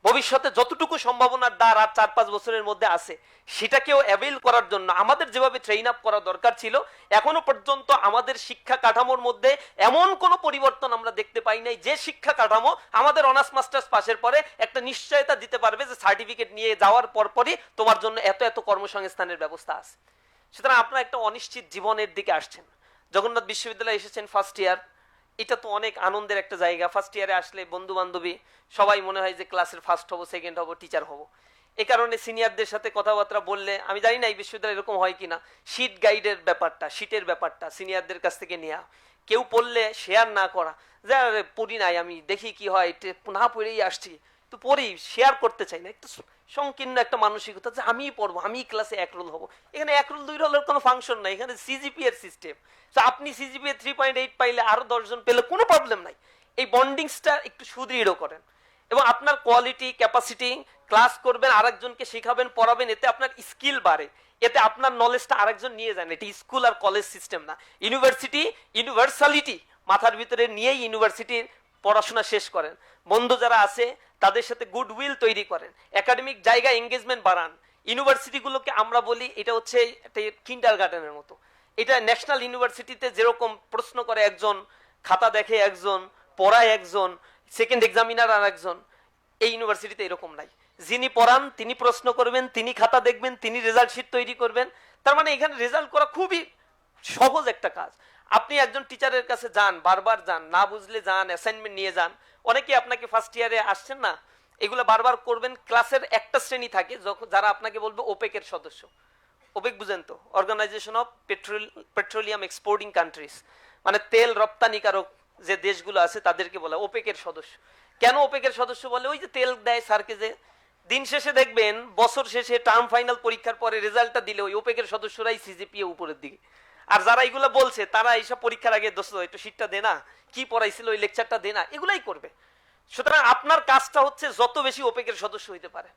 ভবিষ্যতে যতটুকু সম্ভাবনার দ্বার আর 4-5 বছরের মধ্যে আছে সেটাকেও অ্যাভেল করার জন্য আমাদের যেভাবে ট্রেন আপ করা দরকার ছিল, এখনো পর্যন্ত আমাদের শিক্ষা কাঠামোর মধ্যে এমন কোনো পরিবর্তন আমরা দেখতে পাই নাই যে শিক্ষা কাঠামো আমাদের অনার্স মাস্টার্স পাশের পরে একটা নিশ্চয়তা দিতে পারবে যে সার্টিফিকেট নিয়ে যাওয়ার পরপরই তোমার জন্য এত এত কর্মসংস্থানের ব্যবস্থা আছে। সুতরাং আপনারা একটা অনিশ্চিত জীবনের দিকে আসছেন। জগন্নাথ বিশ্ববিদ্যালয়ে এসেছেন ফার্স্ট ইয়ার, এটা তো অনেক আনন্দের একটা জায়গা। ফার্স্ট ইয়ারে আসলে বন্ধু বান্ধবী সবাই মনে হয় যে ক্লাসের ফার্স্ট হবো, সেকেন্ড হবো, টিচার হবো। এই কারণে সিনিয়রদের সাথে কথাবার্তা বললে, আমি জানি না এই বিশ্ববিদ্যালয় এরকম হয় কিনা, শিট গাইডের ব্যাপারটা, শিটের ব্যাপারটা সিনিয়রদের কাছ থেকে নেওয়া, কেউ পড়লে শেয়ার না করা, যে আরে পড়ি নাই আমি দেখি কি হয়, না পড়েই আসছি তো পড়ি, শেয়ার করতে চাই না। একটু সংকীর্ণ একটা মানসিকতা যে আমিই পড়বো, আমি ক্লাসে 1 রোল হবো। এখানে 1 রোল 2 রোলের কোনো ফাংশন নাই, এখানে সিজিপি এর সিস্টেম। তো আপনি সিজিপি 3.8 পাইলে আরো 10 জন পেলে কোনো প্রবলেম নাই। এই বন্ডিংসটা একটু সুদৃঢ় করেন এবং আপনার কোয়ালিটি ক্যাপাসিটি, ক্লাস করবেন, আরেকজনকে শেখাবেন, পড়াবেন, এতে আপনার স্কিল বাড়ে, এতে আপনার নলেজটা আরেকজন নিয়ে যান। এটি স্কুল আর কলেজ সিস্টেম না, ইউনিভার্সিটি ইউনিভার্সালিটি মাথার ভিতরে নিয়েই ইউনিভার্সিটির পড়াশোনা শেষ করেন। বন্ধু যারা আছে তাদের সাথে গুডউইল তৈরি করেন, একাডেমিক জায়গা এঙ্গেজমেন্ট বাড়ান। ইউনিভার্সিটিগুলোকে আমরা বলি এটা হচ্ছে একটা কিন্ডারগার্টেনের মতো। এটা ন্যাশনাল ইউনিভার্সিটিতে যেরকম প্রশ্ন করে একজন, খাতা দেখে একজন, পড়ায় একজন, সেকেন্ড এক্সামিনার আর একজন, এই ইউনিভার্সিটিতে এরকম নাই। যিনি পড়ান তিনি প্রশ্ন করবেন, তিনি খাতা দেখবেন, তিনি রেজাল্ট শিট তৈরি করবেন। তার মানে এখানে রেজাল্ট করা খুবই সহজ একটা কাজ। আপনি একজন টিচারের কাছে যান, বারবার যান, না বুঝলে যান, অ্যাসাইনমেন্ট নিয়ে যান। অনেকে আপনাকে ফার্স্ট ইয়ারে আসছেন না, এগুলো বারবার করবেন। ক্লাসের একটা শ্রেণী থাকে যারা আপনাকে বলবে ওপেকের সদস্য। ওপেক বুঝেন তো, organization of petroleum exporting countries, মানে তেল রপ্তানিকারক যে দেশগুলো আছে তাদেরকে বলে ওপেকের সদস্য। কেন ওপেকের সদস্য বলে? ওই যে তেল দেয় স্যারকে, যে দিন শেষে দেখবেন বছর শেষে টার্ম ফাইনাল পরীক্ষার পরে রেজাল্টটা দিলে ওই ওপেকের সদস্যরাই সিজিপিএ উপরের দিকে। আর যারা এগুলো বলছে তারা এইসব পরীক্ষার আগে দোস্ত একটু শীটটা দে না, কি পড়াইছিল ওই লেকচারটা দে না, এগুলাই করবে। সুতরাং আপনার কাজটা হচ্ছে যত বেশি ওপেকের সদস্য হইতে পারে,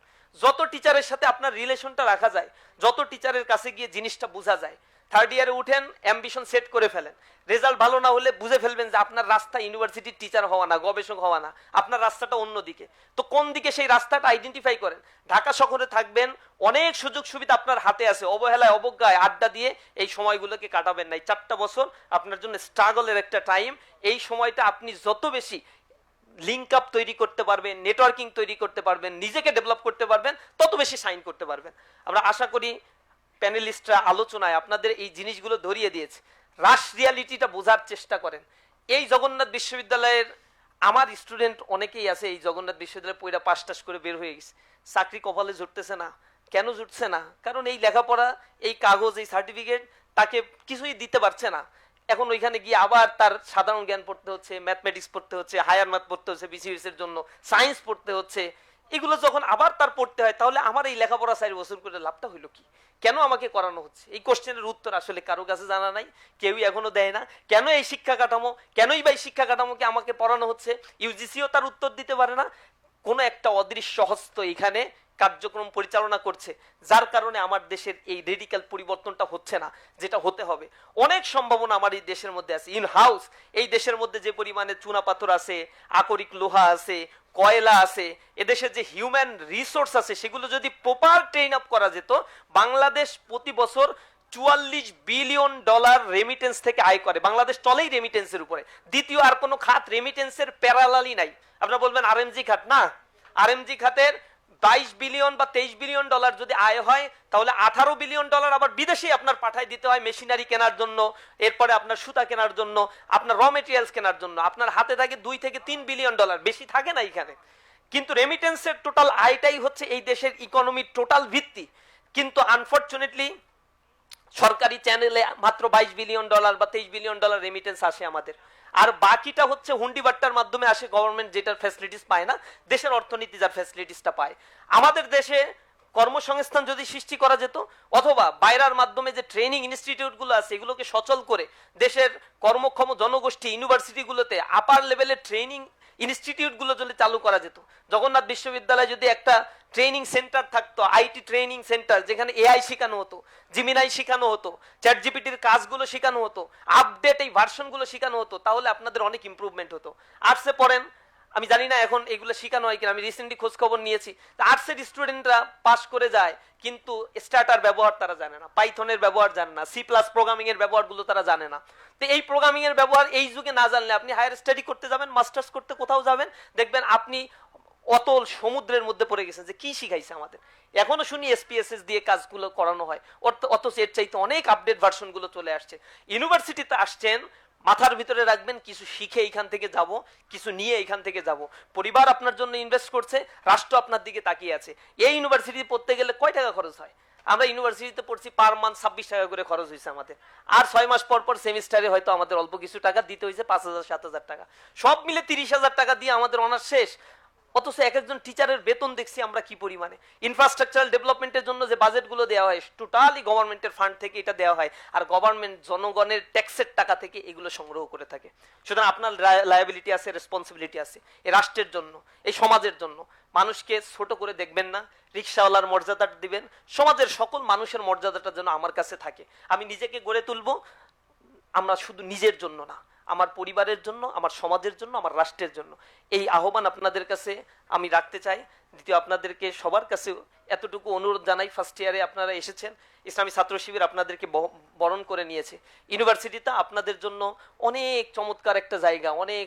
যত টিচারের সাথে আপনার রিলেশনটা রাখা যায়, যত টিচারের কাছে গিয়ে জিনিসটা বোঝা যায়। থার্ড ইয়ারে উঠেন, অ্যাম্বিশন সেট করে ফেলেন, রেজাল্ট ভালো না হলে বুঝে ফেলবেন যে আপনার রাস্তা ইউনিভার্সিটির টিচার হওয়া না, গবেষক হওয়া না, আপনার রাস্তাটা অন্য দিকে। তো কোন দিকে সেই রাস্তাটা আইডেন্টিফাই করেন। ঢাকা শহরে থাকবেন, অনেক সুযোগ সুবিধা আপনার হাতে আছে, অবহেলায় অবজ্ঞায় আড্ডা দিয়ে এই সময়গুলোকে কাটাবেন নাই। 4টা বছর আপনার জন্য স্ট্রাগলের একটা টাইম। এই সময়টা আপনি যত বেশি লিঙ্ক আপ তৈরি করতে পারবেন, নেটওয়ার্কিং তৈরি করতে পারবেন, নিজেকে ডেভেলপ করতে পারবেন, তত বেশি সাইন করতে পারবেন। আমরা আশা করি প্যানেলিস্টরা আলোচনায় আপনাদের এই জিনিসগুলো ধরিয়ে দিয়েছে। রাশ রিয়ালিটিটা বোঝার চেষ্টা করেন। এই জগন্নাথ বিশ্ববিদ্যালয়ের আমার স্টুডেন্ট অনেকেই আছে এই জগন্নাথ বিশ্ববিদ্যালয়ে পড়া পাস টাস করে বের হয়ে গেছে, চাকরি কপালে জুটতেছে না। কেন জুটছে না? কারণ এই লেখাপড়া, এই কাগজ, এই সার্টিফিকেট তাকে কিছুই দিতে পারছে না। এখন ওইখানে গিয়ে আবার তার সাধারণ জ্ঞান পড়তে হচ্ছে, ম্যাথমেটিক্স পড়তে হচ্ছে, হায়ার ম্যাথ পড়তে হচ্ছে, বিসিএস এর জন্য সায়েন্স পড়তে হচ্ছে। এগুলো যখন আবার তার পড়তে হয়, তাহলে আমার এই লেখাপড়া 4 বছর করে লাভটা হইলো কি? কেন আমাকে করানো হচ্ছে? এই কোশ্চেনের উত্তর আসলে কারো কাছে জানা নাই, কেউই এখনো দেয় না। কেন এই শিক্ষা কাঠামো, কেনই বা এই শিক্ষা কাঠামোকে আমাকে পড়ানো হচ্ছে? ইউজিসিও তার উত্তর দিতে পারে না। কোনো একটা অদৃশ্য হস্ত এখানে কার্যক্রম পরিচালনা করছে, যার কারণে আমার দেশের এই রেডিক্যাল পরিবর্তনটা হচ্ছে না যেটা হতে হবে। অনেক সম্ভাবনা আমার এই দেশের মধ্যে আছে, ইন হাউস। এই দেশের মধ্যে যে পরিমাণে চুনা পাথর আছে, আকরিক লোহা আছে, কয়লা আছে, এদেশের যে হিউম্যান রিসোর্স আছে, সেগুলো যদি প্রপার ট্রেন আপ করা যেত, বাংলাদেশ প্রতি বছর $44 বিলিয়ন রেমিটেন্স থেকে আয় করে। বাংলাদেশ চলেই রেমিটেন্সের উপরে, দ্বিতীয় আর কোনো খাত রেমিটেন্সের প্যারালালই নাই। আপনারা বলবেন আরএমজি খাত, না, আরএমজি খাতের $22 বিলিয়ন বা $23 বিলিয়ন যদি আয় হয়, তাহলে $18 বিলিয়ন আবার বিদেশে আপনার পাঠায় দিতে হয় মেশিনারি কেনার জন্য, এরপরে আপনার সুতা কেনার জন্য, আপনার র মেটেরিয়ালস কেনার জন্য। আপনার হাতে থাকে $2 থেকে $3 বিলিয়ন, বেশি থাকে না এখানে। কিন্তু রেমিটেন্সের টোটাল আয়টাই হচ্ছে এই দেশের ইকোনমির টোটাল ভিত্তি। কিন্তু আনফরচুনেটলি সরকারি চ্যানেলে মাত্র $22 বিলিয়ন বা $23 বিলিয়ন রেমিটেন্স আসে আমাদের। আর বাকিটা হচ্ছে হুন্ডি বাট্টার মাধ্যমে আসে, গভর্নমেন্ট যেটার ফ্যাসিলিটিস পায় না, দেশের অর্থনীতি যার ফ্যাসিলিটিসটা পায়। আমাদের দেশে কর্মসংস্থান যদি সৃষ্টি করা যেত, অথবা বাইরের মাধ্যমে যে ট্রেনিং ইনস্টিটিউটগুলো আছে এগুলোকে সচল করে দেশের কর্মক্ষম জনগোষ্ঠী ইউনিভার্সিটিগুলোতে আপার লেভেলের ট্রেনিং ইনস্টিটিউটগুলো যদি চালু করা যেত, জগন্নাথ বিশ্ববিদ্যালয়ে যদি একটা ট্রেনিং সেন্টার থাকতো, আইটি ট্রেনিং সেন্টার, যেখানে এআই শেখানো হতো, জিমিনাই শেখানো হতো, চ্যাট জিপিটির কাজগুলো শেখানো হতো, আপডেট এই ভার্সনগুলো শেখানো হতো, তাহলে আপনাদের অনেক ইমপ্রুভমেন্ট হতো। আর্টসে পড়েন, আমি জানি না এখন এগুলো শেখানো হয় কিনা, আমি রিসেন্টলি খোঁজ খবর নিয়েছি, আর্টসের স্টুডেন্টরা পাস করে যায় কিন্তু স্টার্টার ব্যবহার তারা জানে না, পাইথনের ব্যবহার জানে না, সি প্লাস প্রোগ্রামিং এর ব্যবহারগুলো তারা জানে না। তো এই প্রোগ্রামিং এর ব্যবহার এই যুগে না জানলে আপনি হায়ার স্টাডি করতে যাবেন, মাস্টার্স করতে কোথাও যাবেন, দেখবেন আপনি অতল সমুদ্রের মধ্যে পড়ে গেছেন যে কি শিখাইছে আমাদের। এখনো শুনি এসপিএসএস দিয়ে কাজগুলো করানো হয়, অথচ এর চাইতে অনেক আপডেট ভার্সনগুলো চলে আসছে। ইউনিভার্সিটিতে আসছেন, মাথার ভিতরে রাখবেন কিছু শিখে এখান থেকে যাব, কিছু নিয়ে এখান থেকে যাব। পরিবার আপনার জন্য ইনভেস্ট করছে, রাষ্ট্র আপনার দিকে তাকিয়ে আছে। এই ইউনিভার্সিটি পড়তে গেলে কয় টাকা খরচ হয়? আমরা ইউনিভার্সিটিতে পড়ছি, পার মান্থ 26 টাকা করে খরচ হয়েছে আমাদের, আর 6 মাস পর পর সেমিস্টারে হয়তো আমাদের অল্প কিছু টাকা দিতে হয়েছে, 5,000-7,000 টাকা, সব মিলে 30,000 টাকা দিয়ে আমাদের অনার্স শেষ। অথচ এক একজন টিচারের বেতন দেখছি আমরা কি পরিমাণে। ইনফ্রাস্ট্রাকচারাল ডেভেলপমেন্টের জন্য যে বাজেটগুলো দেওয়া হয় টোটালি গভর্নমেন্টের ফান্ড থেকে এটা দেওয়া হয়, আর গভর্নমেন্ট জনগণের ট্যাক্সের টাকা থেকে এগুলো সংগ্রহ করে থাকে। সুতরাং আপনার লায়াবিলিটি আছে, রেসপন্সিবিলিটি আছে এই রাষ্ট্রের জন্য, এই সমাজের জন্য। মানুষকে ছোট করে দেখবেন না, রিক্সাওয়ালার মর্যাদাটা দিবেন, সমাজের সকল মানুষের মর্যাদাটা যেন আমার কাছে থাকে। আমি নিজেকে গড়ে তুলবো, আমরা শুধু নিজের জন্য না, আমার পরিবারের জন্য, আমার সমাজের জন্য, আমার রাষ্ট্রের জন্য। এই আহ্বান আপনাদের কাছে আমি রাখতে চাই। দ্বিতীয়, আপনাদেরকে সবার কাছে এতটুকু অনুরোধ জানাই, ফার্স্ট ইয়ারে আপনারা এসেছেন, ইসলামী ছাত্র শিবির আপনাদেরকে বরণ করে নিয়েছে। ইউনিভার্সিটিতে আপনাদের জন্য অনেক চমৎকার একটা জায়গা, অনেক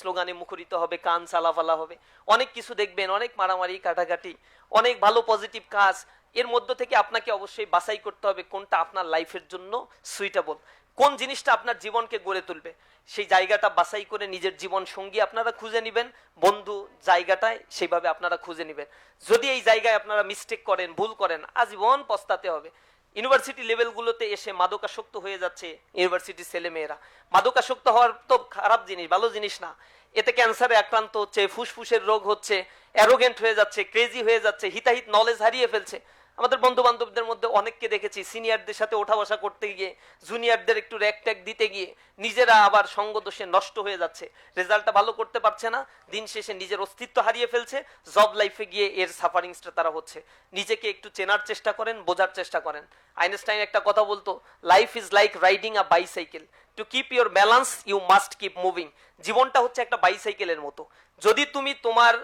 স্লোগানে মুখরিত হবে, কান চালাফালা হবে, অনেক কিছু দেখবেন, অনেক মারামারি কাটাকাটি, অনেক ভালো পজিটিভ কাজ। এর মধ্য থেকে আপনাকে অবশ্যই বাছাই করতে হবে কোনটা আপনার লাইফের জন্য সুইটেবল, কোন জিনিসটা আপনার জীবনকে গড়ে তুলবে। সেই জায়গাটা বাছাই করে নিজের জীবন সঙ্গী আপনারা খুঁজে নেবেন, বন্ধু জায়গাটায় সেইভাবে আপনারা খুঁজে নেবেন। যদি এই জায়গায় আপনারা মিস্টেক করেন, ভুল করেন, আজীবন পস্তাতে হবে। ইউনিভার্সিটি লেভেলগুলোতে এসে মাদকাসক্ত হয়ে যাচ্ছে ইউনিভার্সিটির ছেলেমেয়েরা। মাদকাসক্ত হওয়ার তো খারাপ জিনিস, ভালো জিনিস না। এতে ক্যান্সারে আক্রান্ত হচ্ছে, ফুসফুসের রোগ হচ্ছে, অ্যারোগেন্ট হয়ে যাচ্ছে, ক্রেজি হয়ে যাচ্ছে, হিতাহিত নলেজ হারিয়ে ফেলছে। আমাদের বন্ধু বান্ধবদের মধ্যে অনেককে দেখেছি সিনিয়রদের সাথে ওঠা বসা করতে গিয়ে, জুনিয়রদের একটু র্যাক ট্যাক দিতে গিয়ে নিজেরা আবার সঙ্গ দোষে নষ্ট হয়ে যাচ্ছে, রেজাল্টটা ভালো করতে পারছে না, দিন শেষে নিজের অস্তিত্ব হারিয়ে ফেলছে। জব লাইফে গিয়ে এর সাফারিংসটা তারা হচ্ছে। নিজেকে একটু চেনার চেষ্টা করেন, বোঝার চেষ্টা করেন। আইনস্টাইন একটা কথা বলতো, life is like riding a bicycle, to keep your balance you must keep moving. জীবনটা হচ্ছে একটা বাইসাইকেলের মতো, যদি তুমি তোমার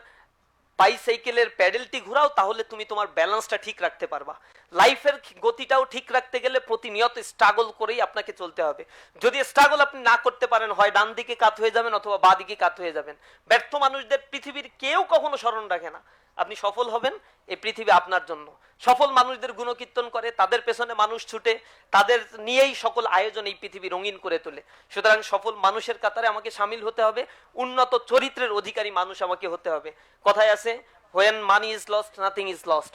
বাইসাইকেলের প্যাডেলটি ঘোরাও তাহলে তুমি তোমার ব্যালেন্সটা ঠিক রাখতে পারবা। লাইফের গতিটাও ঠিক রাখতে গেলে প্রতিনিয়ত স্ট্রাগল করেই আপনাকে চলতে হবে। যদি স্ট্রাগল আপনি না করতে পারেন, হয় ডান দিকে কাত হয়ে যাবেন অথবা বাঁ দিকে কাত হয়ে যাবেন। ব্যর্থ মানুষদের পৃথিবীর কেউ কখনো স্মরণ রাখে না। আপনি সফল হবেন, এই পৃথিবী আপনার জন্য। সফল মানুষদের গুণকীর্তন করে, তাদের পেছনে মানুষ ছুটে, তাদের নিয়েই সকল আয়োজন এই পৃথিবী রঙিন করে তোলে। সুতরাং সফল মানুষের কাতারে আমাকে সামিল হতে হবে, উন্নত চরিত্রের অধিকারী মানুষ আমাকে হতে হবে। কথায় আছে, when money is lost nothing is lost,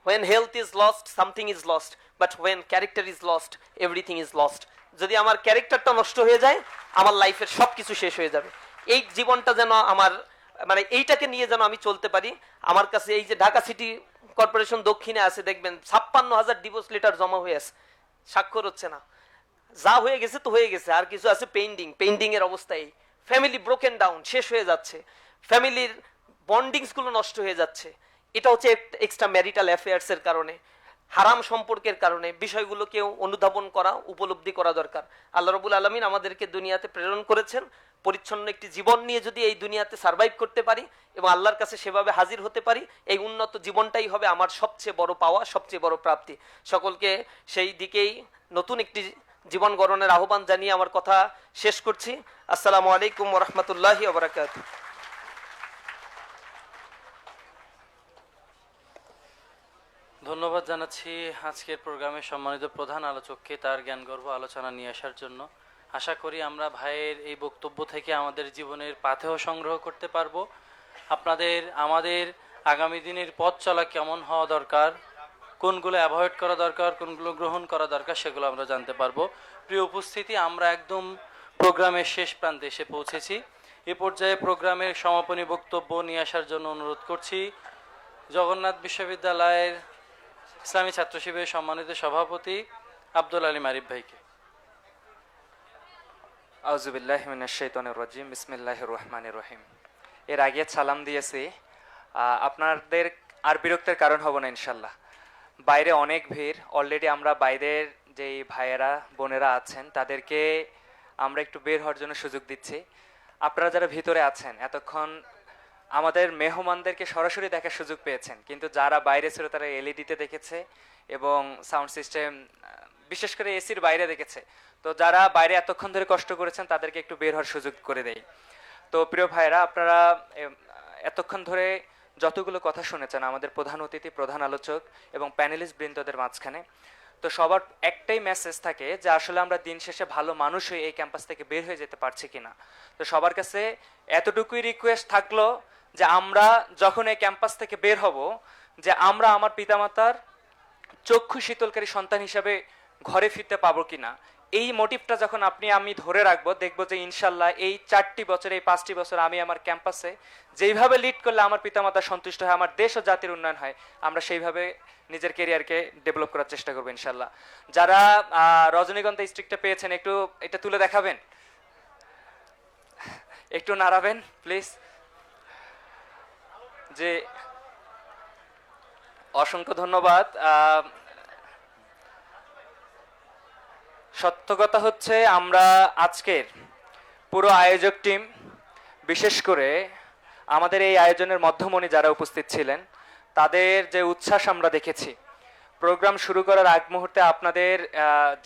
when health is lost something is lost, but when character is lost everything is lost. যদি আমার ক্যারেক্টারটা নষ্ট হয়ে যায়, আমার লাইফের সবকিছু শেষ হয়ে যাবে। এই জীবনটা যেন আমার, মানে এইটাকে নিয়ে যেন আমি চলতে পারি। আমার কাছে এই যে ঢাকা সিটি কর্পোরেশন দক্ষিণে আছে, দেখবেন 56,000 ডিভোর্স লেটার জমা হয়ে আছে, স্বাক্ষর হচ্ছে না। যা হয়ে গেছে তো হয়ে গেছে, আর কিছু আছে পেন্ডিং এর অবস্থায়। ফ্যামিলি ব্রোকেন ডাউন, শেষ হয়ে যাচ্ছে, ফ্যামিলির বন্ডিংস গুলো নষ্ট হয়ে যাচ্ছে। এটা হচ্ছে এক্সট্রা ম্যারিটাল অ্যাফেয়ার্স এর কারণে, হারাম সম্পর্কের কারণে। বিষয়গুলোকেও অনুধাবন করা, উপলব্ধি করা দরকার। আল্লাহ রাব্বুল আলামিন আমাদেরকে দুনিয়াতে প্রেরণ করেছেন পরিচ্ছন্ন একটি জীবন নিয়ে। যদি এই দুনিয়াতে সার্ভাইভ করতে পারি এবং আল্লাহর কাছে সেভাবে হাজির হতে পারি, এই উন্নত জীবনটাই হবে আমার সবচেয়ে বড় পাওয়া, সবচেয়ে বড় প্রাপ্তি। সকলকে সেই দিকেই নতুন একটি জীবন গড়নের আহ্বান জানিয়ে আমার কথা শেষ করছি। আসসালামু আলাইকুম ওয়া রাহমাতুল্লাহি ওয়া বারাকাতুহু। ধন্যবাদ জানাচ্ছি আজকের প্রোগ্রামে সম্মানিত প্রধান আলোচককে তার জ্ঞানগর্ভ আলোচনা নিয়ে আসার জন্য। আশা করি আমরা ভাইয়ের এই বক্তব্য থেকে আমাদের জীবনের পাথেয় সংগ্রহ করতে পারবো। আমাদের আগামী দিনের পথ চলা কেমন হওয়া দরকার, কোনগুলো অ্যাভয়েড করা দরকার, কোনগুলো গ্রহণ করা দরকার, সেগুলো আমরা জানতে পারবো। প্রিয় উপস্থিতি, আমরা একদম প্রোগ্রামের শেষ প্রান্তে এসে পৌঁছেছি। এ পর্যায়ে প্রোগ্রামের সমাপনী বক্তব্য নিয়ে আসার জন্য অনুরোধ করছি জগন্নাথ বিশ্ববিদ্যালয়ের ইসলামী ছাত্র শিবিরের সম্মানিত সভাপতি আব্দুল আলী মারিফ ভাইকে। আউযুবিল্লাহি মিনাশ শাইতানির রাজিম, বিসমিল্লাহির রহমানির রহিম। এর আগে সালাম দিয়েছি, আপনাদের আর বিরক্তের কারণ হব না ইনশাল্লাহ। বাইরে অনেক ভিড়, অলরেডি আমরা বাইরের যেই ভাইয়েরা বোনেরা আছেন তাদেরকে আমরা একটু বের হওয়ার জন্য সুযোগ দিচ্ছি। আপনারা যারা ভিতরে আছেন এতক্ষণ আমাদের মেহমানদেরকে সরাসরি দেখার সুযোগ পেয়েছেন, কিন্তু যারা বাইরে ছিল তারা এলইডিতে দেখেছে এবং সাউন্ড সিস্টেম বিশেষ করে এসির বাইরে দেখেছে। তো যারা বাইরে এতক্ষণ ধরে কষ্ট করেছেন তাদেরকে একটু বের হওয়ার সুযোগ করে দেই। তো প্রিয় ভাইরা, আপনারা এতক্ষণ ধরে যতগুলো কথা শুনেছেন আমাদের প্রধান অতিথি, প্রধান আলোচক এবং প্যানেলিস্ট বৃন্দদের মাঝখানে, তো সবার একটাই মেসেজ থাকে যে আসলে আমরা দিন শেষে ভালো মানুষ হয়ে এই ক্যাম্পাস থেকে বের হয়ে যেতে পারছি কিনা। তো সবার কাছে এতটুকুই রিকোয়েস্ট থাকলো যে আমরা যখন এই ক্যাম্পাস থেকে বের হব, যে আমরা আমার পিতামাতার চক্ষু শীতলকারী সন্তান হিসাবে ঘরে ফিরতে পাবো কিনা। এই মোটিভটা যখন আমি ধরে রাখবো, দেখবো যে ইনশাল্লাহ এই 4টি বছর, এই 5টি বছর আমি আমার ক্যাম্পাসে যেইভাবে লিড করলে আমার পিতামাতা সন্তুষ্ট হয়, আমার দেশ ও জাতির উন্নয়ন হয়, আমরা সেইভাবে নিজের কেরিয়ারকে ডেভেলপ করার চেষ্টা করবো ইনশাল্লাহ। যারা রজনীগন্ধা স্টিকটা পেয়েছেন একটু এটা তুলে দেখাবেন, একটু নাড়াবেন প্লিজ। যে অসংখ্য ধন্যবাদ। সত্য কথা হচ্ছে আমরা আজকের পুরো আয়োজক টিম, বিশেষ করে আমাদের এই আয়োজনের মধ্যমণি যারা উপস্থিত ছিলেন, তাদের যে উচ্ছ্বাস আমরা দেখেছি প্রোগ্রাম শুরু করার আগ মুহূর্তে, আপনাদের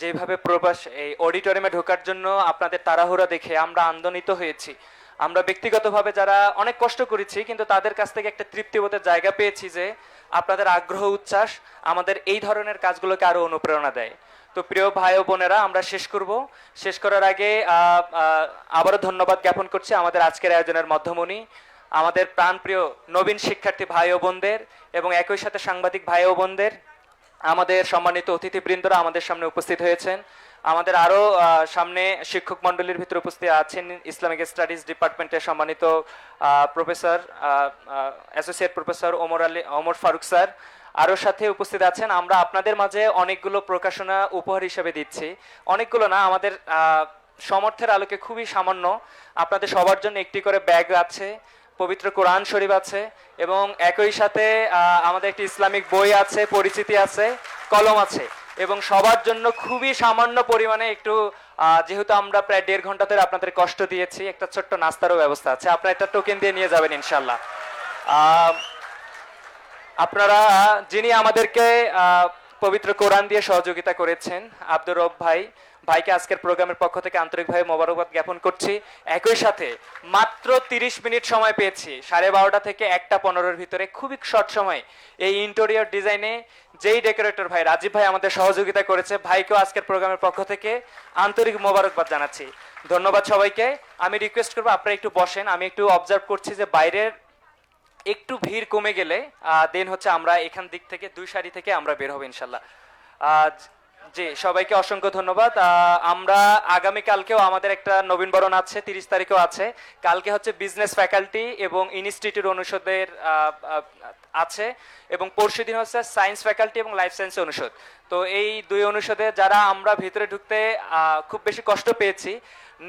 যেভাবে প্রবাস এই অডিটোরিয়ামে ঢোকার জন্য আপনাদের তাড়াহুড়া দেখে আমরা আনন্দিত হয়েছি। আমরা ব্যক্তিগতভাবে যারা অনেক কষ্ট করেছি, কিন্তু তাদের কাছ থেকে একটা তৃপ্তিবোধের জায়গা পেয়েছি যে আপনাদের আগ্রহ উচ্ছ্বাস আমাদের এই ধরনের কাজগুলোকে আরো অনুপ্রেরণা দেয়। তো প্রিয় ভাই ও বোনেরা, আমরা শেষ করার আগে আবারও ধন্যবাদ জ্ঞাপন করছি আমাদের আজকের আয়োজনের মধ্যমণি, আমাদের প্রাণপ্রিয় নবীন শিক্ষার্থী ভাই ও বোনদের এবং একই সাথে সাংবাদিক ভাই ও বোনদের, আমাদের সম্মানিত অতিথিবৃন্দরা আমাদের সামনে উপস্থিত হয়েছেন। আমাদের আরো সামনে শিক্ষক মন্ডলীর ভিতরে উপস্থিত আছেন ইসলামিক স্টাডিজ ডিপার্টমেন্টের সম্মানিত professor, associate professor Omar Faruk sir, আরো সাথে উপস্থিত আছেন। আমরা আপনাদের মাঝে অনেকগুলো প্রকাশনা উপহার হিসেবে দিচ্ছি, অনেকগুলো না, আমাদের সমর্থের আলোকে খুবই সামান্য। আপনাদের সবার জন্য একটি করে ব্যাগ আছে, পবিত্র কোরআন শরীফ আছে এবং একই সাথে আমাদের একটি ইসলামিক বই আছে, পরিচিতি আছে, কলম আছে এবং সবার জন্য খুবই সামান্য পরিমাণে একটু, যেহেতু আমরা প্রায় 1.5 ঘন্টা ধরে আপনাদের কষ্ট দিয়েছি, একটা ছোট্ট নাস্তারও ব্যবস্থা আছে, আপনারা একটা টোকেন দিয়ে নিয়ে যাবেন ইনশাল্লাহ। আপনারা যিনি আমাদেরকে পবিত্র কোরআন দিয়ে সহযোগিতা করেছেন, আব্দুর রব ভাইকে আজকের প্রোগ্রামের পক্ষ থেকে আন্তরিকভাবে মোবারকবাদ জ্ঞাপন করছি। একই সাথে মাত্র 30 মিনিট সময় পেয়েছি, 12:30 থেকে 1:15-এর ভিতরে, খুবই শর্ট সময় এই ইন্টেরিয়র ডিজাইনে যেই ডেকোরেটর ভাই রাজীব ভাই আমাদের সহযোগিতা করেছে, ভাইকেও আজকের প্রোগ্রামের পক্ষ থেকে আন্তরিক মোবারকবাদ জানাচ্ছি। ধন্যবাদ সবাইকে। আমি রিকোয়েস্ট করবো আপনারা একটু বসেন, আমি একটু অবজার্ভ করছি যে বাইরের একটু ভিড় কমে গেলে দেন হচ্ছে আমরা এখান দিক থেকে 2 সারি থেকে আমরা বের হবো ইনশাল্লাহ। জি, সবাইকে অসংখ্য ধন্যবাদ। আমরা আগামীকালকেও আমাদের একটা নবীনবরণ আছে, 30 তারিখেও আছে। কালকে হচ্ছে বিজনেস ফ্যাকাল্টি এবং ইনস্টিটিউট অনুষদের আছে এবং পরশুদিন হচ্ছে সায়েন্স ফ্যাকাল্টি এবং লাইফ সায়েন্স অনুষদ। তো এই 2 অনুষদে যারা আমরা ভিতরে ঢুকতে খুব বেশি কষ্ট পেয়েছি,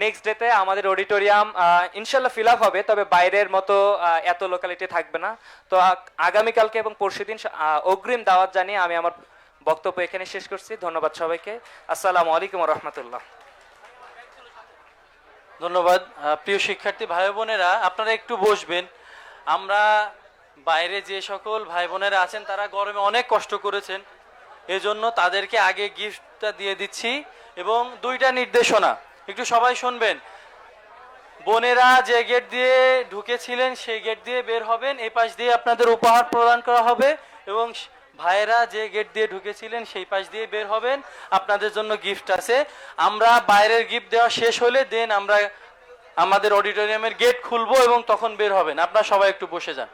নেক্সট ডেতে আমাদের অডিটোরিয়াম ইনশাল্লাহ ফিল আপ হবে, তবে বাইরের মতো এত লোকালিটি থাকবে না। তো আগামীকালকে এবং পরশুদিন অগ্রিম দাওয়াত জানিয়ে আমি আমার বক্তব্য এখানে শেষ করছি। ধন্যবাদ সবাইকে। আসসালামু আলাইকুম ওয়া রাহমাতুল্লাহ। ধন্যবাদ। প্রিয় শিক্ষার্থী ভাই বোনেরা, আপনারা একটু বসবেন। আমরা বাইরে যে সকল ভাই বোনেরা আছেন তারা গরমে অনেক কষ্ট করেছেন, এজন্য তাদেরকে আগে গিফটটা দিয়ে দিচ্ছি এবং 2টা নির্দেশনা একটু সবাই শুনবেন। বোনেরা যে গেট দিয়ে ঢুকেছিলেন সেই গেট দিয়ে বের হবেন, এই পাশ দিয়ে আপনাদের উপহার প্রদান করা হবে এবং ভাইয়েরা যে গেট দিয়ে ঢুকেছিলেন সেই পাশ দিয়ে বের হবেন, আপনাদের জন্য গিফট আছে। আমরা বাইরের গিফট দেওয়া শেষ হলে দেন আমরা আমাদের অডিটোরিয়ামের গেট খুলবো এবং তখন বের হবেন। আপনারা সবাই একটু বসে যান।